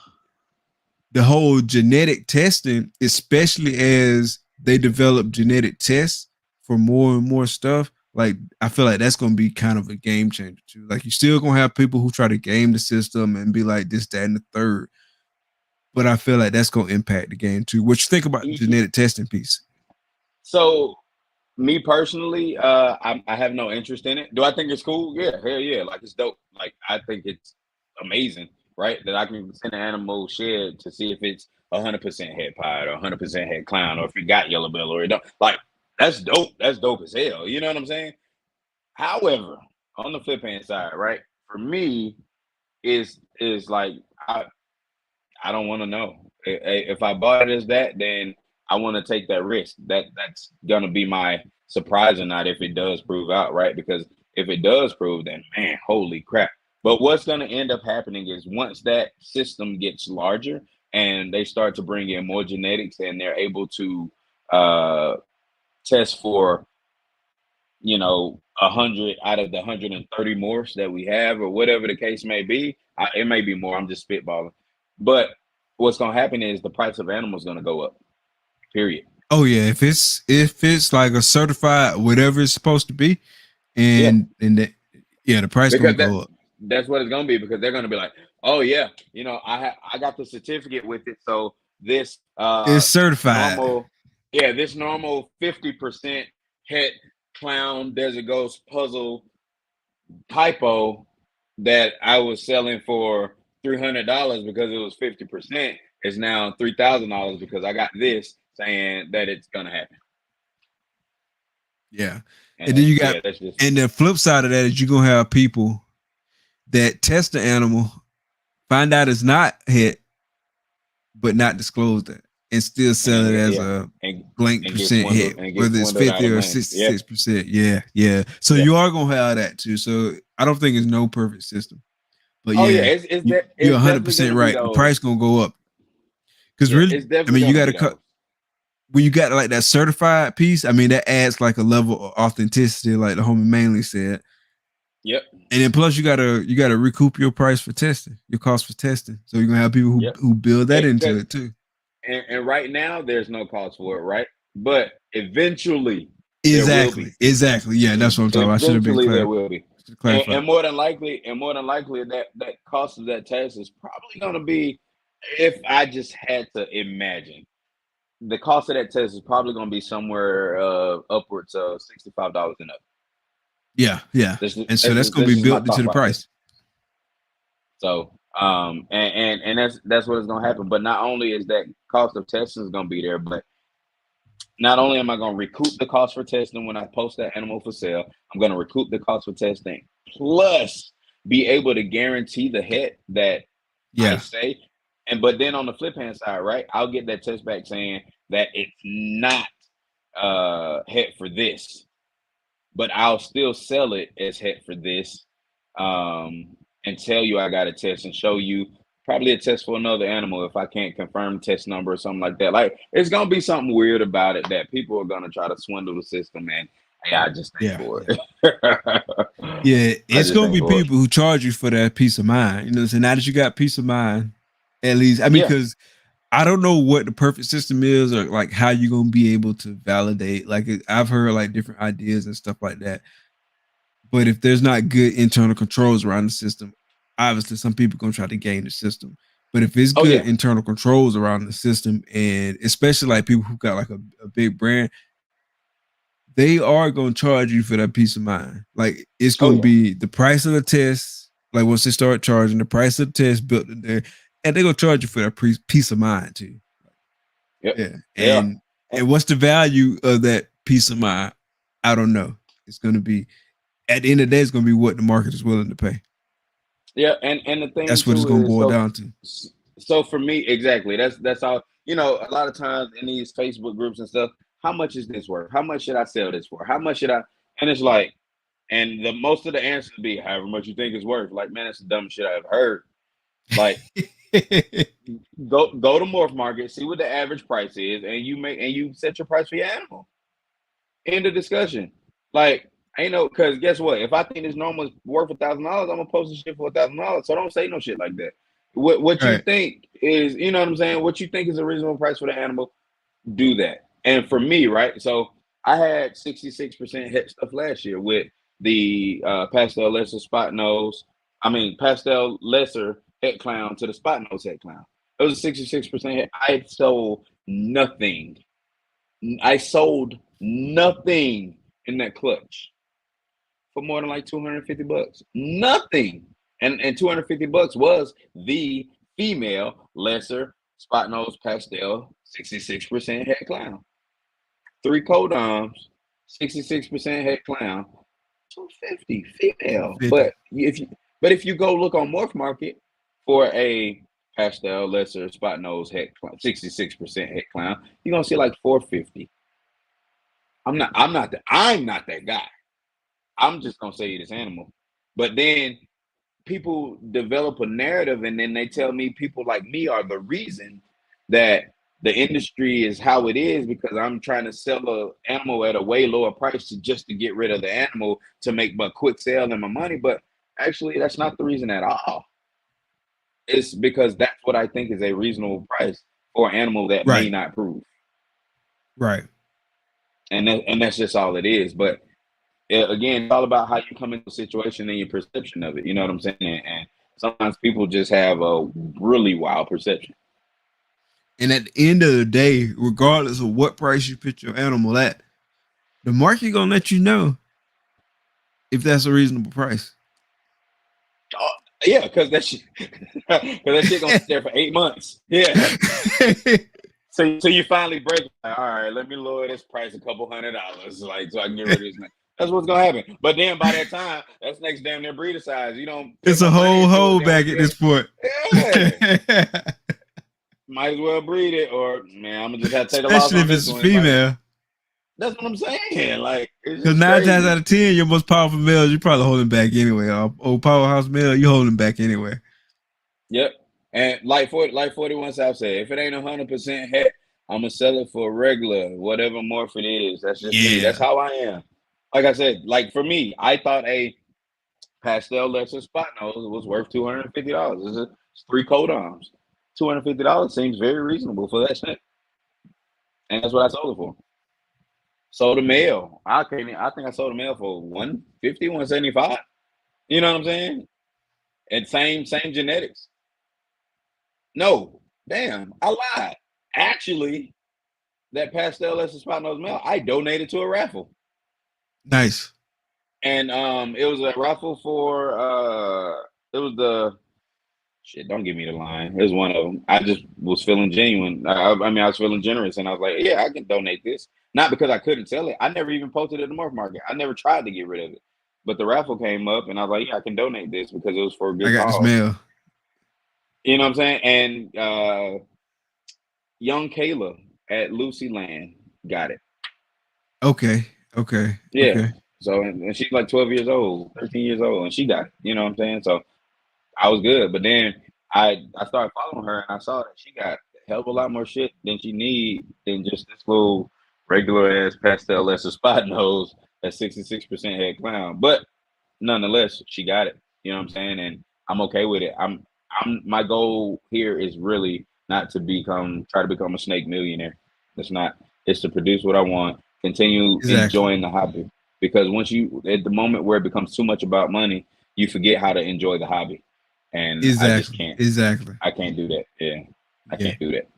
the whole genetic testing, especially as they develop genetic tests for more and more stuff, like I feel like that's gonna be kind of a game changer too. Like you still gonna have people who try to game the system and be like this, that, and the third. But I feel like that's gonna impact the game too. What you think about the genetic testing piece? So me personally, I have no interest in it. Do I think it's cool? Yeah, hell yeah. Like it's dope. Like I think it's amazing, right? That I can send an animal shed to see if it's 100% head pied or 100% head clown or if it got yellow bill or it don't. Like that's dope. That's dope as hell. You know what I'm saying? However, on the flip hand side, right? For me, is like I don't want to know. If I bought it as that, then I want to take that risk. That's gonna be my surprise or not if it does prove out, right? Because if it does prove, then man, holy crap. But what's gonna end up happening is once that system gets larger and they start to bring in more genetics and they're able to uh, test for 100 out of the 130 morphs that we have or whatever the case may be. It may be more. I'm just spitballing. But what's going to happen is the price of animals going to go up. Period. Oh yeah, if it's like a certified whatever it's supposed to be, Yeah, and that yeah, the price gonna because go up. that's what it's going to be because they're going to be like, oh yeah, I got the certificate with it, so this It's certified. normal, yeah, this normal 50% het clown desert ghost puzzle typo that I was selling for $300 because it was 50% is now $3,000 because I got this saying that it's gonna happen. Yeah. And And then that's you got yeah, that's just and the flip side of that is you're gonna have people that test the animal, find out it's not hit, but not disclose that, and still sell it as yeah, a and blank and get percent swindled hit, and get whether it's swindled out 50 of or money. Yeah, 66%. Yeah, yeah. So yeah. you are gonna have that too. So I don't think it's no perfect system. But Oh yeah, yeah, you're it's 100 definitely percent gonna be right. The those. price gonna go up. Because Yeah, really, it's I definitely mean, you gonna gotta be cut those. when you got like that certified piece, I mean, that adds like a level of authenticity, like the homie mainly said. Yep, And then plus you gotta recoup your price for testing, your cost for testing. So you're gonna have people who yep. who build that into Because it too. and right now there's no cost for it, right? But eventually there will Exactly. be. Exactly. Yeah, that's what I'm talking about. I should have been Eventually there clear. will be. Should have And, clarified. and more than likely that cost of that test is probably going to be, if I just had to imagine, the cost of that test is probably going to be somewhere upwards of $65 and up. Yeah, yeah. This is And so this that's is gonna this be is my built into thought the process. price. So And that's what is going to happen. But not only is that cost of testing is going to be there, but not only am I going to recoup the cost for testing when I post that animal for sale, I'm going to recoup the cost for testing, plus be able to guarantee the head that I Yeah. say. And but then on the flip hand side, right, I'll get that test back saying that it's not head for this, but I'll still sell it as head for this, and tell you I got a test and show you probably a test for another animal if I can't confirm test number or something like that. Like it's gonna be something weird about it that people are gonna try to swindle the system, and yeah, I just think Yeah. for Yeah. it. Yeah, I it's just gonna think be for it. people who charge you for that peace of mind. You know what I'm saying? Now that you got peace of mind, at least I mean, Yeah. because I don't know what the perfect system is or like how you're gonna be able to validate. Like I've heard like different ideas and stuff like that. But if there's not good internal controls around the system, obviously some people gonna try to game the system. But if it's Oh good yeah. internal controls around the system, and especially like people who got like a big brand, they are gonna charge you for that peace of mind. Like it's Oh gonna yeah. be the price of the test. Like once they start charging the price of the test built in there, and they're gonna charge you for that peace of mind too. Yep. Yeah, Yeah. and what's the value of that peace of mind? I don't know. It's gonna be at the end of the day, it's gonna be what the market is willing to pay. Yeah, and the thing That's what it's too gonna is boil down to. so for me exactly. That's all. You know, a lot of times in these Facebook groups and stuff, how much is this worth? How much should I sell this for? How much should I? And it's like, and the most of the answers be however much you think it's worth. Like, man, that's the dumbest shit I've heard. Like, go to Morph Market, see what the average price is, and you set your price for your animal. End of discussion. Like, ain't no, because guess what? If I think this normal is worth $1,000, I'm gonna post the shit for $1,000. So don't say no shit like that. What you Right. think is, you know what I'm saying? What you think is a reasonable price for the animal, do that. And for me, right? So I had 66% head stuff last year with the pastel lesser spot nose. I mean, pastel lesser head clown to the spot nose head clown. It was a 66% hit. I sold nothing. I sold nothing in that clutch for more than like 250 bucks. Nothing. And 250 bucks was the female lesser spot nose pastel 66% head clown. Three codoms, 66% head clown, 250 female. 250. But if you go look on Morph Market for a pastel lesser spot nose head clown, 66% head clown, you're gonna see like 450. I'm not that guy. I'm just gonna say this animal. But then people develop a narrative and then they tell me people like me are the reason that the industry is how it is because I'm trying to sell an animal at a way lower price just to get rid of the animal to make my quick sale and my money. But actually, that's not the reason at all. It's because that's what I think is a reasonable price for an animal that may Right. not prove, Right. and that's just all it is. But again, it's all about how you come into a situation and your perception of it. You know what I'm saying? And sometimes people just have a really wild perception. And at the end of the day, regardless of what price you put your animal at, the market gonna let you know if that's a reasonable price. Oh, yeah, because that shit, because that shit gonna sit there for 8 months. Yeah. So you finally break. Like, all right, let me lower this price $200, like so I can get rid of this. That's what's gonna happen. But then by that time, that's next damn near breeder size. You don't put It's a more money whole into it. hole Then when back you at get, this point. yeah, might as well breed it, or man, I'm gonna just have to take a loss Especially on if this it's a one. Like female. that's what I'm saying. Like it's Because just 9 times out crazy. of 10, your most powerful males, you're probably holding back anyway. Old powerhouse male, you holding back anyway. Yep. And like 41 South said, if it ain't 100% het, I'm gonna sell it for regular, whatever morph it is. That's just me. That's Yeah. how I am. Like I said, like for me, I thought a pastel lesser spot nose was worth $250. It's three codons. $250 seems very reasonable for that shit. And that's what I sold it for. Sold a male. I think I sold a male for 150, 175. You know what I'm saying? And same genetics. No, damn, I lied. Actually, that pastel lesson spot nose male, I donated to a raffle, Nice. and it was a raffle for it was the Shit, don't give me the line. Here's one of them. I just was feeling genuine. I mean, I was feeling generous, and I was like, yeah, I can donate this. Not because I couldn't sell it. I never even posted it at the Morph Market. I never tried to get rid of it. But the raffle came up, and I was like, yeah, I can donate this because it was for a I good got this cause. mail. You know what I'm saying? And young Kayla at Lucy Land got it. Okay. Okay. Yeah. Okay. So, and she's like 12 years old, 13 years old, and she got it. You know what I'm saying? So I was good. But then I started following her, and I saw that she got a hell of a lot more shit than she need than just this little regular ass pastel lesser spot nose at 66% head clown. But nonetheless, she got it. You know what I'm saying? And I'm okay with it. I'm my goal here is really not to try to become a snake millionaire. It's not. It's to produce what I want, continue Exactly. enjoying the hobby. Because once you at the moment where it becomes too much about money, you forget how to enjoy the hobby. And I just Exactly. can't. Exactly. I can't do that. Yeah. I Yeah. can't do that.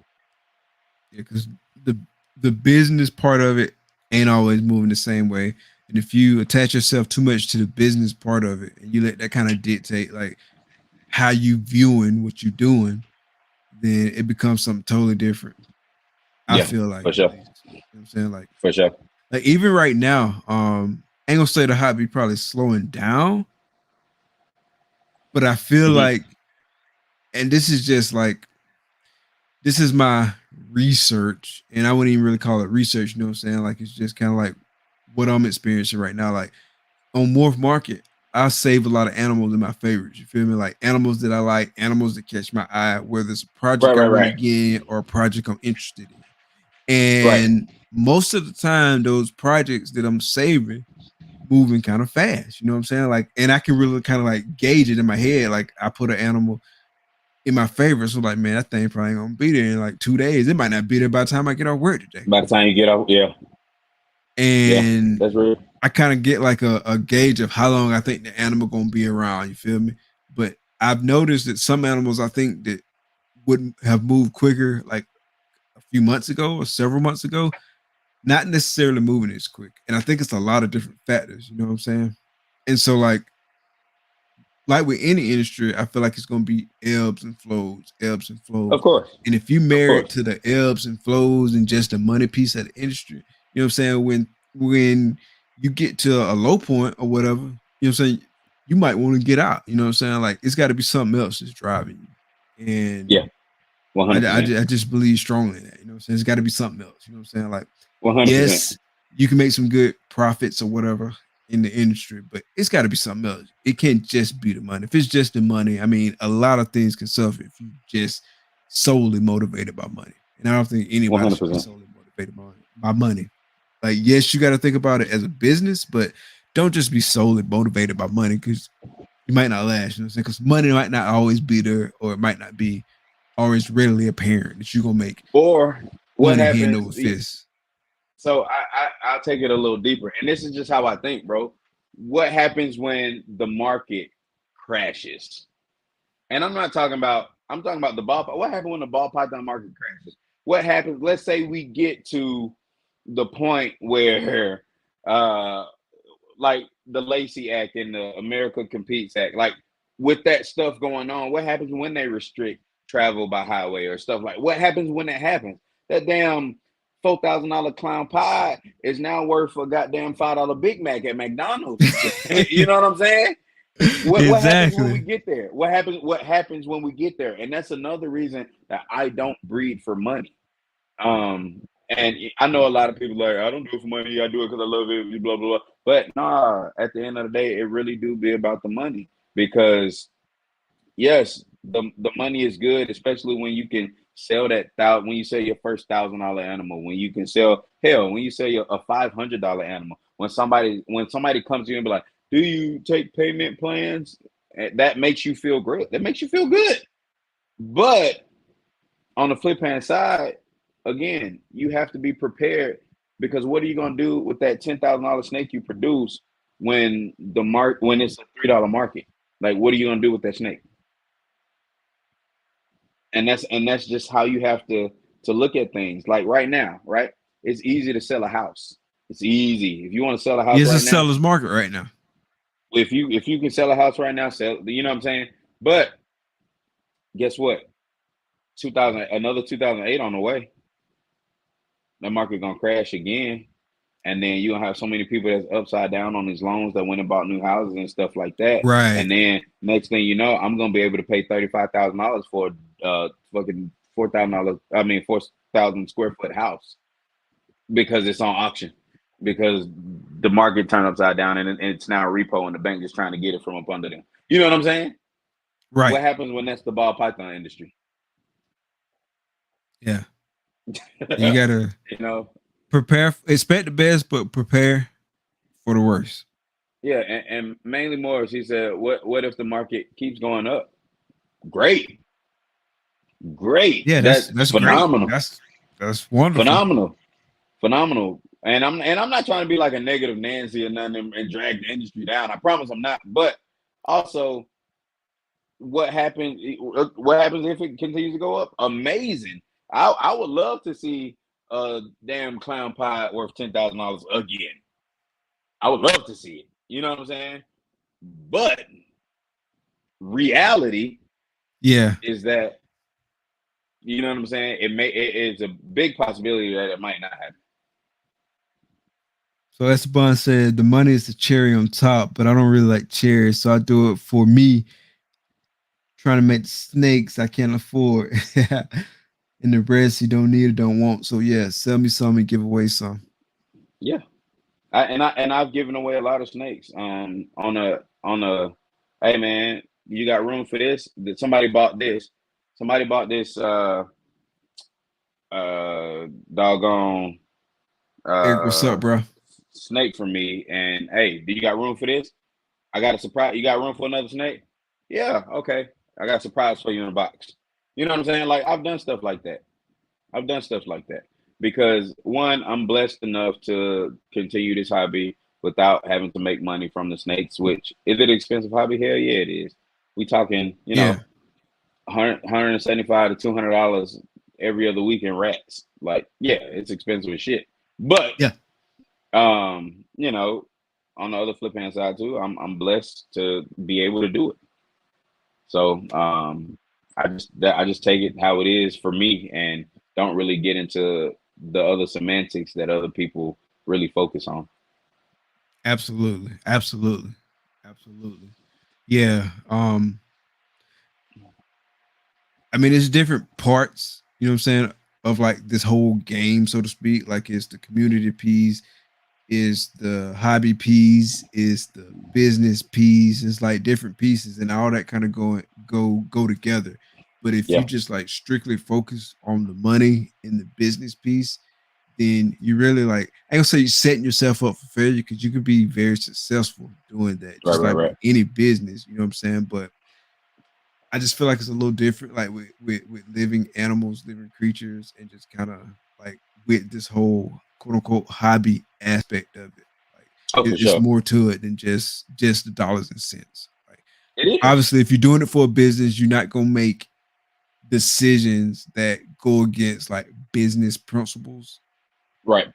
Yeah. Because the the business part of it ain't always moving the same way. And if you attach yourself too much to the business part of it and you let that kind of dictate like how you viewing what you're doing, then it becomes something totally different. I Yeah, feel like for at sure. least. You know what I'm saying? For sure. Like even right now, ain't gonna say the hobby probably slowing down, but I feel Hmm. like, and this is just like this is my research, and I wouldn't even really call it research, you know what I'm saying? Like it's just kind of like what I'm experiencing right now. Like on Morph Market, I save a lot of animals in my favorites. You feel me? Like animals that I like, animals that catch my eye, whether it's a Right, project I right, want to right. get in or a project I'm interested in. Right. And most of the time, those projects that I'm saving moving kind of fast. You know what I'm saying? Like, and I can really kind of like gauge it in my head. Like, I put an animal in my favorites. So, like, man, that thing probably ain't gonna be there in like 2 days. It might not be there by the time I get off work today. By the time you get off, yeah. Yeah. And That's real. I kind of get like a gauge of how long I think the animal gonna be around. You feel me? But I've noticed that some animals I think that would have moved quicker, like a few months ago or several months ago, not necessarily moving as quick. And I think it's a lot of different factors. You know what I'm saying? And so like with any industry, I feel like it's gonna be ebbs and flows, ebbs and Of flows. course. And if you Of married course. to the ebbs and flows and just the money piece of the industry, you know what I'm saying? When you get to a low point or whatever, you know what I'm saying, you might want to get out. You know what I'm saying? Like it's got to be something else that's driving you. And Yeah. 100%. I just believe strongly in that. You know what I'm saying? It's got to be something else. You know what I'm saying? Like, 100%. yes, you can make some good profits or whatever in the industry, but it's got to be something else. It can't just be the money. If it's just the money, I mean, a lot of things can suffer if you just solely motivated by money. And I don't think anybody should be 100%. solely motivated by money. Like, yes, you got to think about it as a business, but don't just be solely motivated by money because you might not last. You know what I'm saying? Because money might not always be there, or it might not be always readily apparent that you're gonna make Or what money hand happens? over fist. So I'll take it a little deeper, and this is just how I think, bro. What happens when the market crashes? And I'm talking about the ball. What happened when the ball python market crashes? What happens? Let's say we get to the point where, uh, like the Lacey Act and the America Competes Act, like with that stuff going on, what happens when they restrict travel by highway or stuff like? What happens when that happens? That damn $4,000 clown pie is now worth a goddamn $5 Big Mac at McDonald's. You know what I'm saying? What happens when we Exactly. get there? What happens when we get there? And that's another reason that I don't breed for money. And I know a lot of people like I don't do it for money. I do it because I love it. Blah blah blah. But nah, at the end of the day, it really do be about the money because yes, the money is good, especially when you can sell that thousand. When you sell your first $1,000 animal, when you can sell when you sell a $500 animal. When somebody comes to you and be like, "Do you take payment plans?" That makes you feel great. That makes you feel good. But on the flip hand side, again, you have to be prepared because what are you gonna do with that $10,000 snake you produce when it's a $3 market? Like, what are you gonna do with that snake? And that's just how you have to look at things. Like right now, right? It's easy to sell a house. It's easy. If you want to sell a house It's a right now, seller's market right now. if you can sell a house right now, sell. You know what I'm saying? But guess what? 2008 on the way. The market gonna crash again, and then you gonna have so many people that's upside down on these loans that went and bought new houses and stuff like that. Right. And then next thing you know, I'm gonna be able to pay $35,000 for fucking $4,000. I mean 4,000 square foot house because it's on auction because the market turned upside down and it's now a repo and the bank just trying to get it from up under them. You know what I'm saying? Right. What happens when that's the ball python industry? Yeah. You gotta You know, prepare. Expect the best, but prepare for the worst. yeah, and mainly Morris, he said, what if the market keeps going up? Great, great. Yeah, That's that's great. phenomenal. That's wonderful. Phenomenal. Phenomenal. And I'm not trying to be like a negative Nancy or nothing and drag the industry down. I promise I'm not. But also what happens if it continues to go up? Amazing. I would love to see a damn clown pie worth $10,000 again. I would love to see it. You know what I'm saying? But reality Yeah. is that, you know what I'm saying? It's a big possibility that it might not happen. So Esteban said the money is the cherry on top, but I don't really like cherries, so I do it for me. Trying to make snakes I can't afford. And the rest you don't need or don't want. So yeah, sell me some and give away some. Yeah. I've given away a lot of snakes. On a hey man, you got room for this? That somebody bought this. Somebody bought this doggone Eric, what's up, uh bro? snake for me. And hey, do you got room for this? I got a surprise. You got room for another snake? Yeah, okay. I got a surprise for you in a box. You know what I'm saying? Like I've done stuff like that. I've done stuff like that because one, I'm blessed enough to continue this hobby without having to make money from the snakes. Which is it an expensive hobby? Hell yeah, it is. We talking, Yeah. 175 to $200 every other week in rats. Like, yeah, it's expensive as shit. But Yeah. you know, on the other flip hand side too, I'm blessed to be able to do it. So I just take it how it is for me and don't really get into the other semantics that other people really focus on. Absolutely. Absolutely. Absolutely. Yeah. I mean, it's different parts, you know what I'm saying, of like this whole game, so to speak. Like it's the community piece, is the hobby piece, is the business piece. It's like different pieces and all that kind of go together. But if you Yeah, just like strictly focus on the money in the business piece, then you really like I don't say you're setting yourself up for failure because you could be very successful doing that, right, just right, like right. with any business, you know what I'm saying? But I just feel like it's a little different, like with living animals, living creatures, and just kind of like with this whole quote unquote hobby aspect of it. Like Oh, for it's sure. more to it than just the dollars and cents. Like It is. obviously, if you're doing it for a business, you're not gonna make decisions that go against like business principles. Right.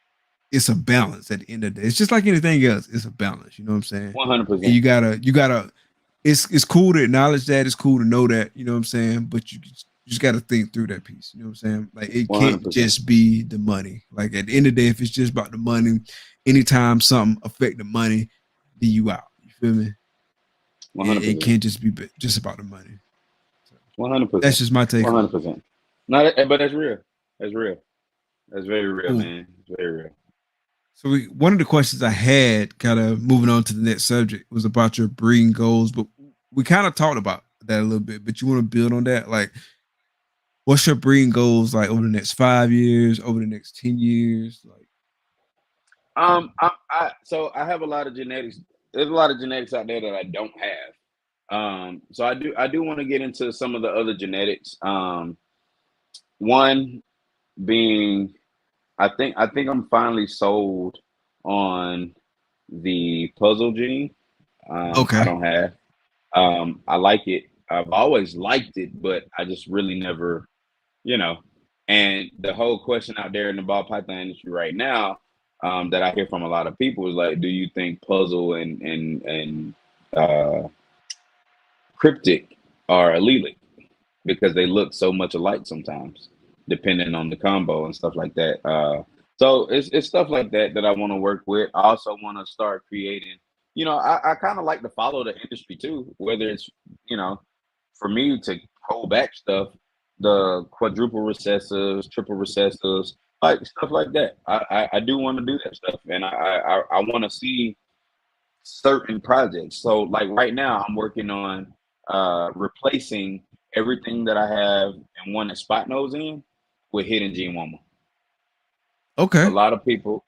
It's a balance at the end of the day. It's just like anything else. It's a balance. You know what I'm saying? And 100%. you gotta. It's cool to acknowledge that. It's cool to know that. You know what I'm saying? But you just got to think through that piece. You know what I'm saying? Like it can't 100%. just be the money. Like at the end of the day, if it's just about the money, anytime something affect the money, then you out. You feel me? It 100%. can't just be just about the money. So that's 100%. just my take on it. 100%. No, but that's real. That's real. That's very real, Cool. man. It's very real. So one of the questions I had, kind of moving on to the next subject, was about your breeding goals, but we kind of talked about that a little bit. But you want to build on that, like what's your breeding goals like over the next 5 years, over the next 10 years? Like, So I have a lot of genetics. There's a lot of genetics out there that I don't have. So I do want to get into some of the other genetics. One being, I think I'm finally sold on the puzzle gene. I okay, don't have. I like it. I've always liked it, but I just really never, you know. And the whole question out there in the ball python industry right now, that I hear from a lot of people is like, do you think puzzle and uh, cryptic are allelic? because they look so much alike sometimes, depending on the combo and stuff like that. So it's stuff like that that I want to work with. I also want to start creating. I kind of like to follow the industry too, whether it's you know for me to hold back stuff, the quadruple recessives, triple recessives, like stuff like that. I do want to do that stuff, and I want to see certain projects. So like right now, I'm working on replacing everything that I have and one that spot nose in with hidden gene woman. Okay. A lot of people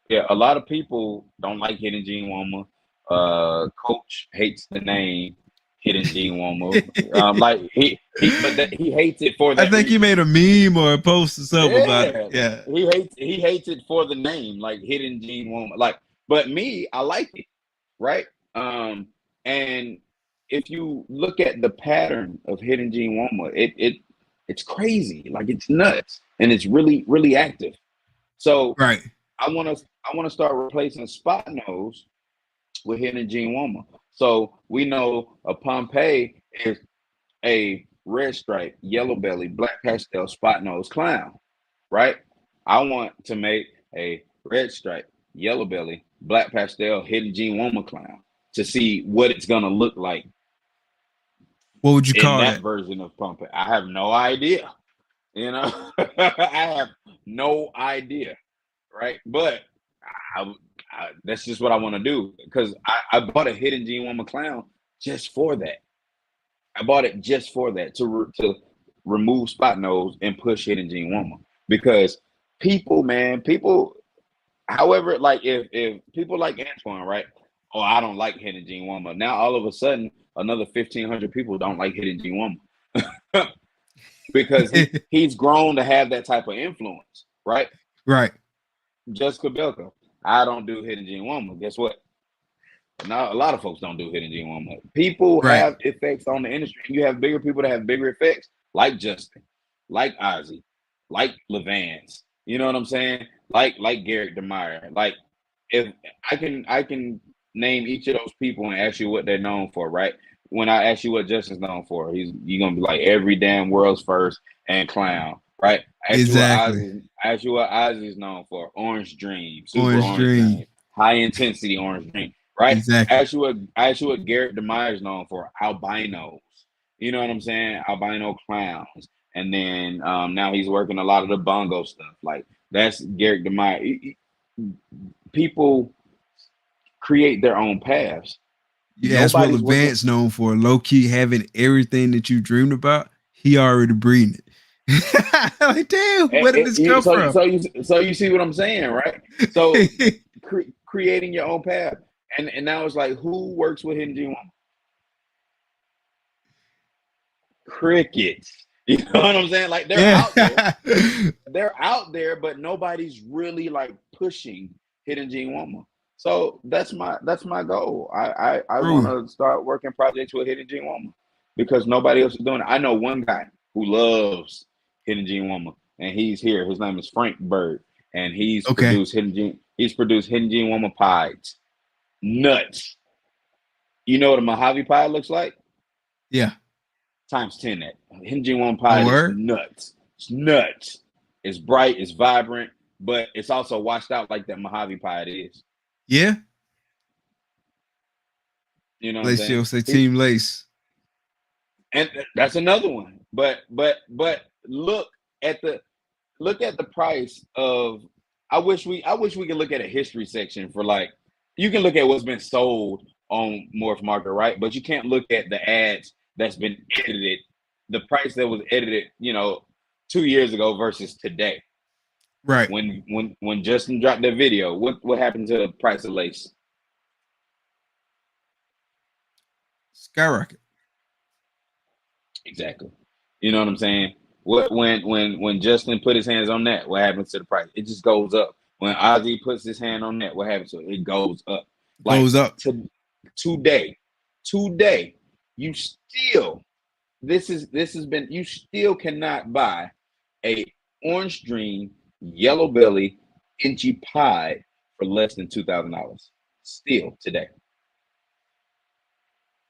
don't like hidden gene woman. Coach hates the name hidden gene woman. Like he hates it for I that think you reason. made a meme or a post or something about it. Yeah, Yeah. he hates it for the name, like hidden gene woman. Like, but me, I like it, right? And if you look at the pattern of hidden gene woman, it's crazy, like it's nuts, and it's really really active. So Right. I want to start replacing spot nose with hidden gene woman. So we know a Pompeii is a red stripe, yellow belly, black pastel, spot nose clown, right? I want to make a red stripe, yellow belly, black pastel, hidden gene woman clown to see what it's gonna look like What would you in call that that? version of Pompeii. I have no idea. I have no idea, right? But I, that's just what I want to do because I bought a hidden gene woman clown just for that. I bought it just for that to remove spot nose and push hidden gene woman because people, man, people. However, like if people like Antoine, right? Oh, I don't like hidden gene woman. Now all of a sudden, another 1,500 people don't like hidden gene woman because he's grown to have that type of influence, right? Right. Jessica Belko. I don't do hidden gene woman. Guess what? Now a lot of folks don't do hidden gene woman. People Right. have effects on the industry. You have bigger people that have bigger effects, like Justin, like Ozzy, like Levance. You know what I'm saying? Like Garrett Demeyer. Like if I can name each of those people and ask you what they're known for, right? When I ask you what Justin's known for, you're gonna be like every damn world's first and clown, right? Exactly. I ask you what Ozzy's known for, Orange Dream, Super Orange Orange Dream. Dream, High Intensity Orange Dream, right? Exactly. I ask you what Garrett Demeyer's known for, albinos. You know what I'm saying? Albino clowns. And then now he's working a lot of the bongo stuff. Like that's Garrett Demeyer. People create their own paths. Yeah, that's what Nobody's working. Levant's known for. Low key having everything that you dreamed about. He already breeding it. Like, damn, where did this come from? So you see what I'm saying, right? So creating your own path, and now it's like who works with Hidden G1? Crickets. You know what I'm saying? Like they're Yeah. out there. They're out there, but nobody's really like pushing Hidden Gene Woman. So that's my goal. I want True. to start working projects with Hidden Gene Woman because nobody else is doing it. I know one guy who loves Hidden Gene Woman, and he's here. His name is Frank Bird, and Okay. He's produced Hidden Gene Woman pies. Nuts. You know what a Mojave pie looks like? Yeah. Times 10 that. Hidden Woman Oh, pie is word? nuts. It's nuts. It's bright, it's vibrant, but it's also washed out like that Mojave pie it is. Yeah. You know what I'm Lace saying? Shield say Team Lace. And that's another one. But at the look at the price of I wish we could look at a history section for like you can look at what's been sold on Morph Market, right? But you can't look at the ads that's been edited, the price that was edited, 2 years ago versus today. Right. When Justin dropped that video, what happened to the price of lace? Skyrocket. Exactly. You know what I'm saying? What when Justin put his hands on that, what happens to the price? It just goes up. When Ozzy puts his hand on that, what happens to it? It goes up. Like Goes up. today, today, you still this has been you still cannot buy a orange dream yellow belly inchy pie for less than $2,000 still today.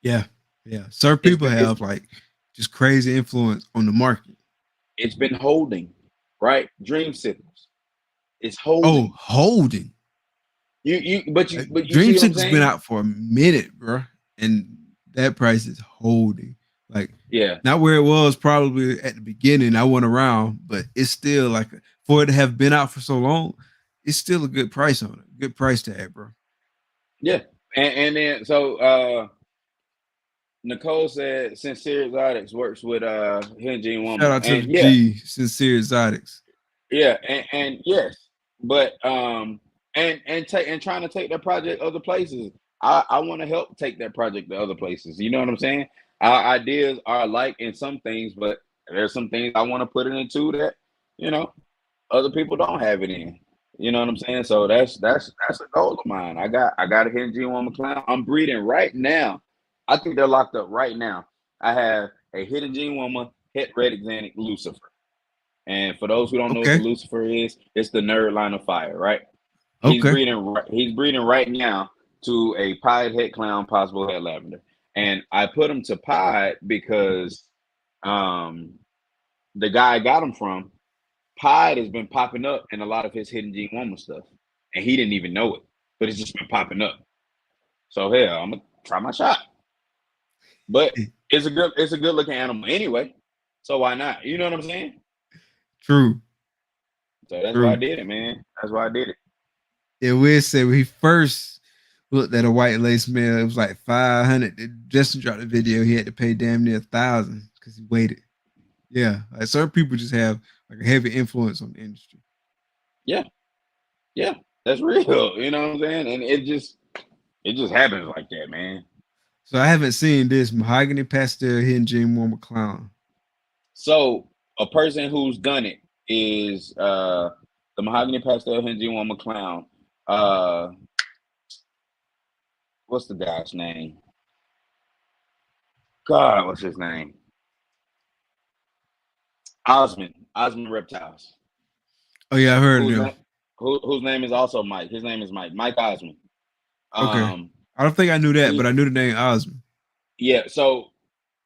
Yeah. Yeah. Certain It's people it's have like just crazy influence on the market. It's been holding, right? Dream sickles. It's Oh, holding. holding. But you see what I'm Dreamsicle's been saying? out for a minute, bro, and that price is holding. Like, Yeah. not where it was probably at the beginning. I went around, but it's still like for it to have been out for so long, it's still a good price on it. Good price tag, bro. Yeah. And then Nicole said Sincere Exotics works with Hinging Shout Woman. out to the And yeah, G, Sincere Exotics. yeah, and yes. But and trying to take that project other places. I want to help take that project to other places. You know what I'm saying? Our ideas are alike in some things, but there's some things I want to put it into that, you know, other people don't have it in. You know what I'm saying? So that's a goal of mine. I got a hidden G1 McClown. I'm breeding right now. I think they're locked up right now. I have a hidden G1 Het Red Exanic Lucifer. And for those who don't know what the Okay. Lucifer is, it's the nerd line of fire, right? He's Okay. breeding. He's breeding right now to a pied het clown, possible het lavender, and I put him to pied because um, the guy I got him from, pied has been popping up in a lot of his hidden gene woman stuff, and he didn't even know it, but it's just been popping up. So hell, I'm gonna try my shot. But it's a good looking animal anyway. So why not? You know what I'm saying? True. So that's why I True. did it, man. That's why I did it. Yeah, Wiz said when he first looked at a white lace male, it was like 500. Justin dropped the video, he had to pay damn near 1,000 because he waited. Yeah, like certain people just have like a heavy influence on the industry. Yeah, yeah, that's real. You know what I'm saying? And it just happens like that, man. So I haven't seen this mahogany pastel hidden gem warmer clown. So a person who's done it is the mahogany pastel hinging one McClown. Uh what's the guy's name? God, what's his name? Osmond Reptiles. Oh yeah, I heard of Whose them. name whose name is also Mike. His name is Mike Osmond. Okay, Um I don't think I knew that, but I he knew the name Osmond. yeah, so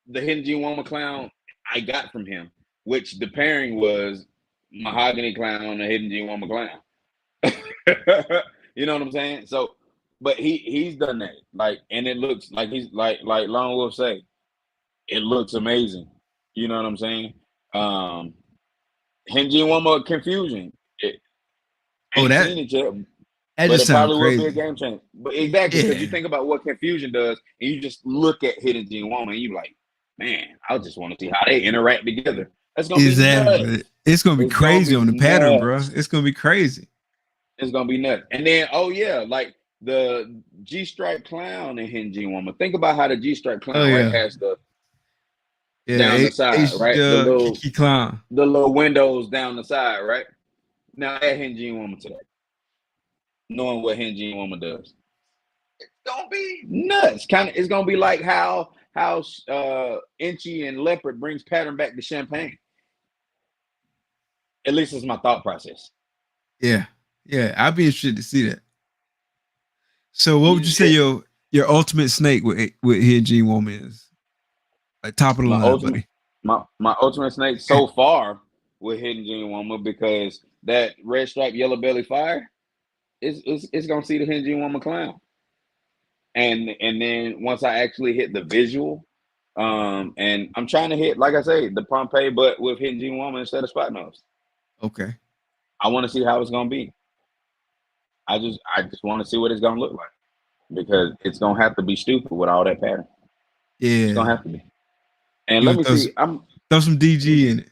the hinging one McClown I got from him, which the pairing was mahogany clown and a hidden G one McClown. You know what I'm saying? So, but he's done that. Like, and it looks like he's like Lone Wolf say, it looks amazing. You know what I'm saying? Um Hinging one more confusion. It Oh, ain't seen it yet, that but just it sounds probably will be a crazy. game changer. But exactly, because you Yeah, think about what confusion does, and you just look at Hidden Gene Woman, and you like, man, I just want to see how they interact together. That's gonna be exactly. nuts. It's gonna be It's gonna crazy be on the pattern, bro. nuts. It's gonna be crazy. It's gonna be nuts. And then, oh yeah, like the G stripe clown in Hinging Woman. Think about how the G stripe Oh clown right yeah, has the down yeah. the side, H right? Kiki Clown. The little windows down the side, right? Now add Hinging Woman to that, knowing what Hinging Woman does. It's gonna be nuts. Kind of, it's gonna be like how Inchy and Leopard brings pattern back to Champagne. At least it's my thought process. Yeah, yeah. I'd be interested to see that. So, what would you He's say it, your ultimate snake with Hidden Gene Woman is? Like top of the my line, ultimate buddy. my ultimate snake so far with Hidden Gene Woman because that red stripe yellow belly fire it's gonna see the Hidden Gene Woman clown. And then once I actually hit the visual, and I'm trying to hit, like I say, the Pompeii, but with Hidden Gene Woman instead of spot nose. Okay. I want to see how it's gonna be. I just want to see what it's gonna look like because it's gonna have to be stupid with all that pattern. It's Yeah. gonna have to be. And You let would me see. throw some Let me DG see. in it.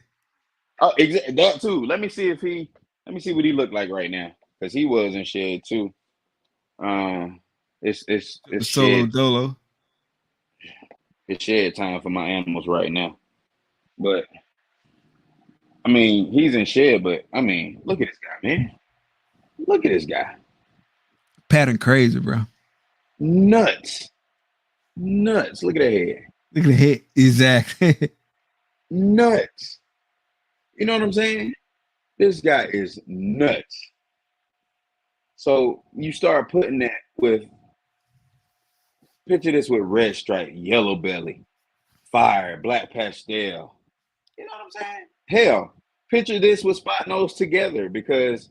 Oh, that too. Let me see what he looked like right now because he was in shed too. Um, it's Super solo shed dolo. it's shed time for my animals right now. But I mean, he's in shed. But I mean, look at this guy, man. Look at this guy. Pattern crazy, bro. Nuts, nuts. Look at that head. Look at the head. Exactly. Nuts. You know what I'm saying? This guy is nuts. So you start putting that with picture this with red stripe, yellow belly, fire, black pastel. You know what I'm saying? Hell, picture this with Spot Nose together because,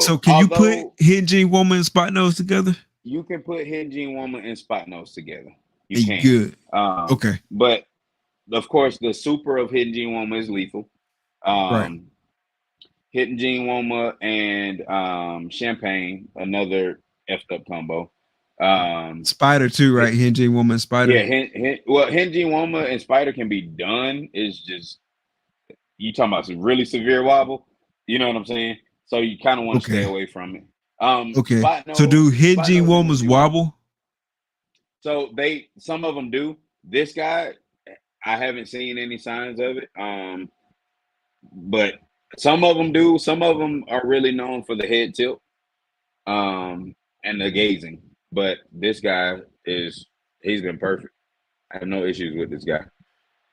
So can you put although Hidden Gene Woman and Spot Nose together? you can put Hidden Gene Woman and Spot Nose together, you Hey, can. good. Okay. But of course, the super of Hidden Gene Woman is lethal. Right. Hidden Gene Woma and Champagne, another effed up combo. Spider too, right? Hidden Gene Woman and Spider. Yeah, Hidden Gene Woma and Spider can be done. It's just you talking about some really severe wobble. You know what I'm saying? So you kind of want to stay Okay. away from it. Okay. So do Hidden Spot Gene Nose and Hidden Woman's Gene Woma. wobble? So some of them do. This guy, I haven't seen any signs of it. But some of them do. Some of them are really known for the head tilt, and the gazing. But this guy he's been perfect. I have no issues with this guy.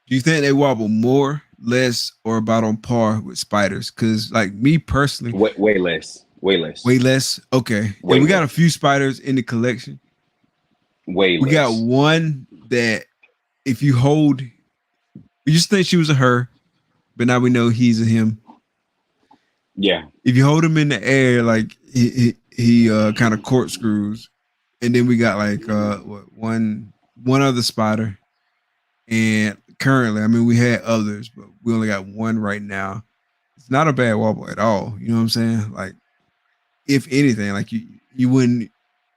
Do you think they wobble more, less, or about on par with spiders? Because like me personally, Way less. Way less. way less. Okay. And Way we got a less. few spiders in the collection. Way We got less. one that if you hold, we just think she was a her, but now we know he's a him. Yeah. If you hold him in the air, like he kind of corkscrews, and then we got like one other spider, and currently, I mean, we had others, but we only got one right now. It's not a bad wobble at all. You know what I'm saying? Like, if anything, like you wouldn't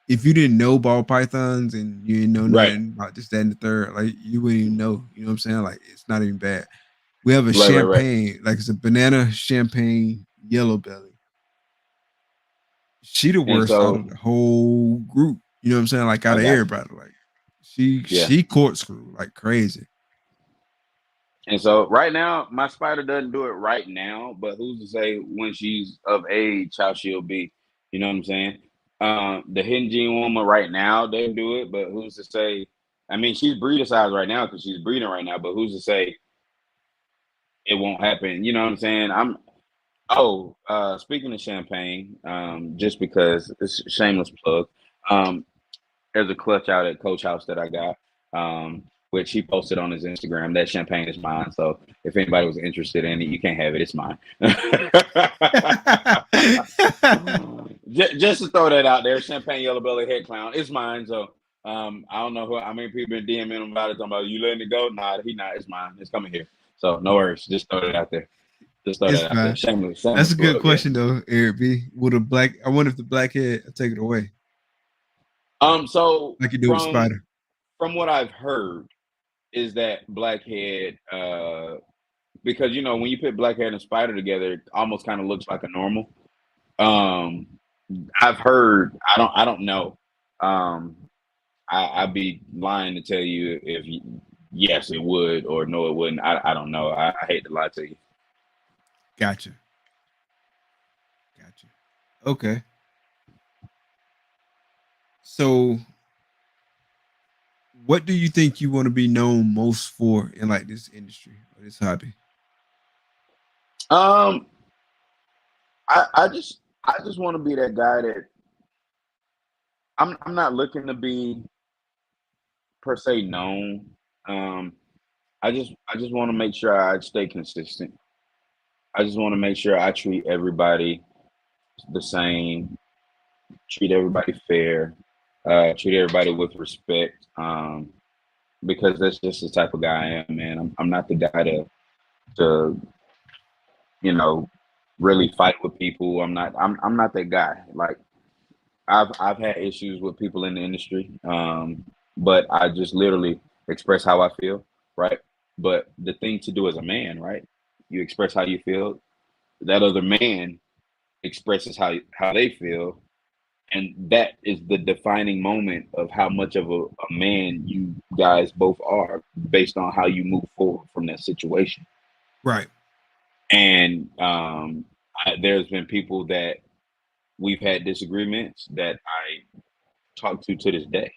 if you didn't know ball pythons and you didn't know Right. nothing about this, that, and the third, like you wouldn't even know. You know what I'm saying? Like, it's not even bad. We have a Right. champagne, like it's a banana champagne yellow belly. She the And worst out so of the whole group. You know what I'm saying? Like I out of got you. everybody. Like she Yeah. she corkscrew like crazy. And so right now, my spider doesn't do it right now, but who's to say when she's of age how she'll be? You know what I'm saying? The Hidden Gene Woman right now they do it, but who's to say? I mean, she's breeder size right now because she's breeding right now, but who's to say it won't happen? You know what I'm saying? Speaking of champagne, just because it's a shameless plug, there's a clutch out at Coach House that I got, which he posted on his Instagram. That champagne is mine. So if anybody was interested in it, you can't have it. It's mine. just to throw that out there, champagne yellow belly head clown. It's mine. So I don't know how many people been DMing him about it. Talking about you letting it go. Nah, he not. It's mine. It's coming here. So no worries. Just throw it out there. Just throw It's that out there. fine. Shameless That's a good plug. Yeah. question though, Eric B. Would a black? I wonder if the blackhead will take it away, So like you do with spider. from what I've heard is that blackhead, because when you put blackhead and spider together, it almost kind of looks like a normal. Um, I've heard. I don't know. I'd be lying to tell you if yes it would or no it wouldn't. I don't know. I hate to lie to you. Gotcha. Okay. So, what do you think you want to be known most for in like this industry or this hobby? Um, I just want to be that guy that I'm not looking to be per se known. Um, I just want to make sure I stay consistent. I just want to make sure I treat everybody the same, treat everybody fair, treat everybody with respect. Because that's just the type of guy I am, man. I'm not the guy to really fight with people. I'm not that guy. Like I've had issues with people in the industry, but I just literally express how I feel, right? But the thing to do as a man, right? You express how you feel. That other man expresses how they feel, and that is the defining moment of how much of a man you guys both are, based on how you move forward from that situation. Right. And there's been people that we've had disagreements that I talk to this day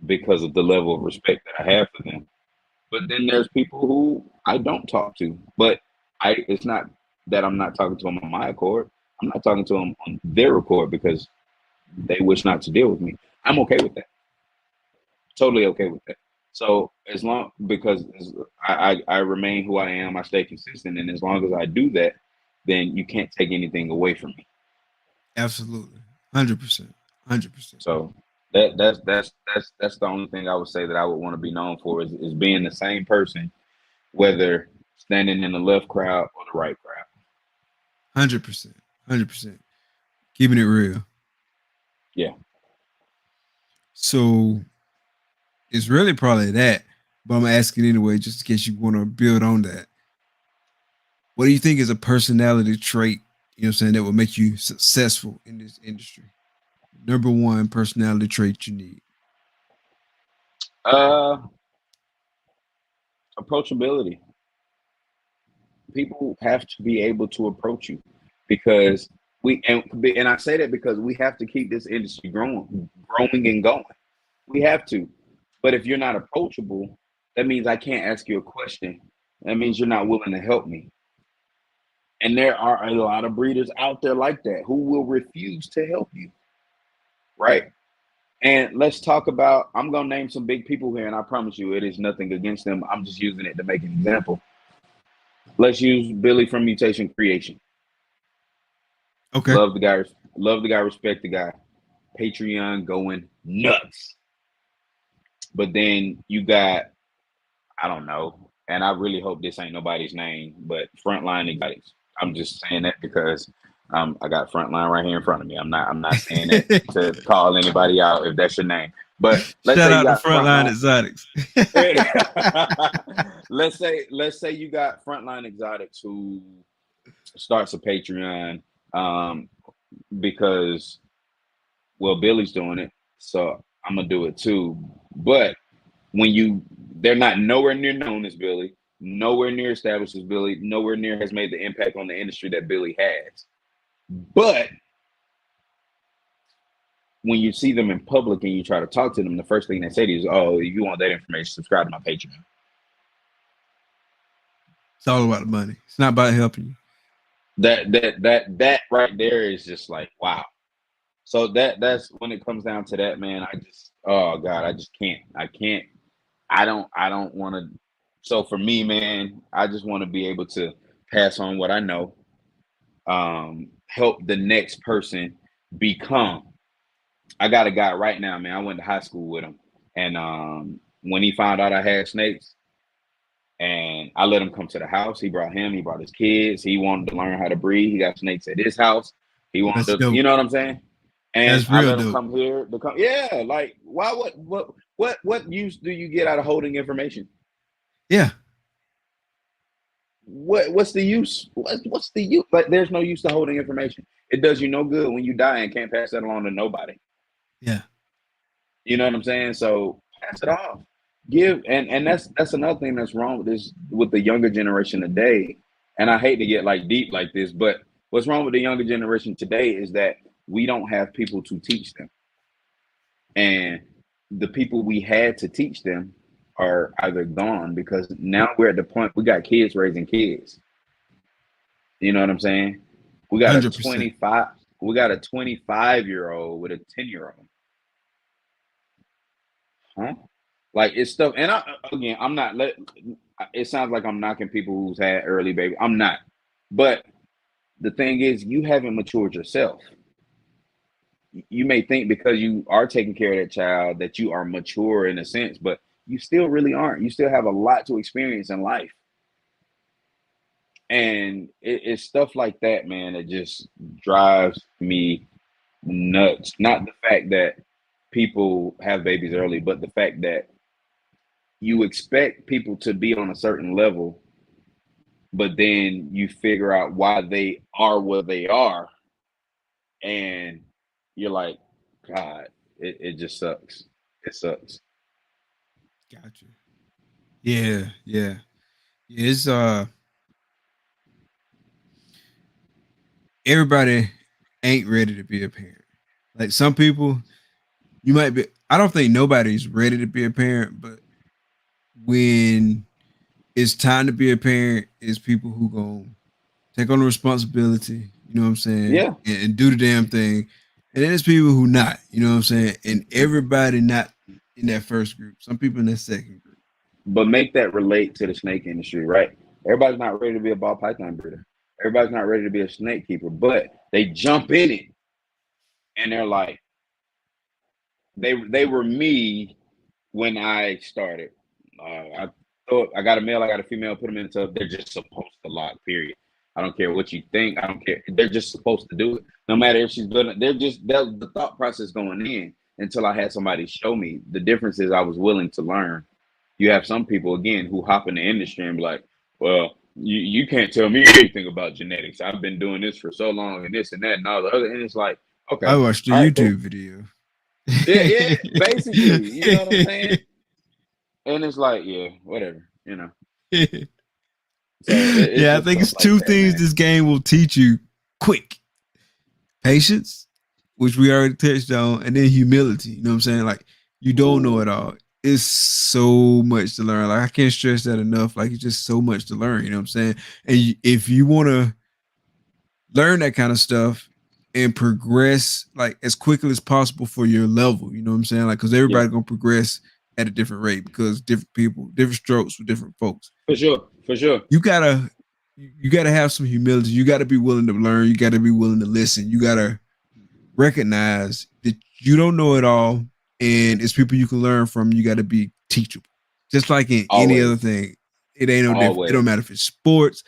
because of the level of respect that I have for them. But then there's people who I don't talk to, but it's not that I'm not talking to them on my accord. I'm not talking to them on their accord because they wish not to deal with me. I'm okay with that. Totally okay with that. So as long because I remain who I am, I stay consistent, and as long as I do that, then you can't take anything away from me. Absolutely. 100%. 100%. So that's the only thing I would say that I would want to be known for is being the same person, whether standing in the left crowd or the right crowd. 100%. 100%. Keeping it real. Yeah. So it's really probably that. But I'm asking anyway, just in case you want to build on that. What do you think is a personality trait, that will make you successful in this industry? Number one personality trait you need. Uh, Approachability. People have to be able to approach you because and I say that because we have to keep this industry growing and going. We have to. But if you're not approachable, that means I can't ask you a question. That means you're not willing to help me. And there are a lot of breeders out there like that who will refuse to help you. Right. And let's talk about, I'm going to name some big people here, and I promise you it is nothing against them. I'm just using it to make an example. Let's use Billy from Mutation Creation. Okay. Love the guy, respect the guy. Patreon going nuts. But then you got, I don't know, and I really hope this ain't nobody's name, but Frontline Exotics. I'm just saying that because I got Frontline right here in front of me. I'm not saying that to call anybody out if that's your name. But let's Shout say you out to got Frontline Frontline. Exotics. let's say you got Frontline Exotics who starts a Patreon because Billy's doing it, so I'm gonna do it too. But they're not nowhere near known as Billy, nowhere near established as Billy, nowhere near has made the impact on the industry that Billy has. But when you see them in public and you try to talk to them, the first thing they say to you is, "Oh, if you want that information, subscribe to my Patreon." It's all about the money. It's not about helping you. That right there is just like, wow. So that's when it comes down to that, man. Oh God, I just can't. I don't want to. So for me, man, I just want to be able to pass on what I know, help the next person become. I got a guy right now, man. I went to high school with him, and when he found out I had snakes, and I let him come to the house. He brought his kids. He wanted to learn how to breed. He got snakes at his house. He That's wanted to, dope. you know what I'm saying? And That's I real let him dope. come here to come. Yeah, like why? What use do you get out of holding information? Yeah. What's the use? What's the use? But there's no use to holding information. It does you no good when you die and can't pass that along to nobody. Yeah. You know what I'm saying? So pass it off. Give and that's another thing that's wrong with this with the younger generation today. And I hate to get like deep like this, but what's wrong with the younger generation today is that we don't have people to teach them. And the people we had to teach them are either gone because now we're at the point we got kids raising kids. You know what I'm saying? We got a 100%. 25 we got a 25-year-old with a 10-year-old. Huh? Like it's stuff, and I'm not let. It sounds like I'm knocking people who's had early baby. I'm not, but the thing is, you haven't matured yourself. You may think because you are taking care of that child that you are mature in a sense, but you still really aren't. You still have a lot to experience in life, and it's stuff like that, man. That just drives me nuts. Not the fact that people have babies early, but the fact that you expect people to be on a certain level, but then you figure out why they are what they are, and you're like, God, it just sucks. It sucks. Gotcha. Yeah. Yeah. Yeah. It's everybody ain't ready to be a parent. Like some people, you might be. I don't think nobody's ready to be a parent, but when it's time to be a parent, it's people who gonna take on the responsibility. You know what I'm saying, Yeah, and do the damn thing. And then there's people who not. You know what I'm saying, and everybody not. in that first group, some people in that second group. But make that relate to the snake industry, right? Everybody's not ready to be a ball python breeder. Everybody's not ready to be a snake keeper, but they jump in it and they're like, they were me when I started. I thought I got a male, I got a female, put them in the tub. They're just supposed to lock, period. I don't care what you think. I don't care. They're just supposed to do it. No matter if she's gonna, the thought process going in until I had somebody show me. The difference is I was willing to learn. You have some people again who hop in the industry and be like, well, you can't tell me anything about genetics. I've been doing this for so long and this and that and all the other. And it's like, I okay, watched a all right, YouTube cool. video. Yeah, basically, you know what I'm saying? And it's like, yeah, whatever, you know. So it's Yeah, I just think stuff it's like two that, things man. this game will teach you quick: patience, which we already touched on, and then humility. You know what I'm saying? Like, you don't know it Ooh, all. It's so much to learn. Like, I can't stress that enough. Like, it's just so much to learn. You know what I'm saying? And if you want to learn that kind of stuff and progress like as quickly as possible for your level, you know what I'm saying? Like, because yeah, everybody gonna progress at a different rate because different people, different strokes with different folks. for sure, for sure. You gotta have some humility. You gotta be willing to learn. You gotta be willing to listen. You gotta recognize that you don't know it all, and it's people you can learn from. You gotta be teachable, just like in any other Always, thing. It ain't no different. It don't always, matter if it's sports.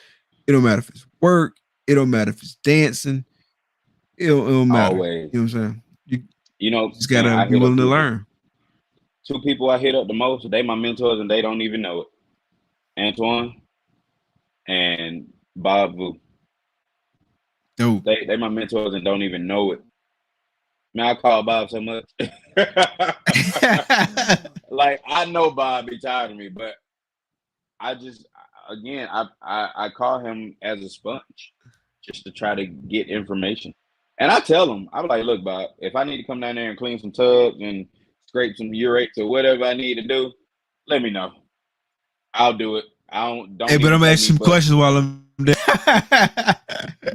It don't matter if it's work. It don't matter if it's dancing. It don't matter. always. You know what I'm saying? You You know, just man, gotta I be hit up willing to learn. two people I hit up the most. They my mentors and they don't even know it. Antoine and Bob Vu. Dope. They my mentors and don't even know it. Man, I call Bob so much. Like I know Bob be tired of me, but I just again I call him as a sponge just to try to get information. And I tell him, I'm like, look, Bob, if I need to come down there and clean some tubs and scrape some urates or whatever I need to do, let me know. I'll do it. I Hey, don't but even I'm pay asking me, some questions while I'm there.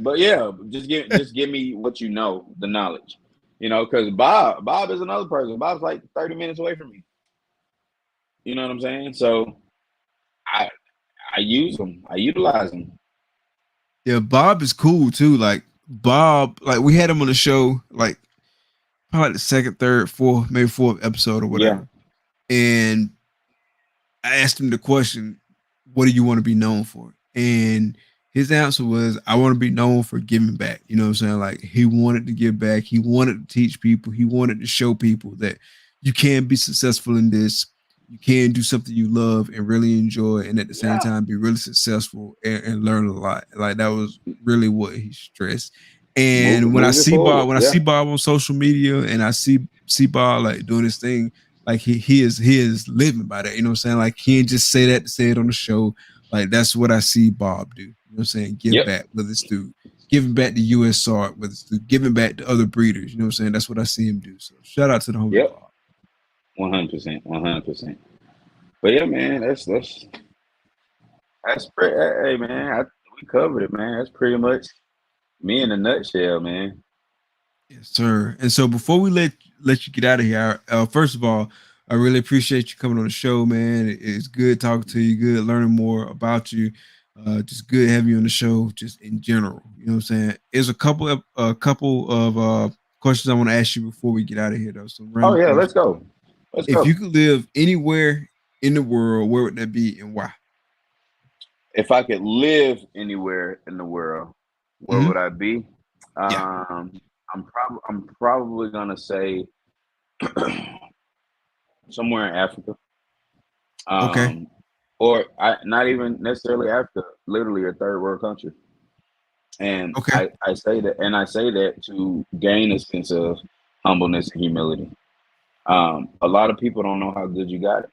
but yeah, just give me what you know, the knowledge. You know, because Bob is another person. Bob's like 30 minutes away from me. You know what I'm saying? So I I use them. I utilize them. Yeah, Bob is cool too. Like Bob, like we had him on the show, like probably the second, third, fourth, maybe fourth episode or Yeah. whatever. And I asked him the question, "What do you want to be known for?" And his answer was, "I want to be known for giving back." You know what I'm saying? Like he wanted to give back. He wanted to teach people. He wanted to show people that you can be successful in this. You can do something you love and really enjoy, and at the same Yeah. time be really successful and learn a lot. Like that was really what he stressed. And Move it forward. When I see Yeah. Bob on social media, and I see Bob like doing his thing, like he is living by that. You know what I'm saying? Like he didn't just say that to say it on the show. Like that's what I see Bob do. You know what I'm saying? Give Yep. back, whether it's through giving back to USR, whether it's through giving back to other breeders. You know what I'm saying? That's what I see him do. So shout out to the homie Yep. Bob. 100%. 100%. But yeah, man, that's pretty. Hey, man, we covered it, man. That's pretty much me in a nutshell, man. Yes, sir. And so before we let you get out of here, first of all, I really appreciate you coming on the show, man. It's good talking to you, good learning more about you. Just good having you on the show, just in general. You know what I'm saying? There's a couple of questions I want to ask you before we get out of here, though. Some Oh random yeah, let's questions. go. Let's If go. you could live anywhere in the world, where would that be and why? If I could live anywhere in the world, where Hmm. would I be? Yeah. I'm probably gonna say somewhere in Africa. Okay. Um, or not even necessarily Africa, literally a third world country. And Okay. I say that to gain a sense of humbleness and humility. A lot of people don't know how good you got it.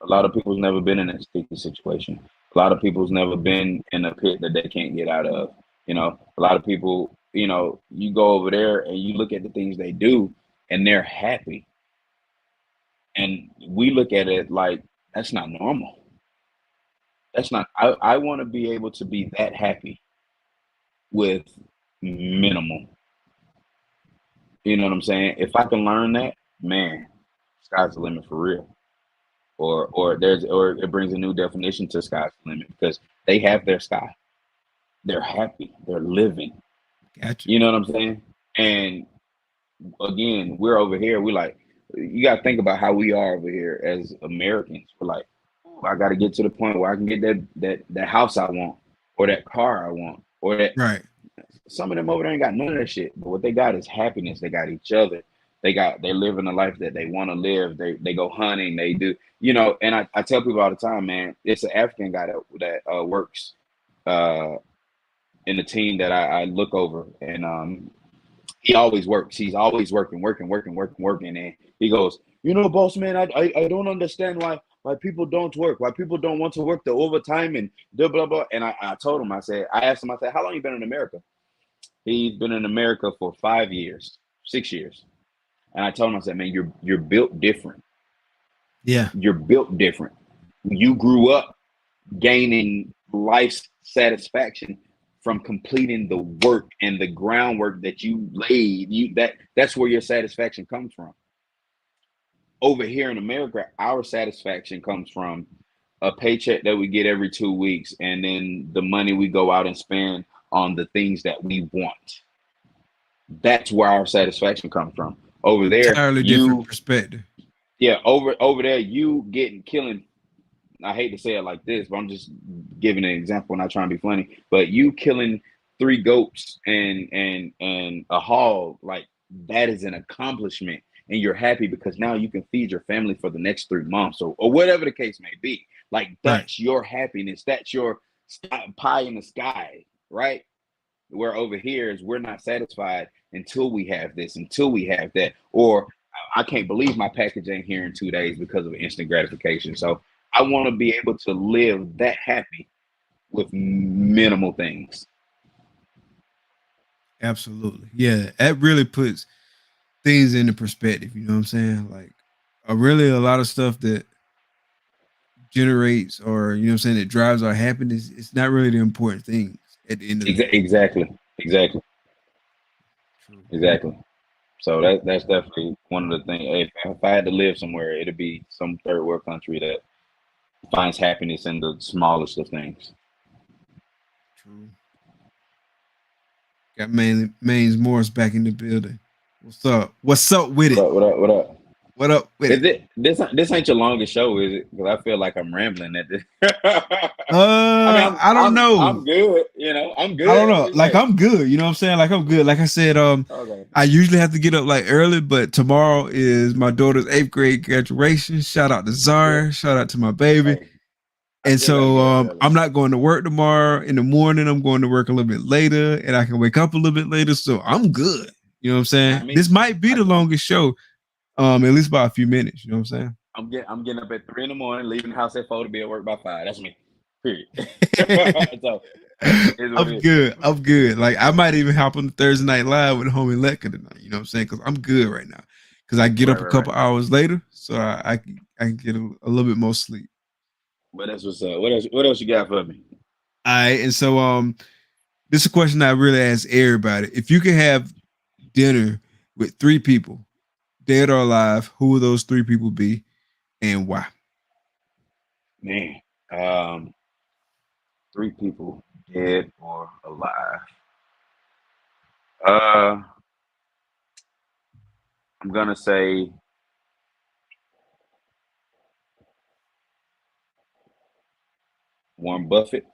A lot of people's never been in a sticky situation. A lot of people's never been in a pit that they can't get out of. You know, a lot of people, you know, you go over there and you look at the things they do and they're happy. And we look at it like that's not normal. That's not, I want to be able to be that happy with minimal. You know what I'm saying? If I can learn that, man, sky's the limit for real. Or it brings a new definition to sky's the limit because they have their sky. They're happy. They're living. Gotcha. You know what I'm saying? And again, we're over here. We like you got to think about how we are over here as Americans. We're like, "Oh, I got to get to the point where I can get that house I want, or that car I want, or that." Right. Some of them over there ain't got none of that shit. But what they got is happiness. They got each other. They're living the life that they want to live. They go hunting. They do, you know. And I tell people all the time, man, it's an African guy that works uh in the team that I look over, and he always works. He's always working. And he goes, you know, boss man, I don't understand why people don't work, why people don't want to work the overtime and blah blah blah. And I told him, I asked him, I said, how long you been in America? He's been in America for 5 years, 6 years. And I told him, I said, man, you're built different. Yeah. You're built different. You grew up gaining life satisfaction from completing the work and the groundwork that you laid. That's where your satisfaction comes from. Over here in America, our satisfaction comes from a paycheck that we get every 2 weeks, and then the money we go out and spend on the things that we want. That's where our satisfaction comes from. Over there, Entirely different perspective. yeah, over there, you getting killing. I hate to say it like this, but I'm just giving an example, not trying to be funny. But you killing three goats and a hog, like that is an accomplishment, and you're happy because now you can feed your family for the next 3 months, or whatever the case may be. Like Right. that's your happiness. That's your pie in the sky, right? Where over here is we're not satisfied until we have this, until we have that, or I can't believe my package ain't here in 2 days because of instant gratification. So I want to be able to live that happy with minimal things. Absolutely. Yeah. That really puts things into perspective. You know what I'm saying? Like, really a lot of stuff that generates or, you know what I'm saying, that drives our happiness, it's not really the important things at the end of the day. Exactly, True. exactly. So that's definitely one of the things. If I had to live somewhere, it'd be some third world country that finds happiness in the smallest of things. True. Got Mains Morris back in the building. What's up? What's up with What it? up? What up? What up? What up with Is it? it this ain't your longest show, is it? Because I feel like I'm rambling at this. I mean, I don't I'm know. good. You know, I'm I don't good. know. It's Like like I'm good. You know what I'm saying? Like I'm good. Like I said, okay, I usually have to get up like early, but tomorrow is my daughter's eighth grade graduation. Shout out to yeah. Zara. Shout out to my baby. Hey, I And still got to so get up early. I'm not going to work tomorrow. In the morning, I'm going to work a little bit later, and I can wake up a little bit later. So I'm good. You know what I'm Not saying? me. This might be I, the longest show, at least by a few minutes. You know what I'm I'm getting up at 3 in the morning, leaving the house at 4 to be at work by 5. That's me. Period. saying? So it's what I'm it good. I'm good. Like I might even hop on the Thursday night live with homie Lecca tonight. You know what I'm saying? Because I'm good right now. Because I is. get Right, up a right, right. couple hours later, so I can get a little bit more sleep. But that's what's up. What else? What else you got for me? All right. And so this is a question I really ask everybody. If you could have dinner with three people, dead or alive, who would those three people be and why? Man, um, three people, dead or alive. Uh, I'm gonna say Warren Buffett.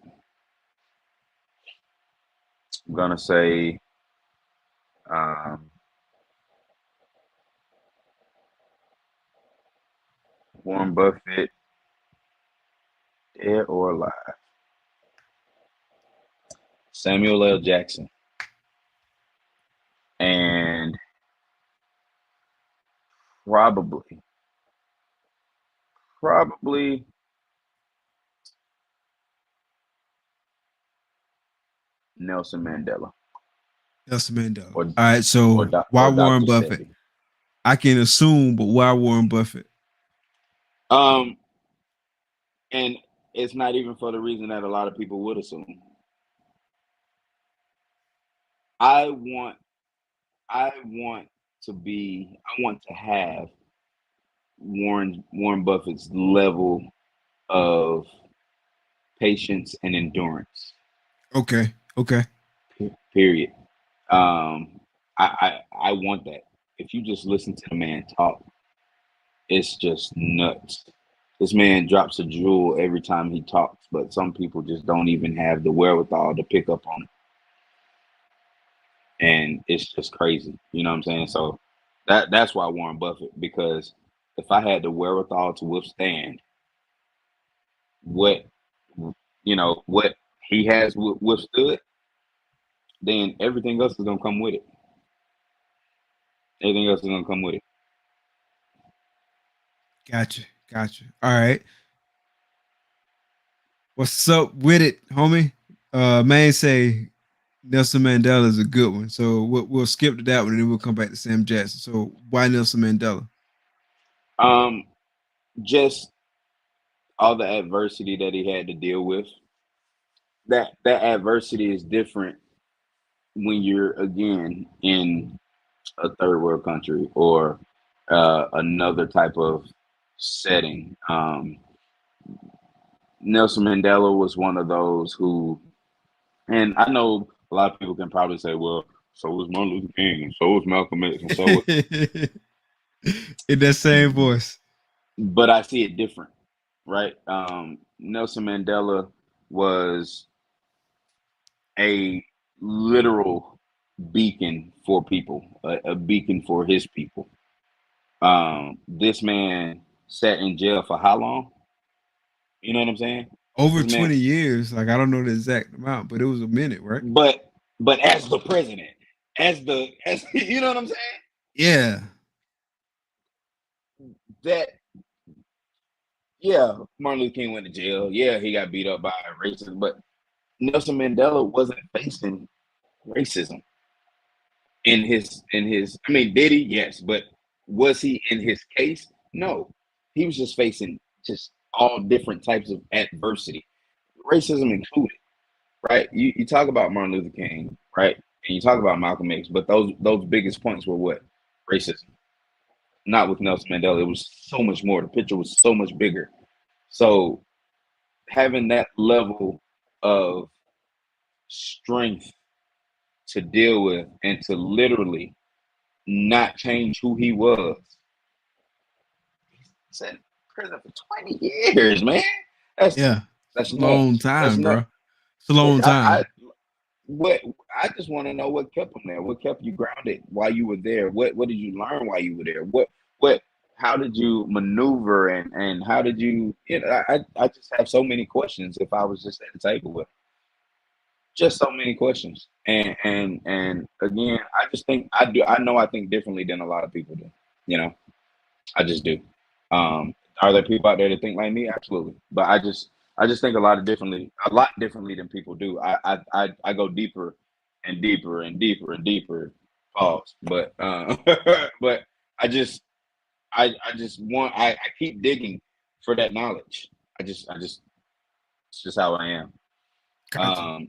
I'm gonna say um, Warren Buffett, dead or alive. Samuel L. Jackson, and probably, probably Nelson Mandela Nelson Mandela. or All right. So why Warren Dr. Buffett? Sebi. I can assume, but why Warren Buffett? Um, and it's not even for the reason that a lot of people would assume. I want, I want I want to have Warren Buffett's level of patience and endurance. Okay. Okay. Period. I want that. If you just listen to the man talk, it's just nuts. This man drops a jewel every time he talks, but some people just don't even have the wherewithal to pick up on it, and it's just crazy. You know what I'm saying? So that's why Warren Buffett, because if I had the wherewithal to withstand what what he has withstood, then everything else is gonna come with it. Everything else is gonna come with it. Gotcha. Gotcha. All right. What's up with it, homie? Man say Nelson Mandela is a good one. So we'll skip to that one and then we'll come back to Sam Jackson. So why Nelson Mandela? Um, just all the adversity that he had to deal with. That adversity is different when you're again in a third world country or another type of setting. Nelson Mandela was one of those who, and I know a lot of people can probably say, well, so was Martin Luther King, and so was Malcolm X, and so was, In that same voice. but I see it different, right? Nelson Mandela was a literal beacon for people, a beacon for his people. This man sat in jail for how long? You know what I'm saying? Over This man, 20 years. Like I don't know the exact amount, but it was a minute, right? but as the president, as you know what I'm saying? Yeah. That yeah, Martin Luther King went to jail. Yeah, he got beat up by racists, but Nelson Mandela wasn't facing racism in his. I mean, did he? Yes, but was he in his case? No, he was just facing just all different types of adversity, racism included. Right? You talk about Martin Luther King, right? And you talk about Malcolm X, but those biggest points were what? Racism. Not with Nelson Mandela. It was so much more. The picture was so much bigger. So having that level of strength to deal with and to literally not change who he was. He's in prison for 20 years, man. That's Yeah. It's that's a long nuts. That's time, nuts. bro. It's a long I time. what I just want to know what kept him there. What kept you grounded while you were there? What did you learn while you were there? What how did you maneuver and how did I just have so many questions if I was just at the table with just so many questions. And again, I just think I think differently than a lot of people do. You know, I just do. Are there people out there that think like me? Absolutely. But I just think a lot differently than people do. I go deeper and deeper and deeper and deeper. Pause. But but I just I just want I keep digging for that knowledge. I just it's just how I am. Gotcha.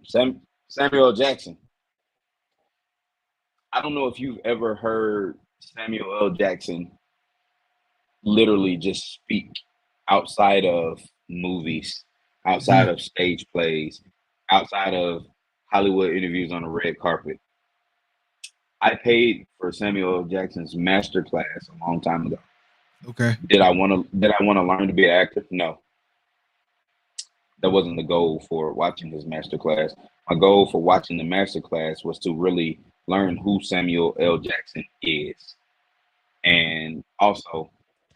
Samuel Jackson. I don't know if you've ever heard Samuel L. Jackson literally just speak outside of movies, outside Mhm. of stage plays, outside of Hollywood interviews on the red carpet. I paid for Samuel L. Jackson's master class a long time ago. Okay. Did I want to learn to be an actor? No. That wasn't the goal for watching his master class. My goal for watching the master class was to really learn who Samuel L. Jackson is, and also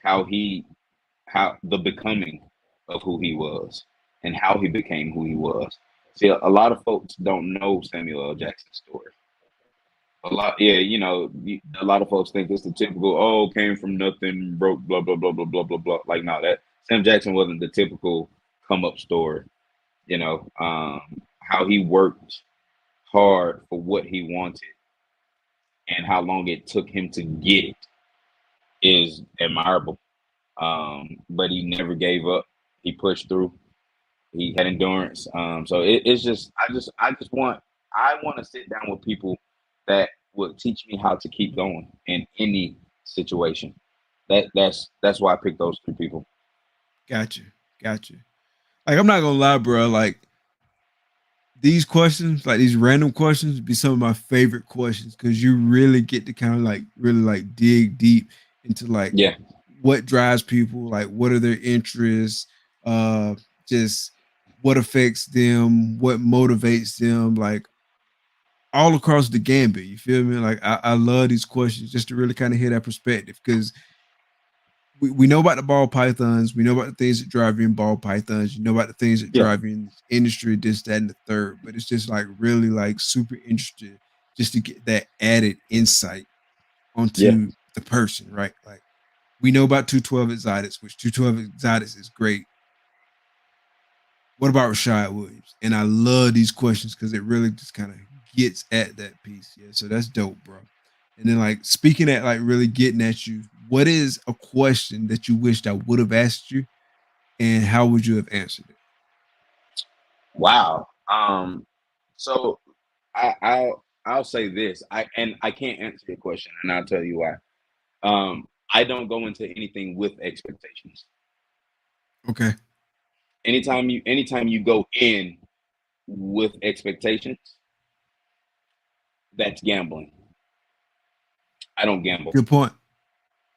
how he how the becoming of who he was and how he became who he was. See, a lot of folks don't know Samuel L. Jackson's story. Yeah, a lot of folks think it's the typical, oh, came from nothing, broke, blah blah blah blah blah blah blah. Like, no, that Sam Jackson wasn't the typical come up story. How he worked hard for what he wanted and how long it took him to get it is admirable. But he never gave up. He pushed through. He had endurance. So it's just I want to sit down with people that would teach me how to keep going in any situation. That's why I picked those three people. Gotcha. Gotcha. Like I'm not gonna lie, bro. Like these questions, like these random questions, be some of my favorite questions because you really get to kind of like really like dig deep into like Yeah, what drives people, like what are their interests, uh, just what affects them, what motivates them, like all across the gambit. You feel me? Like I love these questions just to really kind of hear that perspective because we know about the ball pythons, we know about the things that drive you in ball pythons, you know about the things that yeah, drive you in this industry, this, that, and the third. But it's just like really like super interested just to get that added insight yeah. onto the person, right? Like we know about 212 exotics, which 212 exotics is great. What about Rashaad Williams? And I love these questions because it really just kind of gets at that piece. Yeah, so that's dope, bro. And then like speaking at like really getting at you, what is a question that you wished I would have asked you, and how would you have answered it? Wow. So I'll say this. I can't answer your question, and I'll tell you why. I don't go into anything with expectations. Okay, Anytime you go in with expectations, that's gambling. I don't gamble. good point.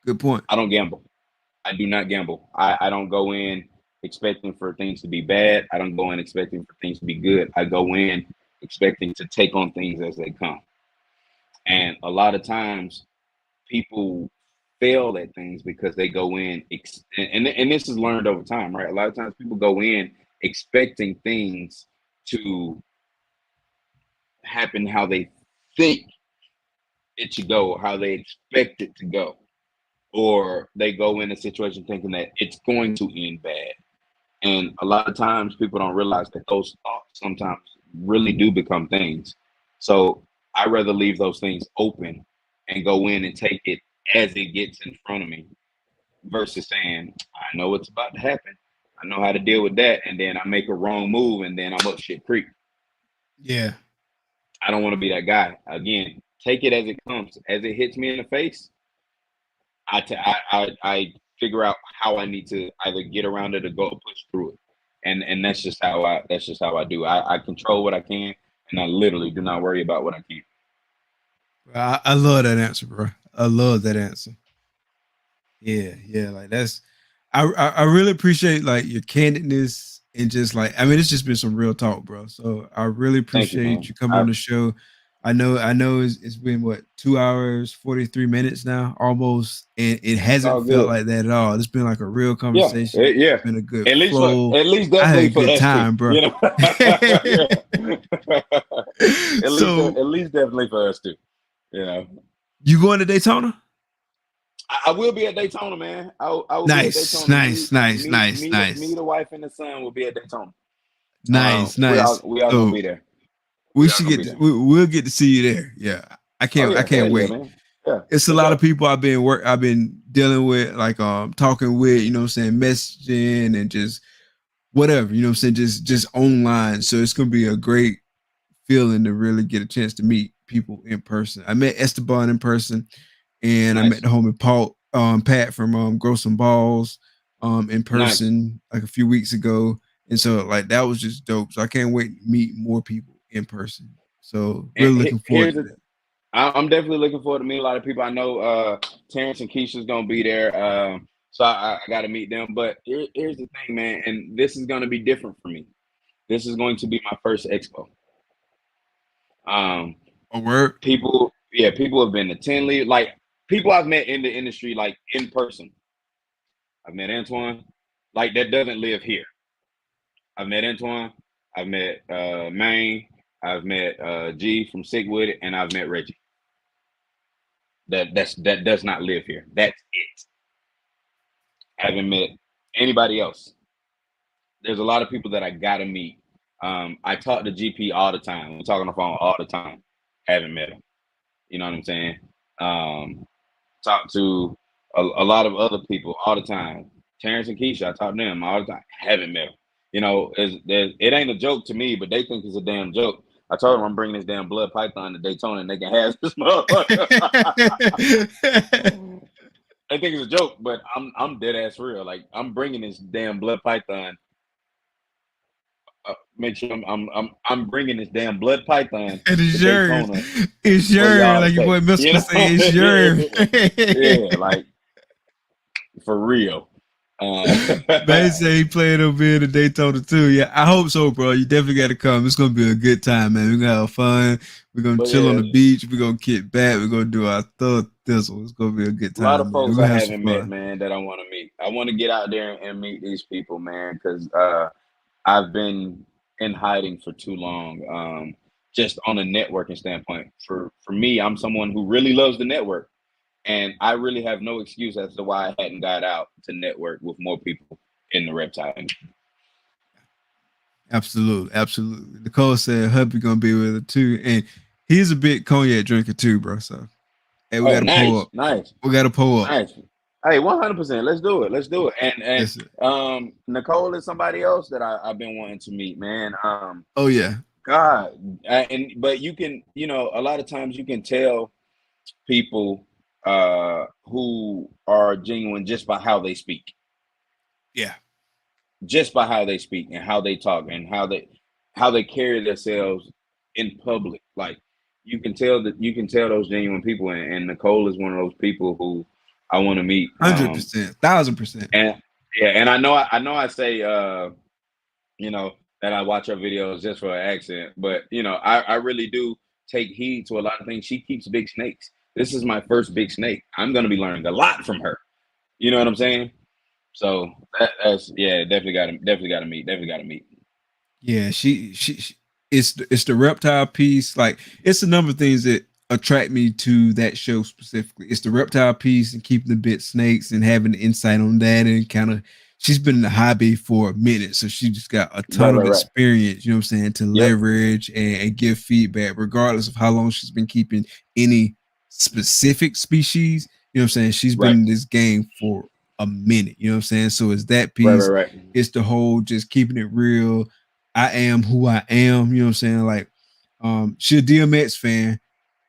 Good point. I don't gamble. I do not gamble. I don't go in expecting for things to be bad. I don't go in expecting for things to be good. I go in expecting to take on things as they come. And a lot of times people fail at things because they go in and this is learned over time, right? A lot of times people go in expecting things to happen how they think it should go or how they expect it to go, or they go in a situation thinking that it's going to end bad. And a lot of times people don't realize that those thoughts sometimes really do become things. So I rather leave those things open and go in and take it as it gets in front of me versus saying, I know what's about to happen. I know how to deal with that. And then I make a wrong move and then I'm up shit creek. Yeah, I don't want to be that guy. Again, take it as it comes. As it hits me in the face, I figure out how I need to either get around it or go push through it, and that's just how I do. I control what I can, and I literally do not worry about what I can't. I love that answer, bro. I love that answer. Yeah, yeah, like that's I really appreciate like your candidness and just like I mean it's just been some real talk, bro. So I really Thank you, appreciate man. you coming on the show. I know it's been what 2 hours 43 minutes now almost, and it It's hasn't all felt good. like that at all. It's been like a real Yeah, conversation. It's yeah. been a good At flow. least I had a definitely for good us two. time, bro. You know, yeah. So At least definitely for us two. You know, you going to Daytona? I will be at Daytona, man. I will be at Nice, Daytona. nice, nice, nice, Me, nice, the wife and the son will be at Daytona. nice, nice. We all gonna So be there. we We all should gonna get be to, there. we'll get to see you there. Yeah. Oh I yeah, hell can't yeah, wait. man. Yeah, It's a for lot of sure. people I've been dealing with, like talking with, you know what I'm saying, messaging and just whatever, you know what I'm saying, just online. So it's gonna be a great feeling to really get a chance to meet people in person. I met Esteban in person, and I met Nice, the homie Paul Pat from Grow Some Balls in nice. person like a few weeks ago. And so like that was just dope. So I can't wait to meet more people in person. So And really looking forward here's to the that. I'm definitely looking forward to meet a lot of people. I know Terrence and Keisha's gonna be there, so I got to meet them. But here's the thing, man, and this is gonna be different for me. This is going to be my first expo. Um, A word. people have been attending, like people I've met in the industry, like in person. I've met Antoine, like that doesn't live here. I've met Antoine, I've met Maine, I've met G from Sigwood, and I've met Reggie. That does not live here. That's it. I haven't met anybody else. There's a lot of people that I gotta meet. I talk to GP all the time. We talk on the phone all the time. Haven't met him. You know what I'm saying? Um, talk to a lot of other people all the time. Terrence and Keisha, I talk to them all the time. Haven't met them. You know, it ain't a joke to me, but they think it's a damn joke. I told them I'm bringing this damn blood python to Daytona, and they can have this motherfucker. they think it's a joke, but I'm dead ass real. Like I'm bringing this damn blood python. Make sure I'm bringing this damn blood python And to it's yours. Daytona It's for yours. y'all to Like your take. boy Mister You would know, say, it's yours. yeah, like for real. Uh, Man say he playing over here in Daytona too. Yeah, I hope so, bro. You definitely got to come. It's gonna be a good time, man. We're gonna have fun. We're gonna but chill on yeah, the beach. We're gonna kick back. We're gonna do our thug thistle. It's gonna be a good a lot of time, man. folks We're I gonna have some haven't met, fun. man, that I want to meet. I want to get out there and meet these people, man, because I've been in hiding for too long. Just on a networking standpoint, for me, I'm someone who really loves the network, and I really have no excuse as to why I hadn't got out to network with more people in the reptile industry. Absolutely, absolutely. Nicole said hubby gonna be with her too, and he's a big cognac drinker too, bro. So hey, we Oh, got to pull nice, up. nice, We got to pull up. nice. Hey, 100%. Let's do it. Let's do it. And Yes, sir. Nicole is somebody else that I've been wanting to meet, man. Oh yeah, God, and but you can, a lot of times you can tell people who are genuine just by how they speak, yeah. just by how they speak and how they talk and how they carry themselves in public. Like you can tell those genuine people, and Nicole is one of those people who I want to meet. 100%, 1,000%. And yeah, and I know I say that I watch her videos just for an accent, but I really do take heed to a lot of things. She keeps big snakes. This is my first big snake. I'm gonna be learning a lot from her. You know what I'm saying? So that's yeah, definitely got to meet. Yeah, it's the reptile piece. Like it's a number of things that attract me to that show specifically. It's the reptile piece and keeping the bit snakes and having the insight on that and kind of she's been in the hobby for a minute, so she just got a Right, ton right, of right. experience, you know what I'm saying, to Yep. leverage and give feedback, regardless of how long she's been keeping any specific species. You know what I'm saying? She's been Right. in this game for a minute, you know what I'm saying? So it's that Right, right, piece, right. it's the whole just keeping it real. I am who I am, you know what I'm saying? Like, she a DMX fan,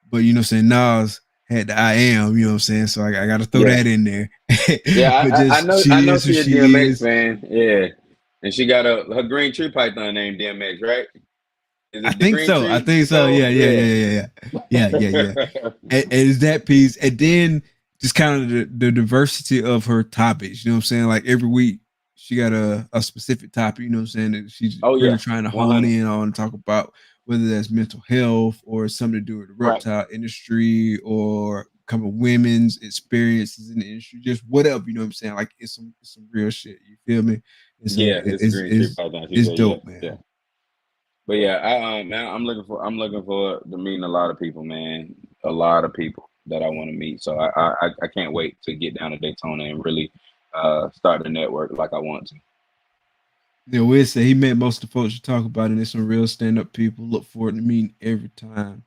but you know what I'm saying, Nas had the I am, you know what I'm saying? So I gotta throw Yeah. that in there. Yeah, But I just know I she know is who she a she DMX is. fan. Yeah. And she got her green tree python named DMX, right? Is I it the think green so. I tree, think so. Nicole? Yeah, yeah, yeah, Yeah. yeah, yeah. Yeah, yeah, yeah. And it's that piece. And then just kind of the diversity of her topics. You know what I'm saying? Like every week she got a specific topic, you know what I'm saying, that she's Oh really yeah. trying to hone 100. in on and talk about, whether that's mental health or something to do with the Right. reptile industry or kind of women's experiences in the industry, just whatever, you know what I'm saying? Like it's some real shit. You feel me? And so Yeah, it's the green tree python. She it's said, yeah, dope, yeah. man. But yeah, man, I'm looking for to meeting a lot of people, man. A lot of people that I want to meet. So I can't wait to get down to Daytona and really start the network like I want to. Yeah, Wiz said he met most of the folks you talk about, and there's some real stand up people. Look forward to meeting every time.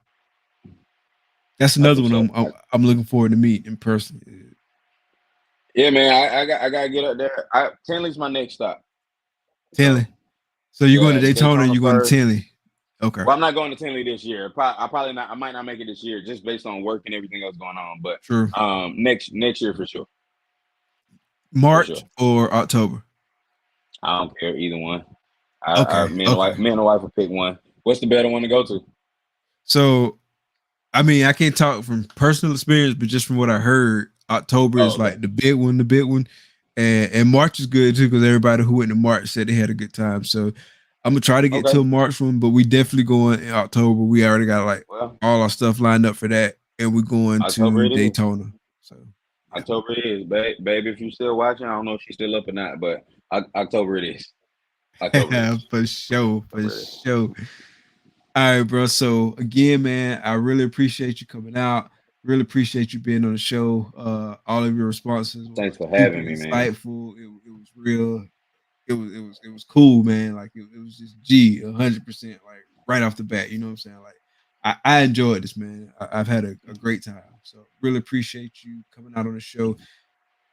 That's That's another what's one up. I'm looking forward to meet in person. Yeah, man, I gotta get up there. Tinley's my next stop. Tinley. So So you're going to yeah, Daytona or Daytona you're going to first. Tinley? Okay. Well, I'm not going to Tinley this year. I probably not. I might not make it this year just based on work and everything else going on. But True. next year for sure, for March sure. or October? I don't care either one. Okay. Okay. Me and the wife will pick one. What's the better one to go to? So I mean, I can't talk from personal experience, but just from what I heard, October Oh, is okay. like the big one, and March is good too because everybody who went to March said they had a good time. So I'm gonna try to get to Okay. a March one, but we definitely going in October. We already got like Well, all our stuff lined up for that, and we're going October to it is. Daytona. So yeah, October it is, baby. If you're still watching, I don't know if she's still up or not, but October it is. October it is. for sure, for October it is. sure. All right, bro. So again, man, I really appreciate you coming out. Really appreciate you being on the show. All of your responses were Thanks for super having me, man. insightful. It was real. It was cool, man. Like it was just 100%, like right off the bat. You know what I'm saying? Like I enjoyed this, man. I've had a great time. So really appreciate you coming out on the show.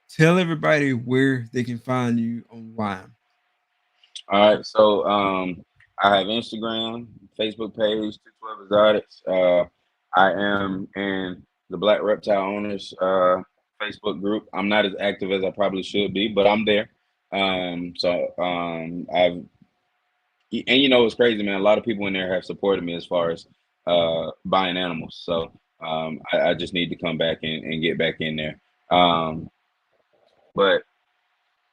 Tell everybody where they can find you online. All right, so I have Instagram, Facebook page, 212 Exotics. I am in the Black Reptile Owners. Facebook group. I'm not as active as I probably should be, but I'm there. I've and you know it's crazy, man. A lot of people in there have supported me as far as buying animals. So I just need to come back and get back in there. Um, but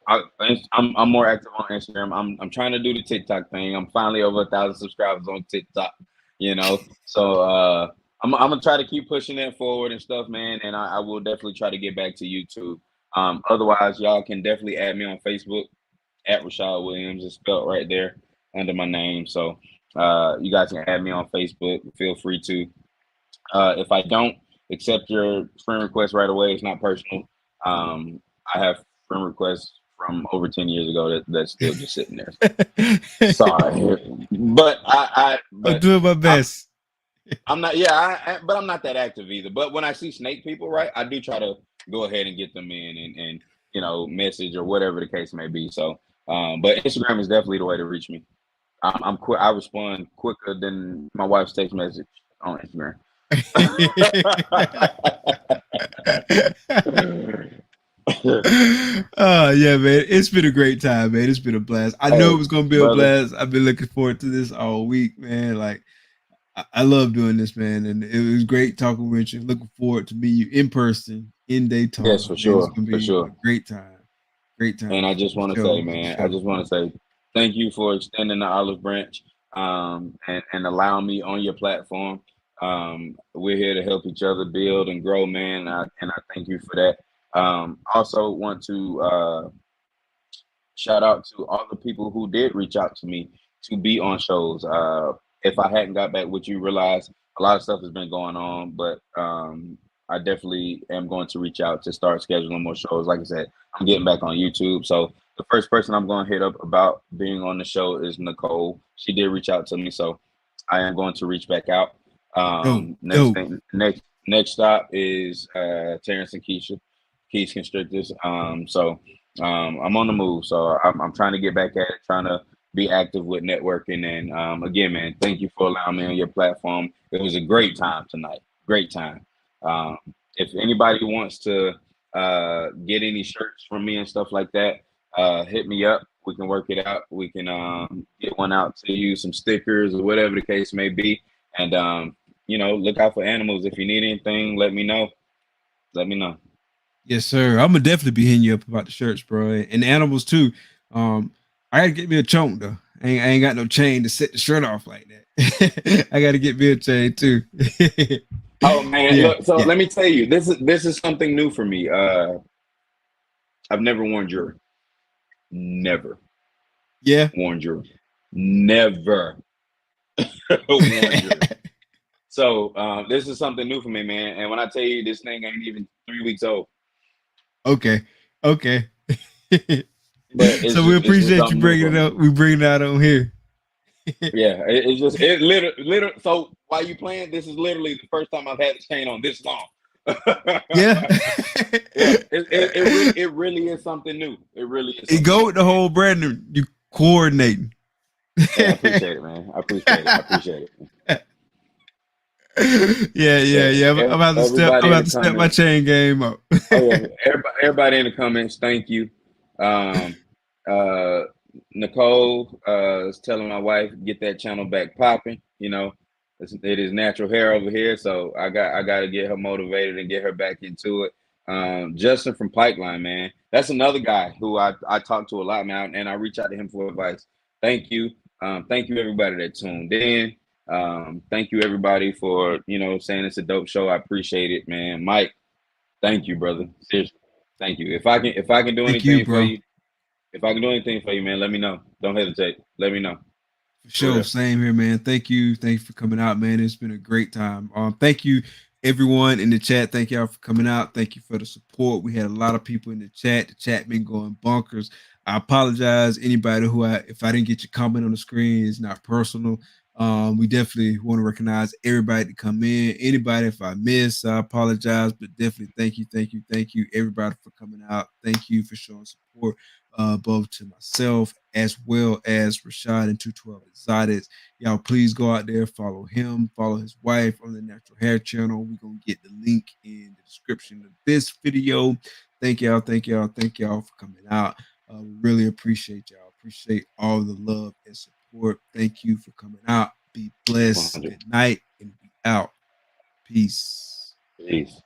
I'm more active on Instagram. I'm trying to do the TikTok thing. I'm finally over 1,000 subscribers on TikTok. You know, so I'm gonna try to keep pushing it forward and stuff, man. And I will definitely try to get back to YouTube. Otherwise, y'all can definitely add me on Facebook at Rashaad Williams. It's spelled right there under my name. So you guys can add me on Facebook. Feel free to. If I don't accept your friend request right away, it's not personal. I have friend requests from over 10 years ago that's still just sitting there. Sorry, but I'm doing my I'm, best. I'm not. Yeah, but I'm not that active either. But when I see snake people, right, I do try to go ahead and get them in and you know message or whatever the case may be. So, but Instagram is definitely the way to reach me. I'm quick. I respond quicker than my wife's text message on Instagram. Oh yeah, man. It's been a great time, man. It's been a blast. I know Hey, it was gonna be a brother. blast. I've been looking forward to this all week, man. Like I love doing this, man. And it was great talking with you. Looking forward to meet you in person in Yes, Daytona. for Man, it's sure, gonna for be a sure. great time. Great And time I just for want to say, sure. For man, I sure. just want to say thank you for extending the olive branch and allowing me on your platform. We're here to help each other build and grow, man. And I thank you for that. Also, want to shout out to all the people who did reach out to me to be on shows. If I hadn't got back with you, realize a lot of stuff has been going on, but I definitely am going to reach out to start scheduling more shows. Like I said, I'm getting back on YouTube. So the first person I'm going to hit up about being on the show is Nicole. She did reach out to me, so I am going to reach back out. Dope, Next dope. thing, next stop is Terrence and Keys Constrictors. I'm on the move, so I'm trying to get back at it, trying to be active with networking. And again, man, thank you for allowing me on your platform. It was a great time tonight. Great time. Um, if anybody wants to get any shirts from me and stuff like that, hit me up. We can work it out. We can get one out to you, some stickers or whatever the case may be. And you know, look out for animals. If you need anything, let me know. Let me know. Yes, sir. I'm gonna definitely be hitting you up about the shirts, bro, and the animals too. I gotta get me a chunk though. I ain't got no chain to set the shirt off like that. I gotta get me a chain too. Oh man, Yeah, look. So yeah, let me tell you, this is something new for me. I've never worn jewelry. Never yeah. worn jewelry. Never worn jewelry. So this is something new for me, man. And when I tell you, this thing ain't even 3 weeks old, Okay, okay. but it's So we just it's just appreciate you something new bringing for it me. up. We bring it out on here. Yeah, it's just it literally. So while you playing, this is literally the first time I've had the chain on this long. Yeah. Yeah, it really is something new. It really is It something go new, with the man. whole brand new. You coordinating. Hey, I appreciate it, man. I appreciate it. I appreciate it. Yeah, yeah, So yeah. I'm about to step. I'm everybody in about the to step my comments, chain game up. oh yeah, everybody in the comments, thank you. Um, uh, Nicole is telling my wife get that channel back popping. You know, it is natural hair over here, so I got to get her motivated and get her back into it. Justin from Pipeline, man, that's another guy who I talk to a lot, man, and I reach out to him for advice. Thank you, thank you everybody that tuned in. Thank you everybody for saying it's a dope show. I appreciate it, man. Mike, thank you, brother. Seriously, thank you. If I can do Thank you, anything for bro. you, if I can do anything for you, man, let me know. Don't hesitate. Let me know. For For sure. real. Same here, man. Thank you. Thank you for coming out, man. It's been a great time. Thank you, everyone in the chat. Thank y'all for coming out. Thank you for the support. We had a lot of people in the chat. The chat been going bonkers. I apologize, anybody who if I didn't get your comment on the screen, it's not personal. We definitely want to recognize everybody to come in. Anybody, if I miss, I apologize, but definitely thank you, everybody for coming out. Thank you for showing support. both to myself as well as Rashaad and 212 Exotics. Y'all, please go out there, follow him, follow his wife on the Natural Hair channel. We're going to get the link in the description of this video. Thank y'all, thank y'all, thank y'all for coming out. We really appreciate y'all. Appreciate all the love and support. Thank you for coming out. Be blessed. 100. Good night, and we out. Peace. Peace.